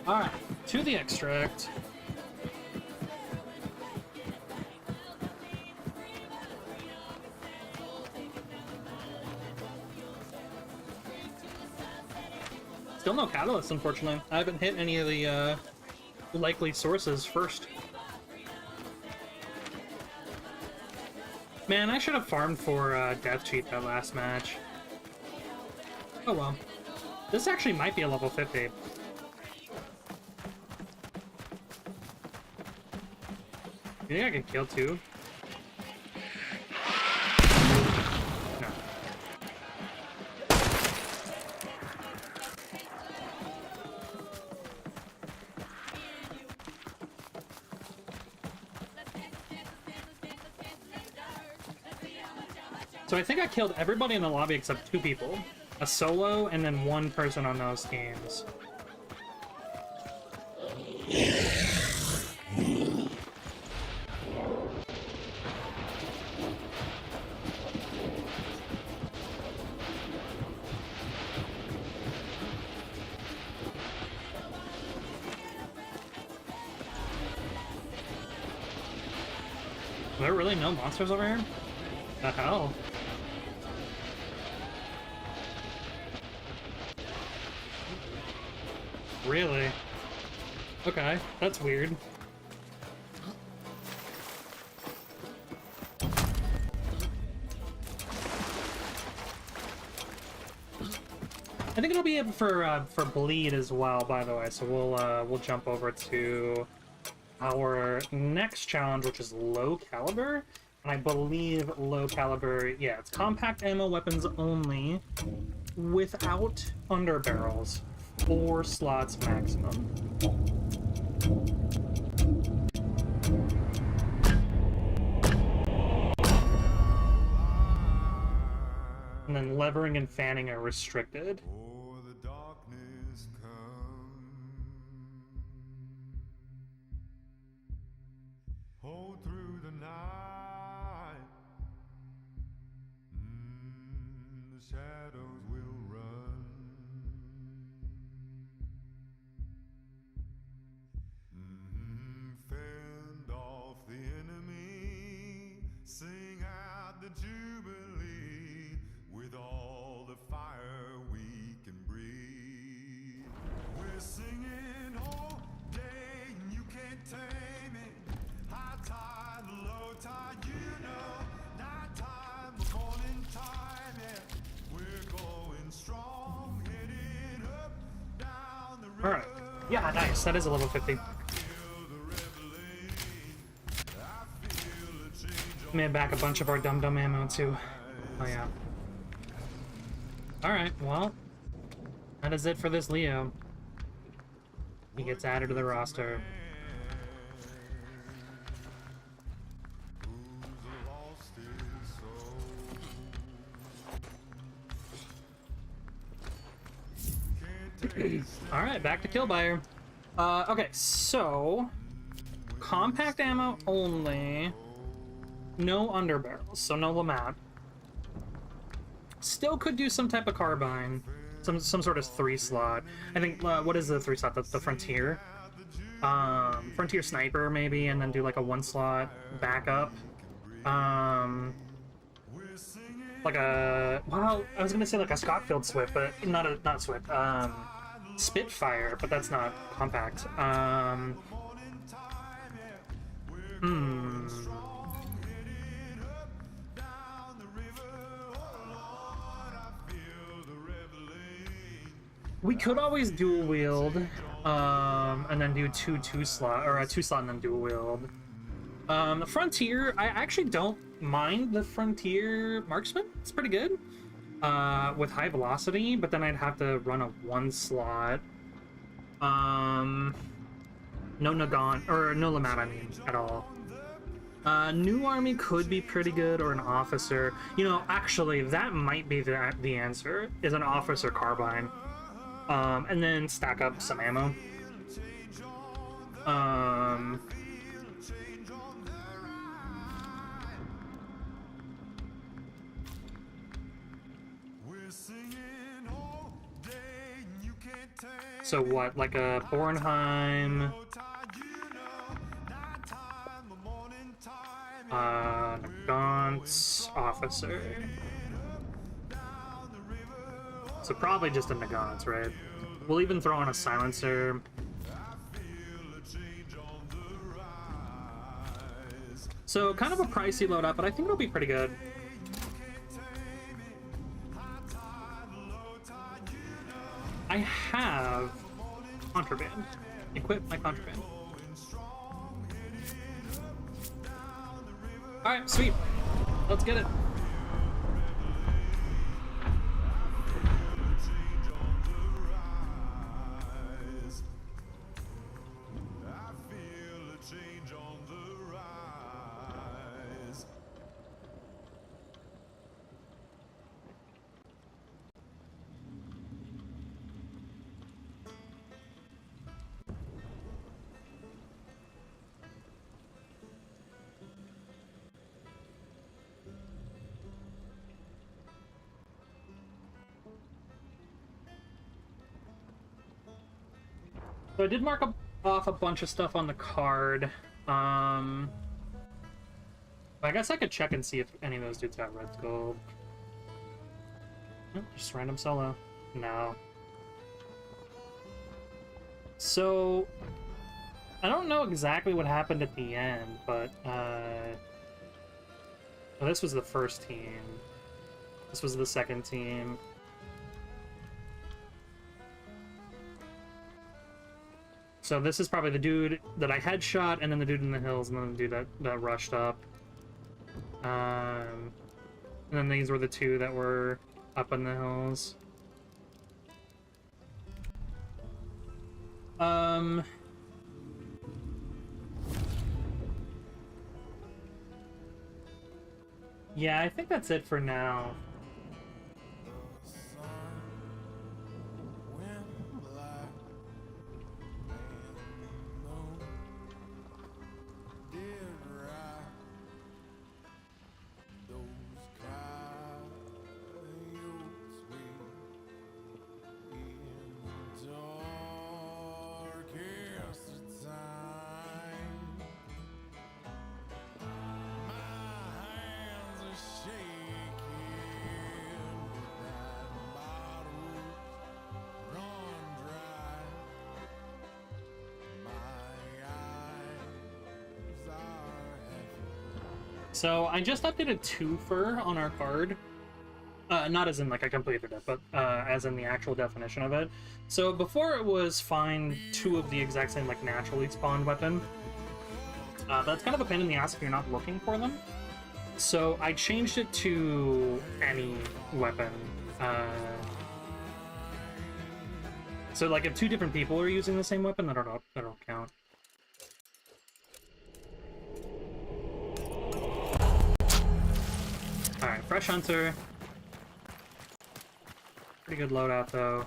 Alright, to the extract. Still no catalyst, unfortunately. I haven't hit any of the likely sources first. Man, I should have farmed for Death Cheat that last match. Oh well. This actually might be a level 50. You think I can kill two? No. So I think I killed everybody in the lobby except 2 people. A solo and then 1 person on those teams. Are there really no monsters over here? The hell? Really? Okay, that's weird. I think it'll be able for bleed as well, by the way. So we'll jump over to our next challenge, which is low caliber. And I believe low caliber, yeah, it's compact ammo weapons only, without underbarrels. 4 slots maximum. And then levering and fanning are restricted. Oh, the darkness come. Oh, through the night, the shadows will run. Fend off the enemy, sing out the jubilee with all the fire we can breathe. We're singing all day, and you can't tame it. High tide, low tide, you know. Night time, the morning time, yeah. We're going strong, heading up, down the river. Alright. Yeah, nice. That is a level 50. May have back a bunch of our dum-dum ammo, too. Oh, yeah. Alright, well. That is it for this Leo. He gets added to the roster. Alright, back to Killbuyer. Okay, so... compact ammo only. No underbarrels, so no Lamat. Still could do some type of carbine. Some sort of 3-slot. I think, what is the 3-slot? The Frontier? Frontier Sniper, maybe, and then do like a 1-slot backup. Like a... well, I was gonna say like a Scotfield Swift, but not Swift. Spitfire, but that's not compact. We could always dual wield, and then do 2-slot, or a 2-slot and then dual wield. The Frontier, I actually don't mind the Frontier Marksman. It's pretty good. With high velocity, but then I'd have to run a 1-slot. No Nagant, or no Lamat, I mean, at all. New Army could be pretty good, or an Officer. You know, actually, that might be the answer, is an Officer Carbine. And then stack up some ammo. So what, like a Bornheim, Nagant's Officer. So probably just a Nagant's, right? We'll even throw on a silencer. So kind of a pricey loadout, but I think it'll be pretty good. I have contraband. Equip my contraband. Alright, sweet. Let's get it. So I did mark off a bunch of stuff on the card. I guess I could check and see if any of those dudes got red gold. Oh, just random solo. No. So, I don't know exactly what happened at the end, but, well, this was the first team. This was the second team. So this is probably the dude that I headshot, and then the dude in the hills, and then the dude that rushed up. And then these were the two that were up in the hills. Yeah, I think that's it for now. So I just updated twofer on our card. Not as in like I completed it, but as in the actual definition of it. So before it was find two of the exact same like naturally spawned weapon. That's kind of a pain in the ass if you're not looking for them. So I changed it to any weapon. So like if two different people are using the same weapon, that'll count. Alright, Fresh Hunter. Pretty good loadout, though.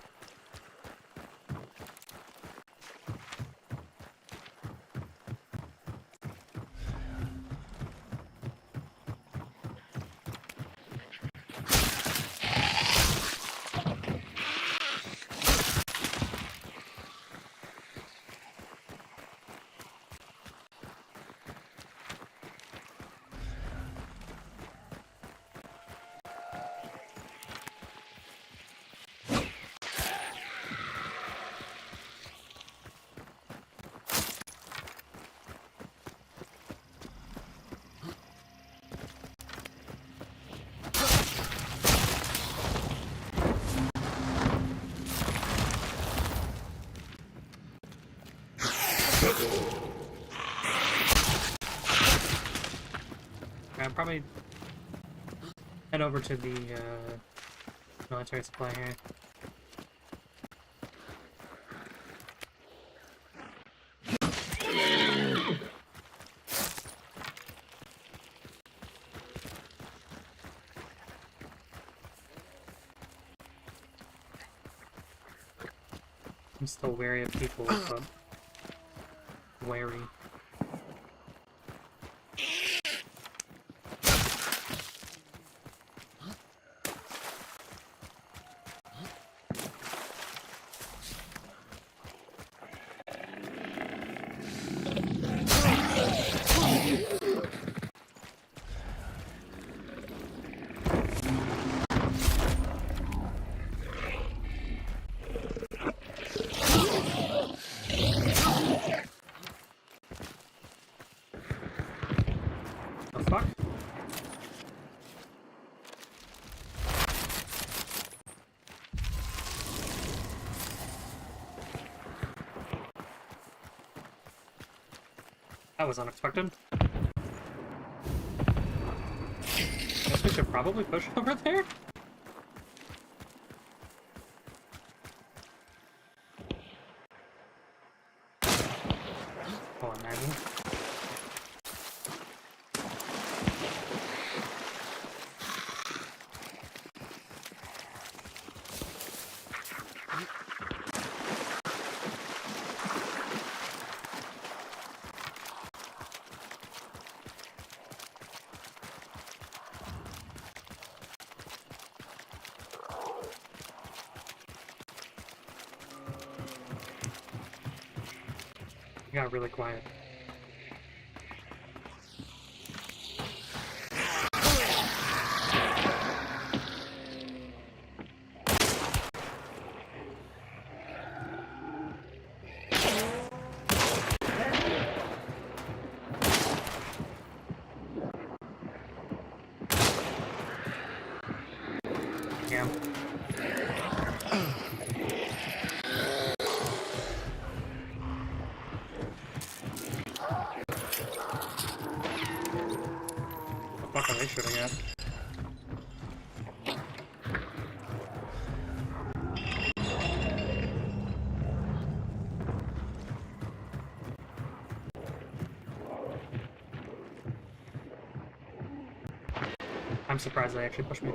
I'll probably head over to the military supply here. I'm still wary of people, but wary. That was unexpected. Guess we should probably push over there? Oh, imagine. It got really quiet. Damn. What the fuck are they shooting at? I'm surprised they actually pushed me.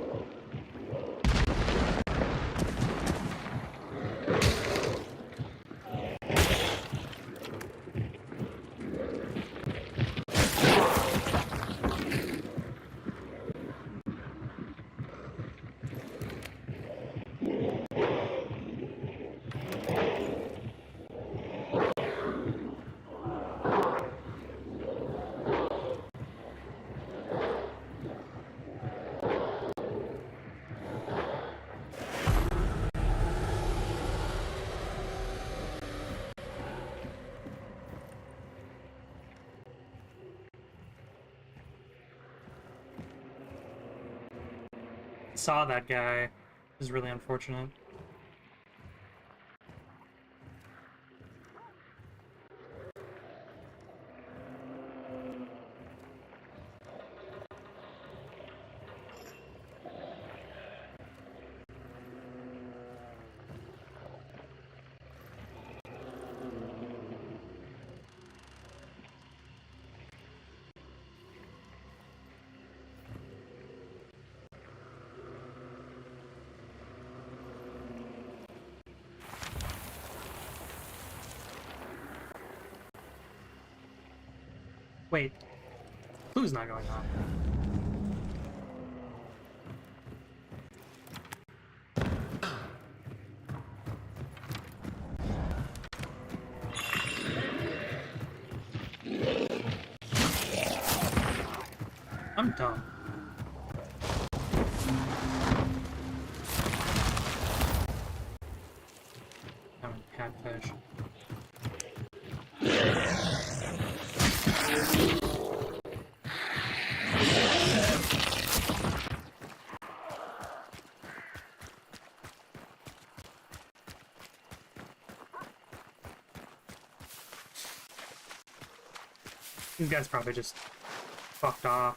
Saw that guy. It was really unfortunate. Wait, clue's not going on. I'm dumb. I'm a catfish. These guys probably just fucked off.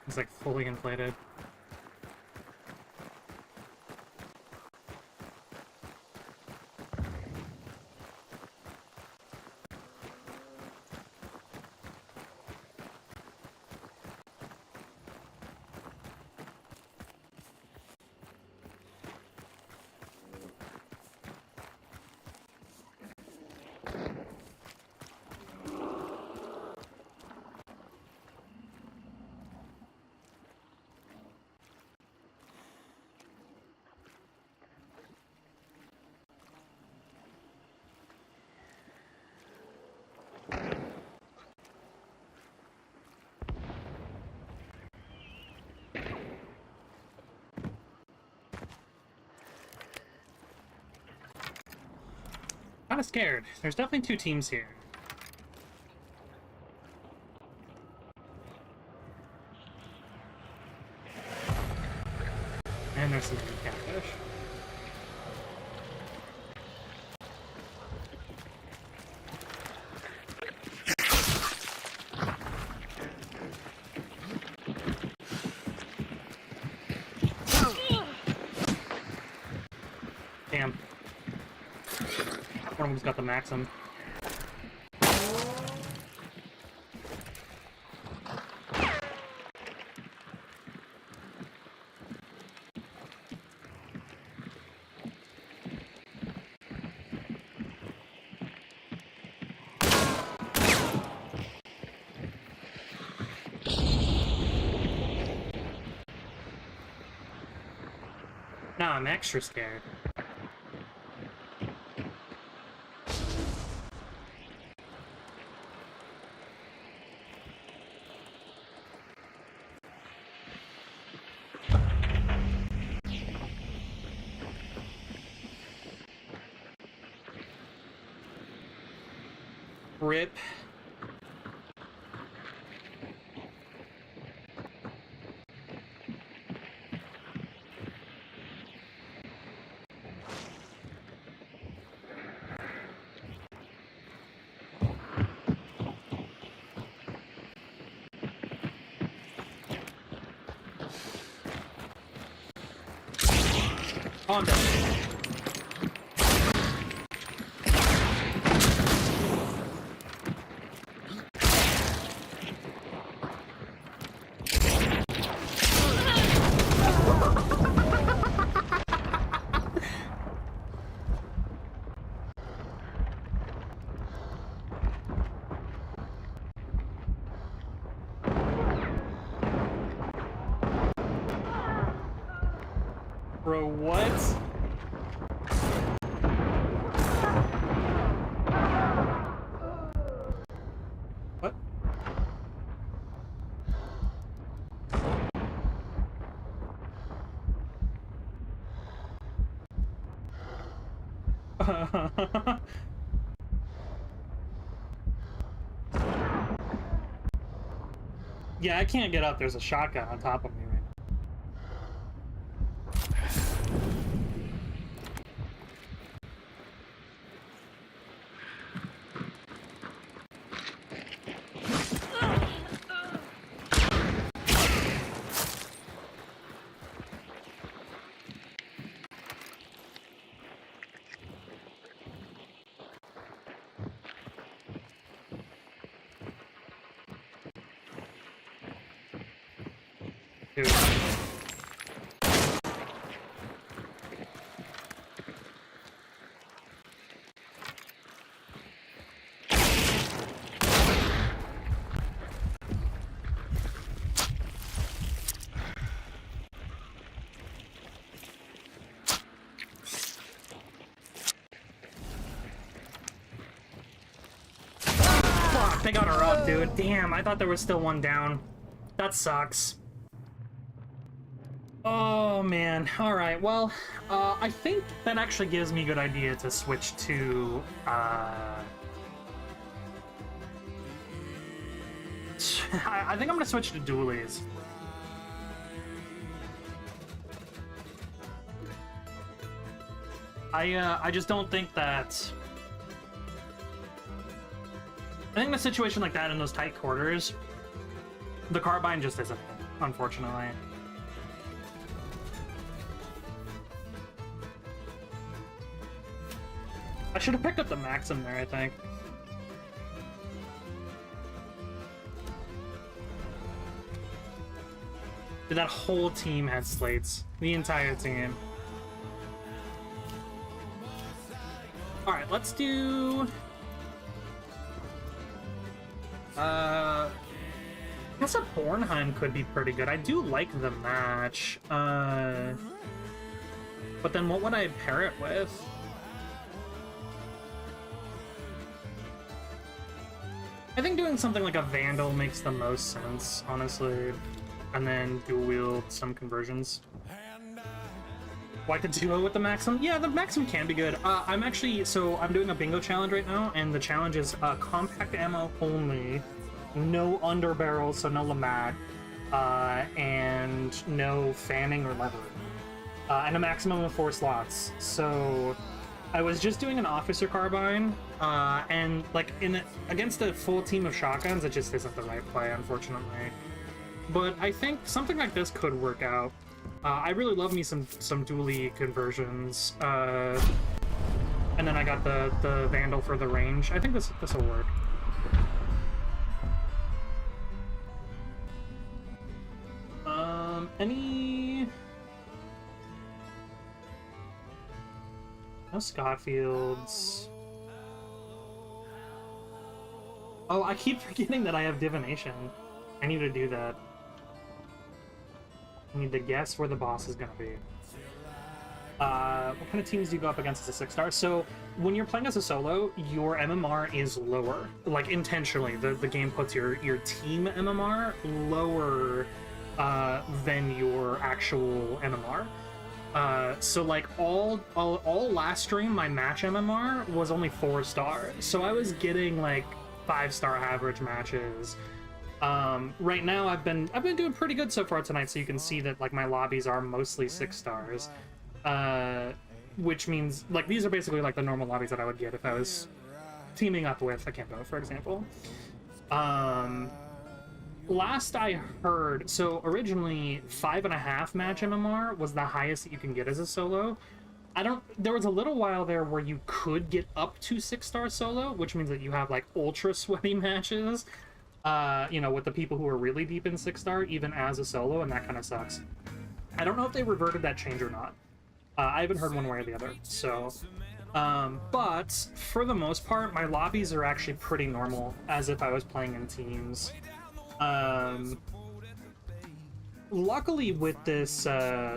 It's like fully inflated. Kinda scared. There's definitely two teams here. And there's some catfish. Damn. One of them's got the Maxim. Now I'm extra scared. Rip. Oh, I'm dead. Bro, what? What? Yeah, I can't get up. There's a shotgun on top of me right now. Dude. Fuck, they got her up, dude. Damn, I thought there was still one down. That sucks. Oh, man. Alright, well, I think that actually gives me a good idea to switch to, I think I'm gonna switch to dualies. I just don't think that... I think in a situation like that, in those tight quarters, the carbine just isn't it, unfortunately. I should have picked up the Maxim there, I think. Dude, that whole team had slates. The entire team. Alright, let's do... I guess a Bornheim could be pretty good. I do like the match. But then what would I pair it with? I think doing something like a Vandal makes the most sense, honestly. And then dual wield some conversions. Like a duo with the Maxim? Yeah, the Maxim can be good. I'm doing a bingo challenge right now, and the challenge is compact ammo only, no underbarrel, so no Lamad, and no fanning or levering, and a maximum of 4 slots. So I was just doing an officer carbine, and like against a full team of shotguns, it just isn't the right play, unfortunately. But I think something like this could work out. I really love me some dually conversions, and then I got the Vandal for the range. I think this will work. Any... No Scottfields. Oh, I keep forgetting that I have divination. I need to do that. I need to guess where the boss is gonna be. What kind of teams do you go up against as a 6-star? So when you're playing as a solo, your MMR is lower. Like, intentionally, the game puts your team MMR lower than your actual MMR. So like all last stream, my match MMR was only 4-star. So I was getting like 5-star average matches. Right now I've been doing pretty good so far tonight, so you can see that like my lobbies are mostly 6 stars. Which means like these are basically like the normal lobbies that I would get if I was teaming up with Akimbo, for example. Last I heard, so originally 5.5 match MMR was the highest that you can get as a solo. There was a little while there where you could get up to 6-star solo, which means that you have like ultra sweaty matches, you know, with the people who are really deep in 6-star, even as a solo, and that kind of sucks. I don't know if they reverted that change or not. I haven't heard one way or the other, so... but for the most part, my lobbies are actually pretty normal, as if I was playing in teams. Luckily with this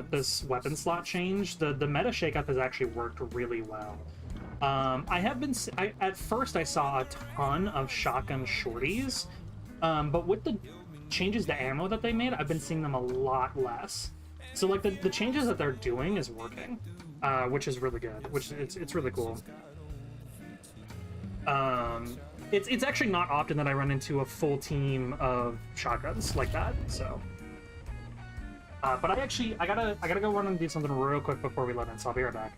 this weapon slot change, the meta shakeup has actually worked really well. At first I saw a ton of shotgun shorties, but with the changes to ammo that they made, I've been seeing them a lot less. So like the changes that they're doing is working, which is really good, which it's really cool. It's actually not often that I run into a full team of shotguns like that, so. But I gotta go run and do something real quick before we let in, so I'll be right back.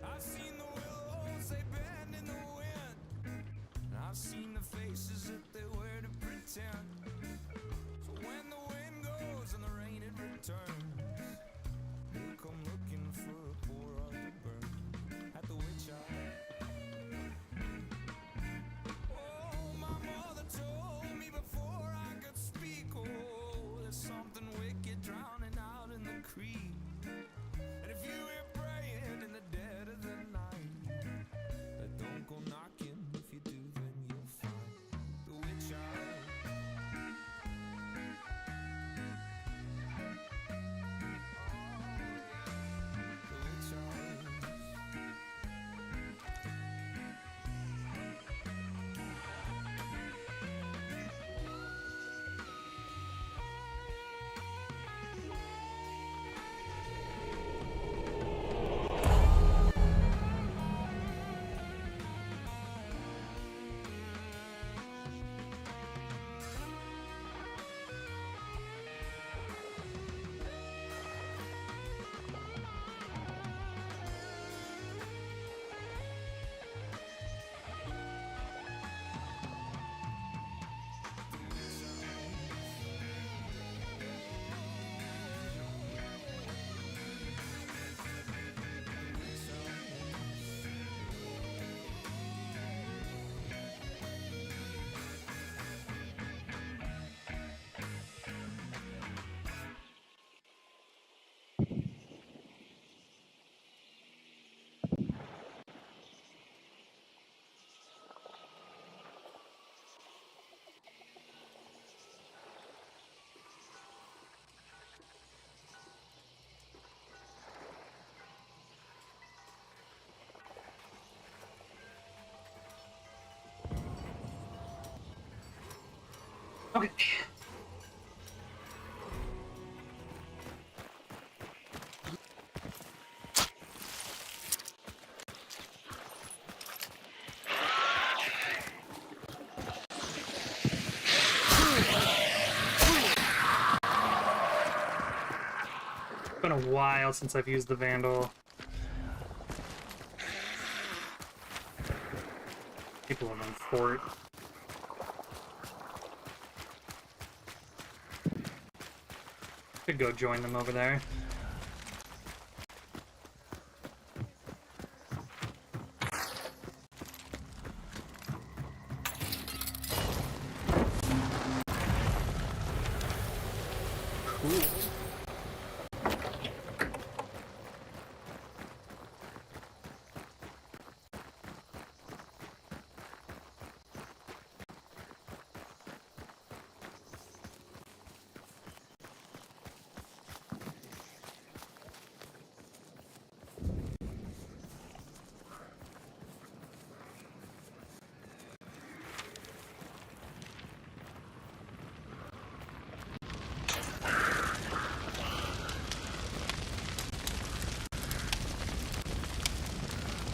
I've seen the willows, they bend in the wind. And I've seen the faces that they wear to pretend. So when the wind goes and the rain it returns, they'll come looking for a poor heart to burn at the witch eye. Oh, my mother told me before I could speak. Oh, there's something wicked drowning out in the creek. And if you hear praying in the dead of the night, don't go knocking. If you do, then you'll find the witch eye. The witch eye. Okay. It's been a while since I've used the Vandal. People have on fort. Could go join them over there. Cool.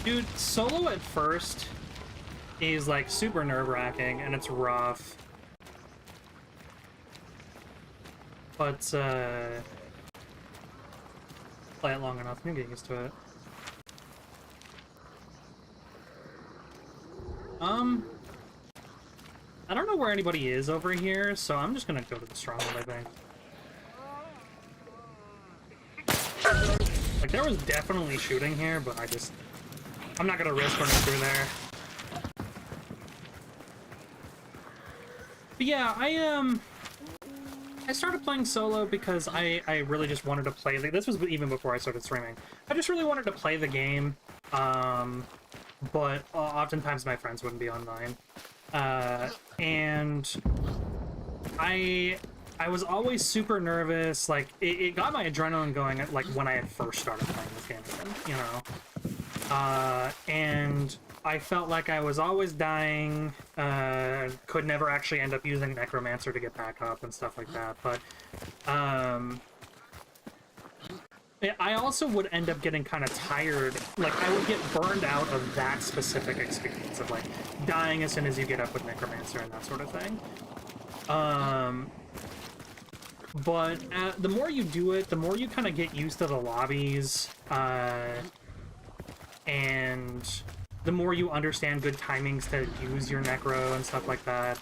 Dude, solo at first is like super nerve-wracking and it's rough. But play it long enough, you can get used to it. I don't know where anybody is over here, so I'm just gonna go to the stronghold, I think. Like, there was definitely shooting here, but I'm not gonna risk running through there. But yeah, I started playing solo because I really just wanted to play this was even before I started streaming. I just really wanted to play the game, but oftentimes my friends wouldn't be online. And I was always super nervous. Like, it got my adrenaline going, like, when I had first started playing this game again, you know? And I felt like I was always dying, could never actually end up using Necromancer to get back up and stuff like that, but, I also would end up getting kind of tired. Like, I would get burned out of that specific experience of, like, dying as soon as you get up with Necromancer and that sort of thing. But the more you do it, the more you kind of get used to the lobbies, and the more you understand good timings to use your Necro and stuff like that.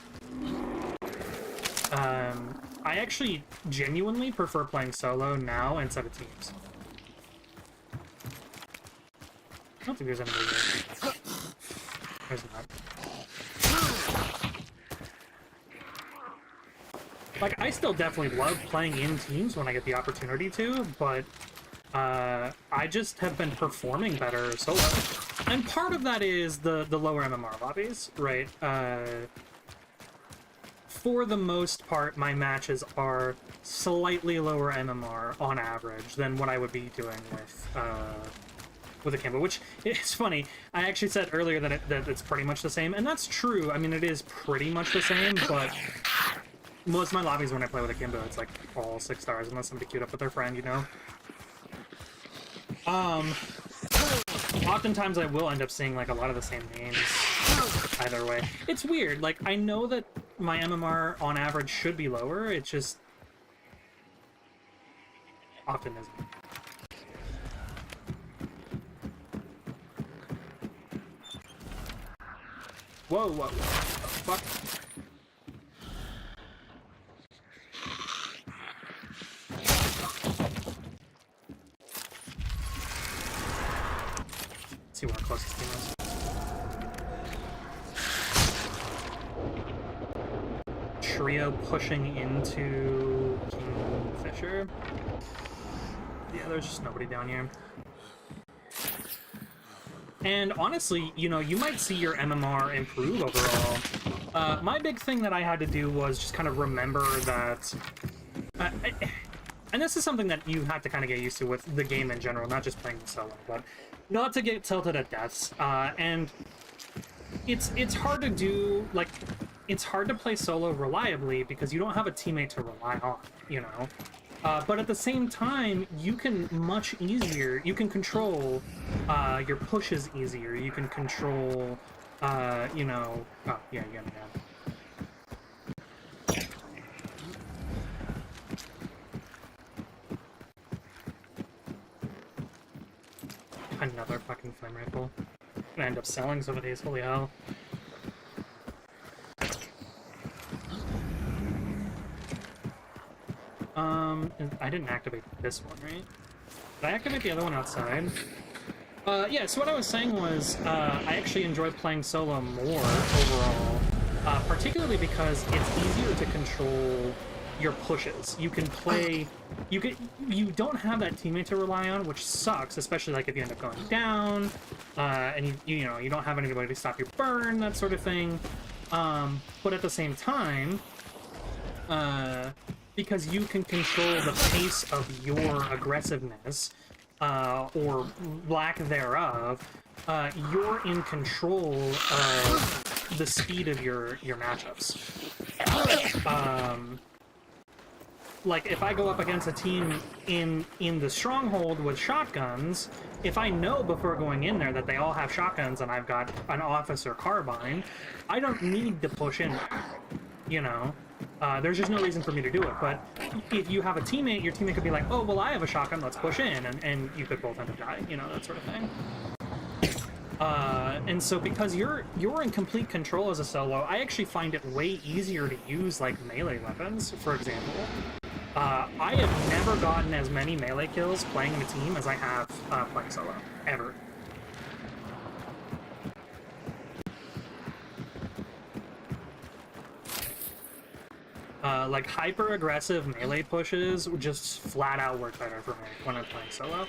I actually genuinely prefer playing solo now instead of teams. I don't think there's anybody here. There's not. Like, I still definitely love playing in teams when I get the opportunity to, but I just have been performing better solo. And part of that is the lower MMR lobbies, right? For the most part, my matches are slightly lower MMR on average than what I would be doing with a Kimbo, which is funny. I actually said earlier that it's pretty much the same, and that's true. I mean, it is pretty much the same, but most of my lobbies when I play with a Kimbo, it's like all 6 stars unless somebody queued up with their friend, you know? Oftentimes I will end up seeing like a lot of the same names either way. It's weird, like, I know that my MMR on average should be lower, it just often isn't. Whoa, whoa, whoa. Fuck. Let's see where our closest team is. Trio pushing into Kingfisher. Yeah, there's just nobody down here. And honestly, you know, you might see your MMR improve overall. My big thing that I had to do was just kind of remember that... and this is something that you have to kind of get used to with the game in general, not just playing solo, but not to get tilted at deaths. And it's hard to do, like, it's hard to play solo reliably because you don't have a teammate to rely on, you know? But at the same time, you can much easier, you can control your pushes easier, you can control, you know, oh, yeah, yeah. Another fucking flame rifle. I'm gonna end up selling some of these, holy hell. I didn't activate this one, right? Did I activate the other one outside? Yeah, so what I was saying was, I actually enjoy playing solo more overall, particularly because it's easier to control your pushes. You can play, you don't have that teammate to rely on, which sucks, especially like if you end up going down, and you know, you don't have anybody to stop your burn, that sort of thing. But at the same time, because you can control the pace of your aggressiveness, or lack thereof, you're in control of the speed of your matchups. like, if I go up against a team in the stronghold with shotguns, if I know before going in there that they all have shotguns and I've got an officer carbine, I don't need to push in, you know? There's just no reason for me to do it. But if you have a teammate, your teammate could be like, oh, well, I have a shotgun, let's push in, and you could both end up dying, you know, that sort of thing. And so because you're in complete control as a solo, I actually find it way easier to use, like, melee weapons, for example. I have never gotten as many melee kills playing in a team as I have playing solo, ever. Like, hyper-aggressive melee pushes just flat out work better for me when I'm playing solo.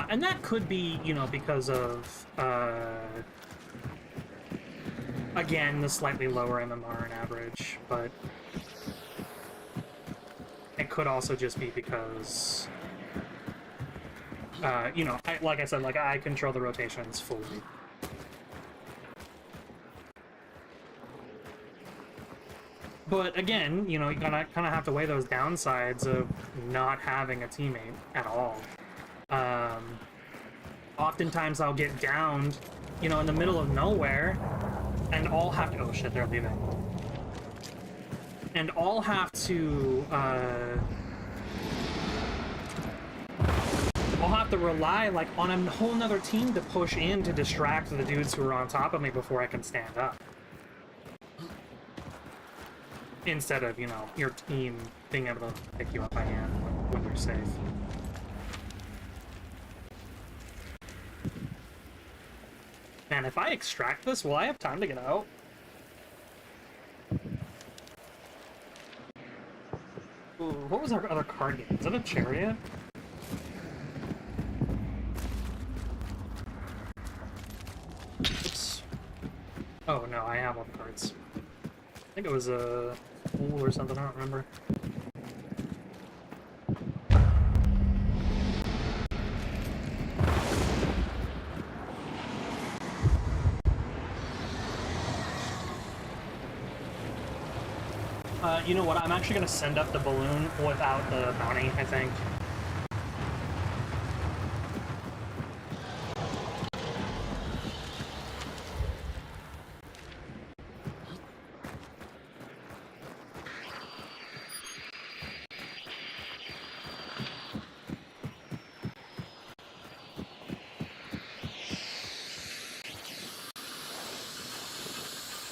And that could be, you know, because of, again, the slightly lower MMR in average, but it could also just be because, you know, like I said, like, I control the rotations fully. But again, you know, you kind of have to weigh those downsides of not having a teammate at all. Oftentimes I'll get downed, you know, in the middle of nowhere, and all have to... Oh shit, they're leaving. And all have to, I'll have to rely, like, on a whole nother team to push in to distract the dudes who are on top of me before I can stand up. Instead of, you know, your team being able to pick you up by hand when you're safe. Man, if I extract this, will I have time to get out? Ooh, what was our other card game? Is that a chariot? Oops. Oh no, I have all the cards. I think it was a pool or something, I don't remember. You know what, I'm actually going to send up the balloon without the bounty, I think.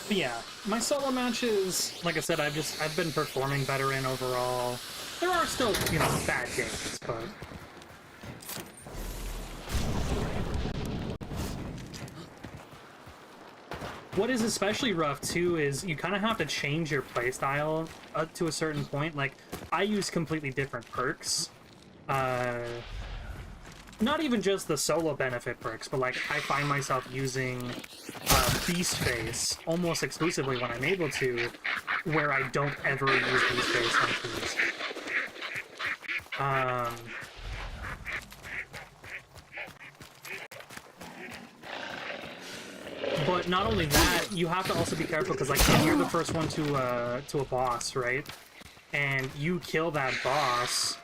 But yeah, my solo matches, like I said, I've been performing better in overall. There are still, you know, bad days, but... What is especially rough, too, is you kind of have to change your playstyle to a certain point. Like, I use completely different perks. Not even just the solo benefit perks, but, like, I find myself using Beast Face almost exclusively when I'm able to, where I don't ever use Beast Face on teams. But not only that, you have to also be careful, because, like, if you're the first one to a boss, right? And you kill that boss,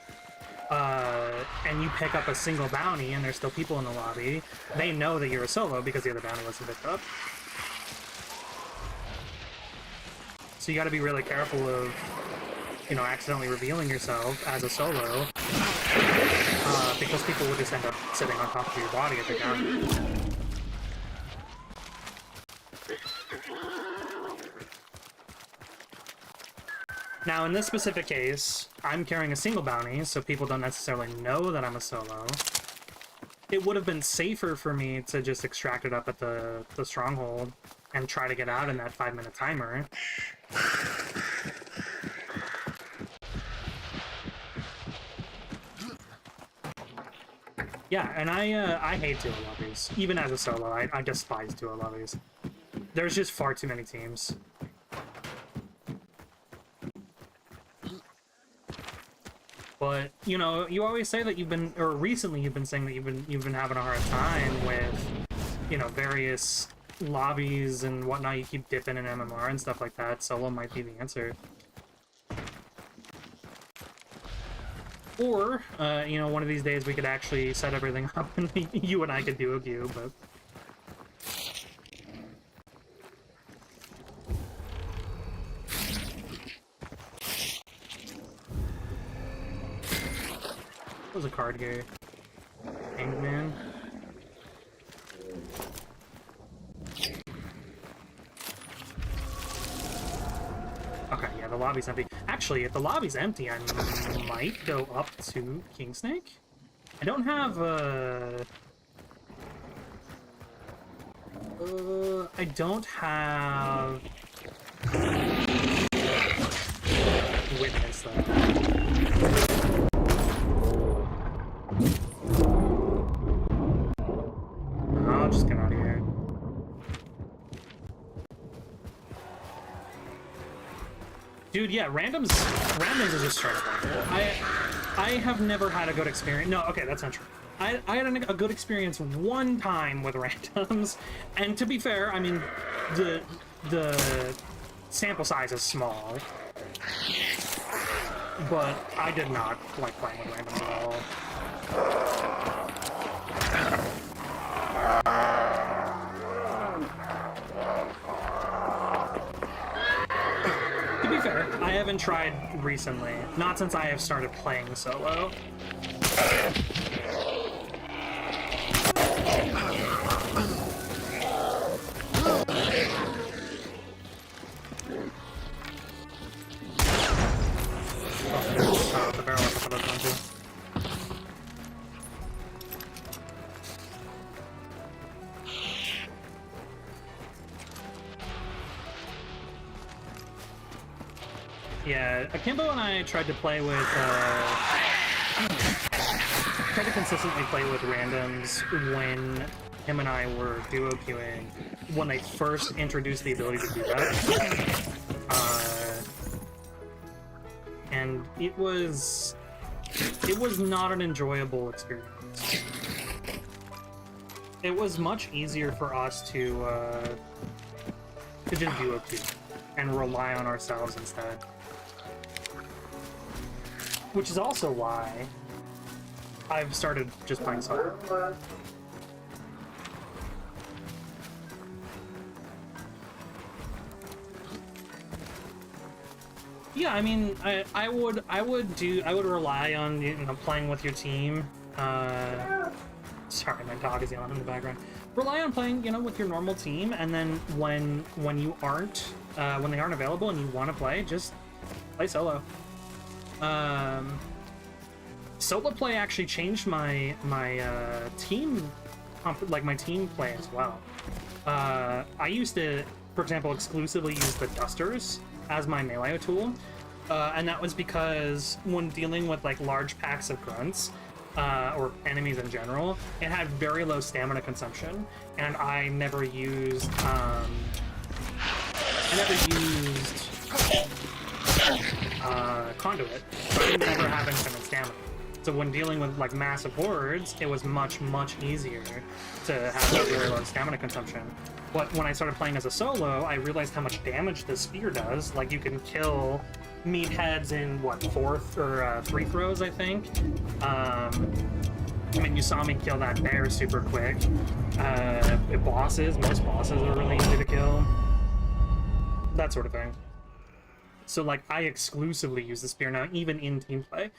and you pick up a single bounty, and there's still people in the lobby, they know that you're a solo because the other bounty wasn't picked up. So you gotta be really careful of, you know, accidentally revealing yourself as a solo, because people will just end up sitting on top of your body if they're down. Now, in this specific case, I'm carrying a single bounty, so people don't necessarily know that I'm a solo. It would have been safer for me to just extract it up at the stronghold and try to get out in that 5-minute timer. Yeah, and I hate duo lobbies. Even as a solo, I despise duo lobbies. There's just far too many teams. But, you know, you always say that you've been, or recently you've been saying that you've been having a hard time with, you know, various lobbies and whatnot, you keep dipping in MMR and stuff like that, solo might be the answer. Or, you know, one of these days we could actually set everything up and you and I could do a queue, but... There's a card here. Hanged Man. Okay, yeah, the lobby's empty. Actually, if the lobby's empty, I might go up to Kingsnake. I don't have, I don't have... Witness, though. I'll just get out of here. Dude, yeah, randoms is just straight up wonderful. I have never had a good experience. No, okay, that's not true. I had a good experience one time with randoms, and to be fair, I mean, the sample size is small, but I did not like playing with randoms at all. To be fair, I haven't tried recently. Not since I have started playing solo. Oh, the barrel up with those too. Yeah, Akimbo and I tried to play with, tried to consistently play with randoms when him and I were duo queuing, when they first introduced the ability to do that. And it was not an enjoyable experience. It was much easier for us to just duo queue and rely on ourselves instead. Which is also why I've started just playing solo. Yeah, I mean, I would rely on, you know, playing with your team. Sorry, my dog is yelling in the background. Rely on playing, you know, with your normal team, and then when you aren't, when they aren't available and you want to play, just play solo. Solo play actually changed my team, like my team play as well. I used to, for example, exclusively use the dusters as my melee tool, and that was because when dealing with like large packs of grunts or enemies in general, it had very low stamina consumption, and I never used conduit, so I didn't ever have infinite stamina. So when dealing with like massive hordes, it was much easier to have a very low stamina consumption. But when I started playing as a solo, I realized how much damage the spear does. Like, you can kill meatheads in what, 3 throws, I think. I mean, you saw me kill that bear super quick. Most bosses are really easy to kill. That sort of thing. So, like, I exclusively use the spear now, even in team play.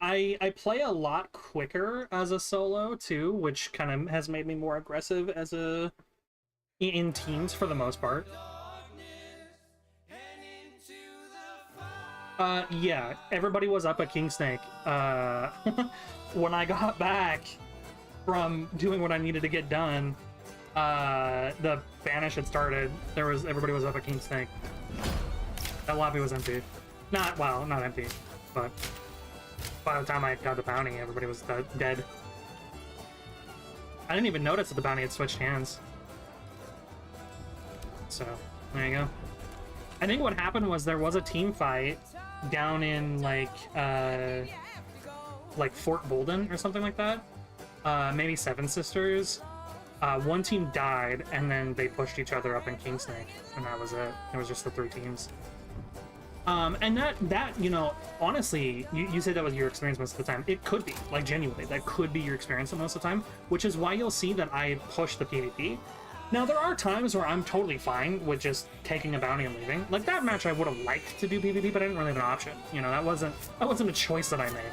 I play a lot quicker as a solo, too, which kind of has made me more aggressive as in teams for the most part. Yeah, everybody was up at Kingsnake. When I got back from doing what I needed to get done, the banish had started. Everybody was up at Kingsnake. That lobby was empty. Not empty, but by the time I got the bounty, everybody was dead. I didn't even notice that the bounty had switched hands. So, there you go. I think what happened was there was a team fight down in like Fort Bolden or something like that. Maybe Seven Sisters. One team died, and then they pushed each other up in Kingsnake, and that was it. It was just the 3 teams. And that you know, honestly, you said that was your experience most of the time. It could be, like, genuinely, that could be your experience most of the time, which is why you'll see that I push the PvP. Now, there are times where I'm totally fine with just taking a bounty and leaving. Like, that match I would have liked to do PvP, but I didn't really have an option. You know, that wasn't a choice that I made.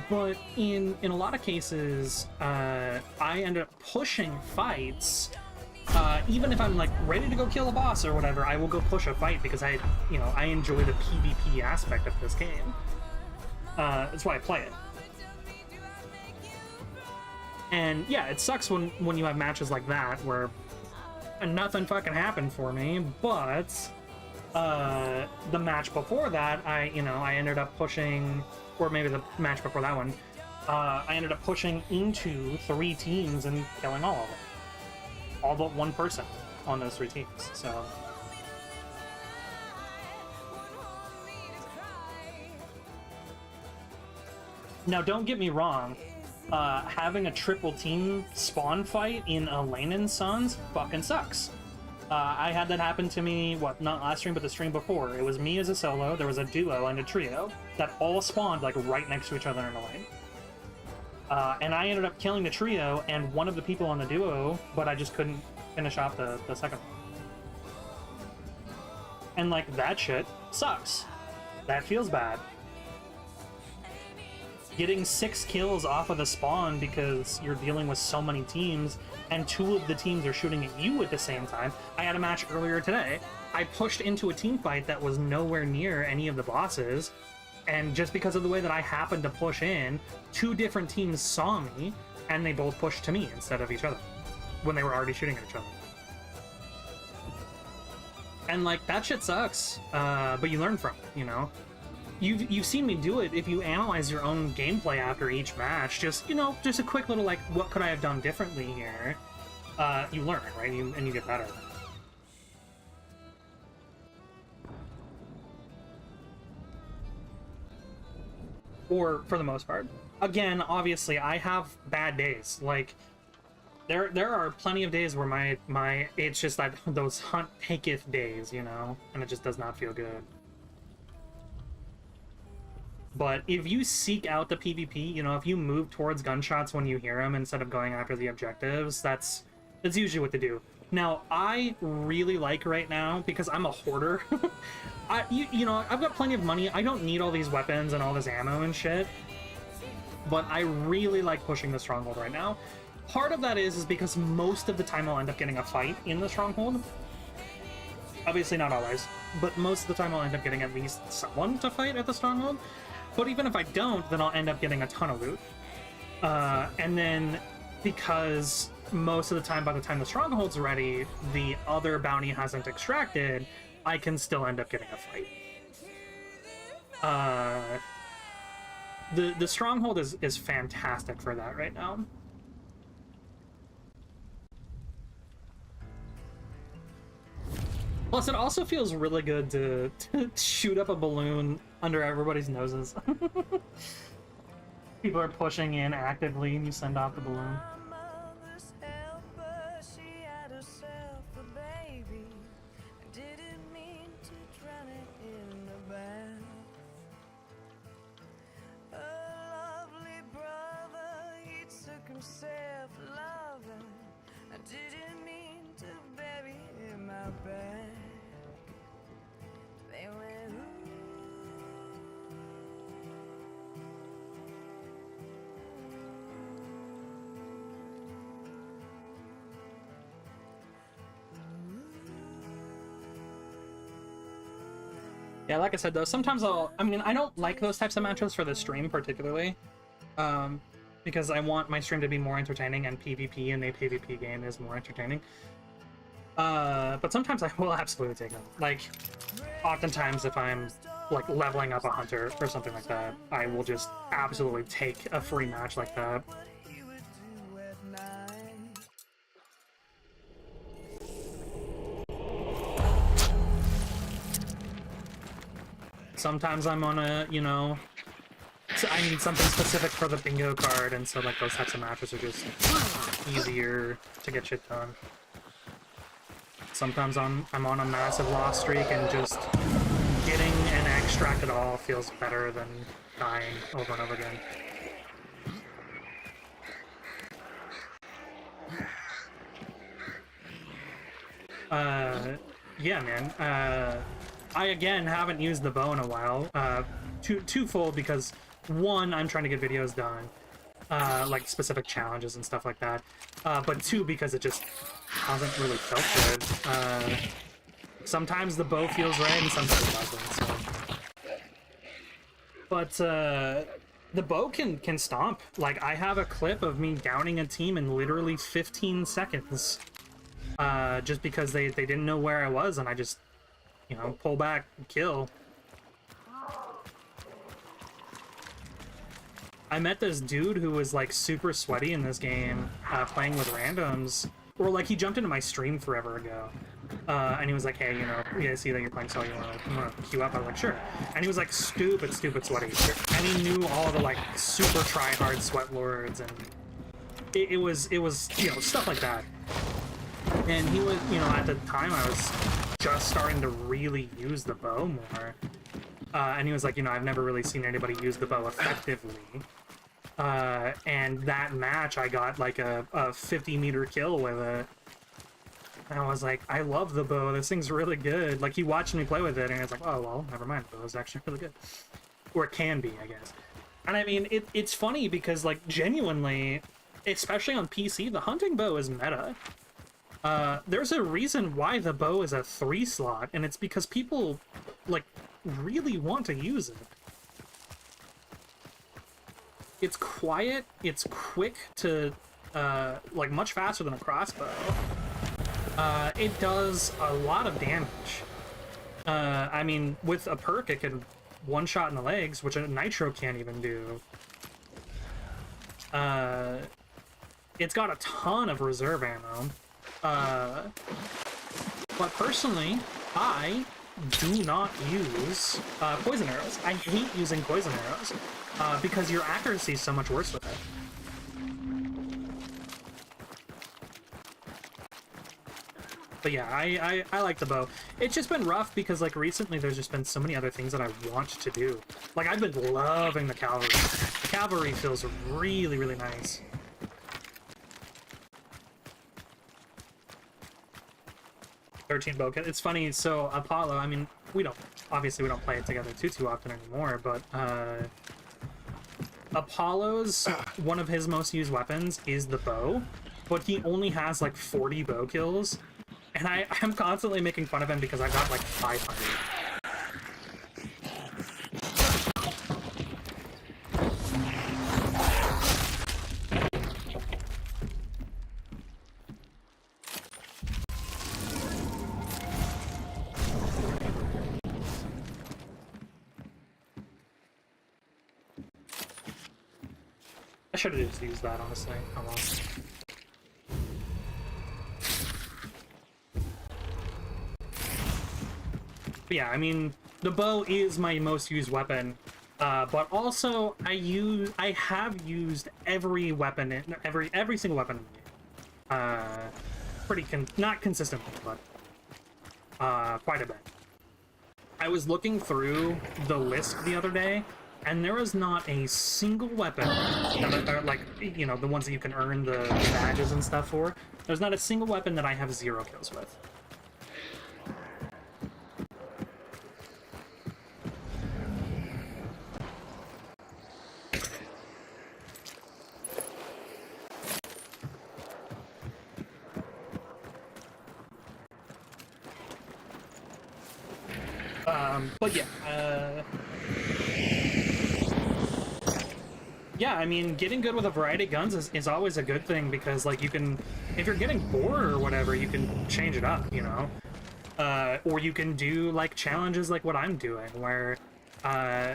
But in a lot of cases, I end up pushing fights. Even if I'm like ready to go kill a boss or whatever, I will go push a fight because I enjoy the PvP aspect of this game. That's why I play it. And yeah, it sucks when you have matches like that where nothing fucking happened for me, but the match before that, I ended up pushing, or maybe the match before that one, I ended up pushing into 3 teams and killing all of them. All but 1 person on those 3 teams, so... Now, don't get me wrong, having a triple team spawn fight in a lane in Suns fucking sucks. I had that happen to me, not last stream, but the stream before. It was me as a solo, there was a duo and a trio that all spawned, like, right next to each other in a lane. And I ended up killing the trio and one of the people on the duo, but I just couldn't finish off the second one. And, like, that shit sucks. That feels bad. Getting 6 kills off of the spawn because you're dealing with so many teams and 2 of the teams are shooting at you at the same time. I had a match earlier today. I pushed into a team fight that was nowhere near any of the bosses, and just because of the way that I happened to push in, 2 different teams saw me, and they both pushed to me instead of each other, when they were already shooting at each other. And, like, that shit sucks, but you learn from it, you know? You've seen me do it. If you analyze your own gameplay after each match, just a quick little, like, what could I have done differently here? You learn, right? And you get better. Or for the most part. Again, obviously, I have bad days. Like, there are plenty of days where my it's just like those hunt taketh days, you know, and it just does not feel good. But if you seek out the PvP, you know, if you move towards gunshots when you hear them instead of going after the objectives, that's usually what to do. Now, I really like right now, because I'm a hoarder, you know, I've got plenty of money, I don't need all these weapons and all this ammo and shit, but I really like pushing the Stronghold right now. Part of that is because most of the time I'll end up getting a fight in the Stronghold. Obviously not always, but most of the time I'll end up getting at least someone to fight at the Stronghold. But even if I don't, then I'll end up getting a ton of loot. And then, because most of the time, by the time the Stronghold's ready, the other bounty hasn't extracted, I can still end up getting a fight. The Stronghold is fantastic for that right now. Plus, it also feels really good to shoot up a balloon under everybody's noses. People are pushing in actively, and you send off the balloon. Yeah, like I said, though, sometimes I don't like those types of matches for the stream particularly, because I want my stream to be more entertaining, and PvP in a PvP game is more entertaining. But sometimes I will absolutely take them. Like, oftentimes if I'm, like, leveling up a hunter or something like that, I will just absolutely take a free match like that. Sometimes I'm on a, you know, so I need something specific for the bingo card, and so like those types of matches are just easier to get shit done. Sometimes I'm on a massive loss streak, and just getting an extract at all feels better than dying over and over again. Yeah, man. I again haven't used the bow in a while. Twofold, because one, I'm trying to get videos done, like specific challenges and stuff like that. But two, because it just hasn't really felt good. Sometimes the bow feels right, and sometimes it doesn't. So. But the bow can stomp. Like, I have a clip of me downing a team in literally 15 seconds. Just because they didn't know where I was, and I just, you know, pull back, kill. I met this dude who was, like, super sweaty in this game, playing with randoms. Or, like, he jumped into my stream forever ago. And he was like, hey, you know, yeah, I see that you're playing solo, you wanna queue up? I was like, sure. And he was, like, stupid sweaty. And he knew all the, like, super try-hard sweat lords, and it was, you know, stuff like that. And he was, you know, at the time I was just starting to really use the bow more. And he was like, you know, I've never really seen anybody use the bow effectively. And that match, I got like a 50-meter kill with it. And I was like, I love the bow, this thing's really good. Like, he watched me play with it, and he was like, oh, well, never mind, the bow is actually really good. Or it can be, I guess. And I mean, it's funny because, like, genuinely, especially on PC, the hunting bow is meta. There's a reason why the bow is a 3-slot, and it's because people, like, really want to use it. It's quiet, it's quick to, like, much faster than a crossbow. It does a lot of damage. I mean, with a perk, it can one-shot in the legs, which a nitro can't even do. It's got a ton of reserve ammo. But personally, I do not use poison arrows. I hate using poison arrows because your accuracy is so much worse with it. But yeah, I like the bow. It's just been rough because, like, recently there's just been so many other things that I want to do. Like, I've been loving the cavalry. The cavalry feels really, really nice. It's funny, so Apollo, I mean, obviously we don't play it together too often anymore, but Apollo's, one of his most used weapons is the bow, but he only has like 40 bow kills, and I'm constantly making fun of him because I've got like 500. I should have just used that, honestly. Oh well. But yeah, I mean, the bow is my most used weapon, but also I have used every weapon in every single weapon in the game. Not consistently, but quite a bit. I was looking through the list the other day, and there is not a single weapon that are, like, you know, the ones that you can earn the badges and stuff for. There's not a single weapon that I have 0 kills with. But yeah, yeah, I mean, getting good with a variety of guns is always a good thing, because, like, you can, if you're getting bored or whatever, you can change it up, you know? Or you can do, like, challenges like what I'm doing, where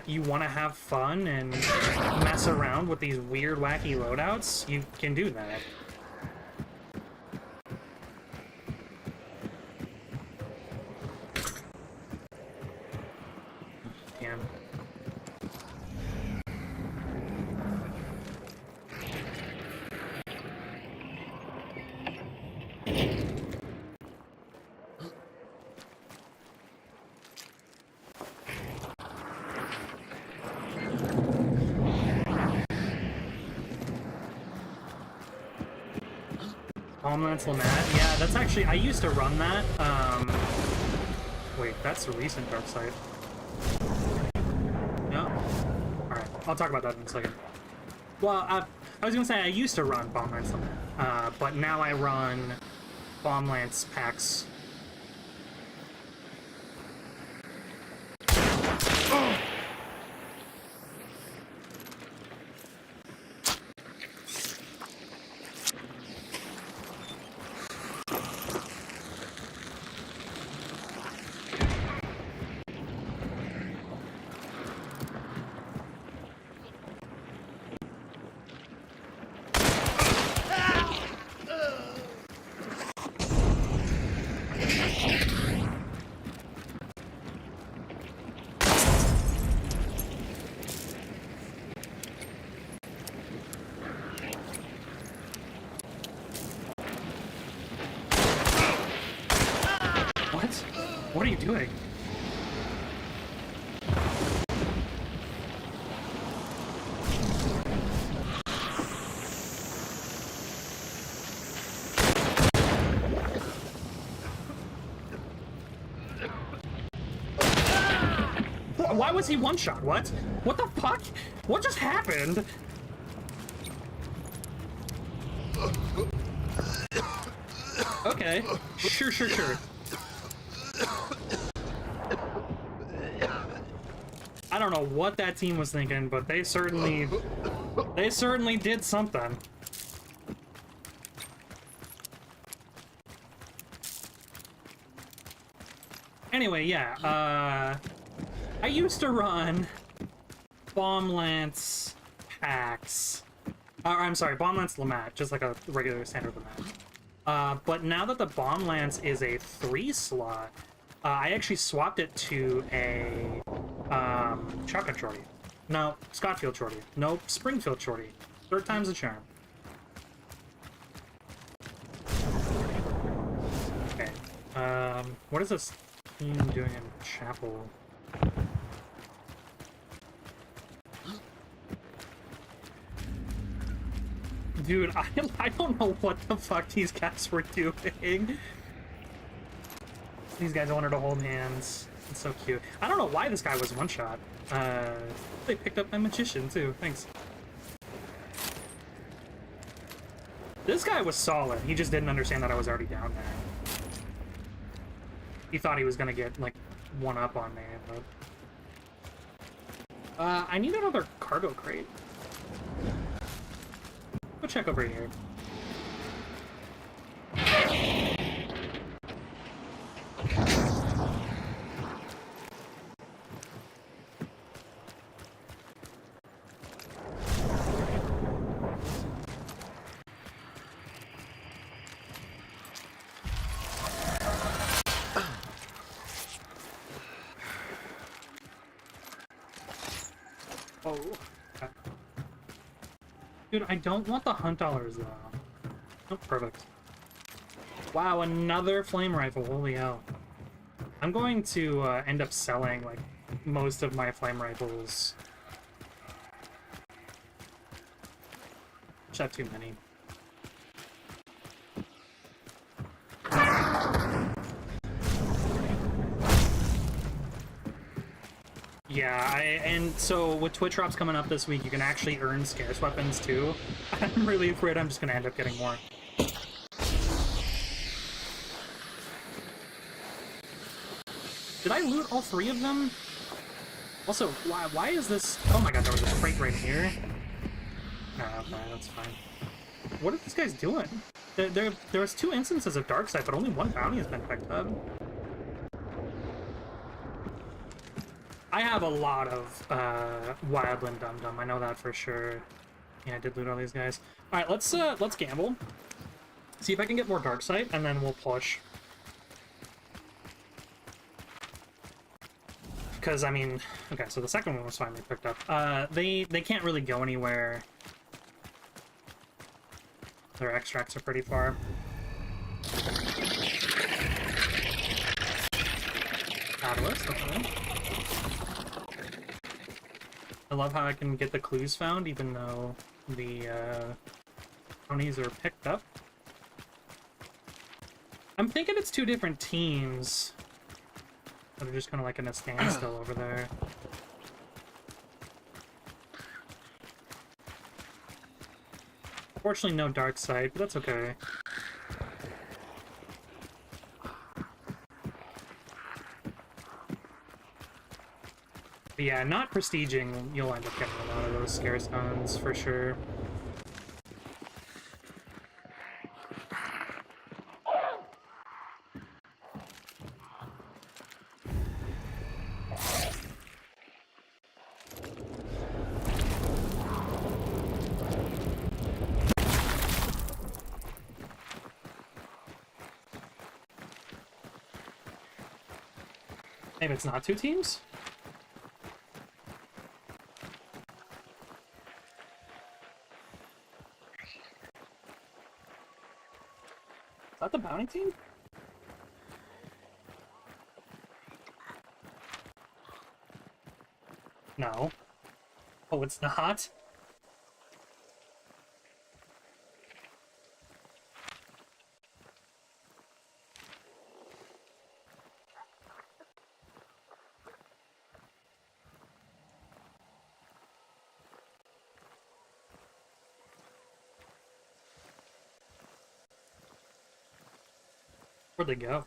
you want to have fun and mess around with these weird, wacky loadouts. You can do that. Damn. Palm-Lance Lamad. Yeah, that's actually... I used to run that. Wait, that's a recent dark side. No? Alright, I'll talk about that in a second. Well, I was gonna say I used to run Palm-Lance Lamad, but now I run Palm-Lance packs. What? What are you doing? Why was he one-shot? What? What the fuck? What just happened? Okay. Sure. I don't know what that team was thinking, but they certainly did something. Anyway, yeah, I used to run Bomb Lance packs. I'm sorry, Bomb Lance Lamad, just like a regular standard Lamad. But now that the Bomb Lance is a 3-slot, I actually swapped it to a Shotgun Shorty. No, Scottfield Shorty. Nope, Springfield Shorty. 3rd time's a charm. Okay. What is this team doing in Chapel? Dude, I don't know what the fuck these guys were doing. These guys wanted to hold hands. It's so cute. I don't know why this guy was one-shot. They picked up my magician, too. Thanks. This guy was solid. He just didn't understand that I was already down there. He thought he was gonna get, like, one up on me, but... I need another cargo crate. Go check over here. Oh. Okay. Dude, I don't want the hunt dollars, though. Oh, perfect. Wow, another flame rifle. Holy hell. I'm going to end up selling, like, most of my flame rifles. Just have too many. Yeah, and so with Twitch drops coming up this week, you can actually earn scarce weapons too. I'm really afraid I'm just gonna end up getting more. Did I loot all 3 of them? Also, why is this... Oh my god, there was a crate right here. No, okay, that's fine. What are these guys doing? There was 2 instances of Darkseid, but only 1 bounty has been picked up. I have a lot of Wildland Dum Dum. I know that for sure. Yeah, I did loot all these guys. All right, let's gamble. See if I can get more Darkseid, and then we'll push. Because I mean, okay, so the second one was finally picked up. They can't really go anywhere. Their extracts are pretty far. Catalyst, okay. I love how I can get the clues found even though the ponies are picked up. I'm thinking it's two different teams that are just kind of like in a standstill over there. Fortunately, no dark side, but that's okay. But yeah, not prestiging, you'll end up getting a lot of those scare stones for sure. Maybe it's not two teams? Is that the bounty team? No. Oh, it's not? Where'd they go?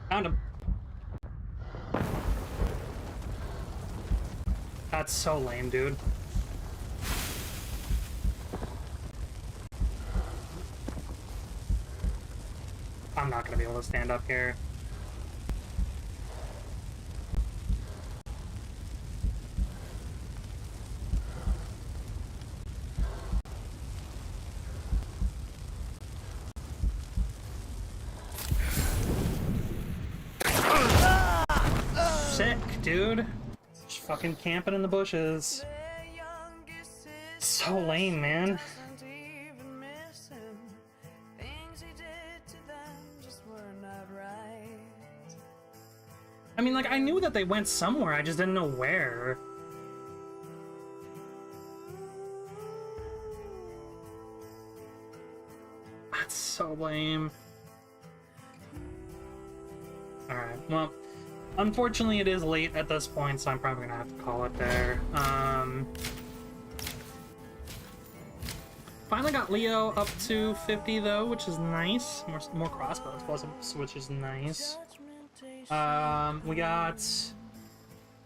Found him. That's so lame, dude. I'm not gonna be able to stand up here. Sick, dude. Just fucking camping in the bushes. So lame, man. I mean, like, I knew that they went somewhere, I just didn't know where. That's so lame. Alright, well, unfortunately it is late at this point, so I'm probably gonna have to call it there. Finally got Leo up to 50 though, which is nice. More crossbows plus, which is nice. We got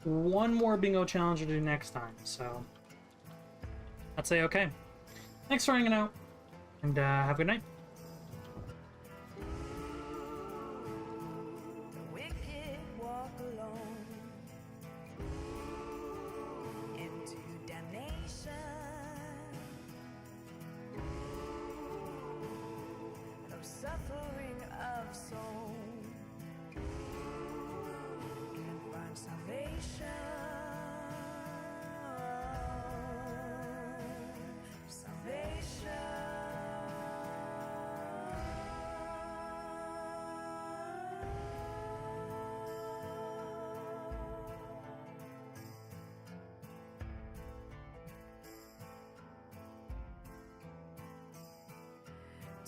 one more bingo challenge to do next time, so I'd say okay. Thanks for hanging out, and have a good night. Suffering of soul can find salvation.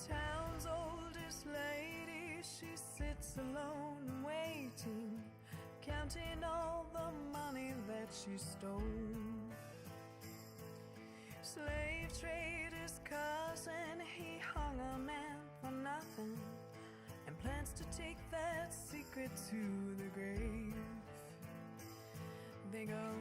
Town's oldest lady, she sits alone waiting, counting all the money that she stole. Slave trader's cousin, he hung a man for nothing, and plans to take that secret to the grave. They go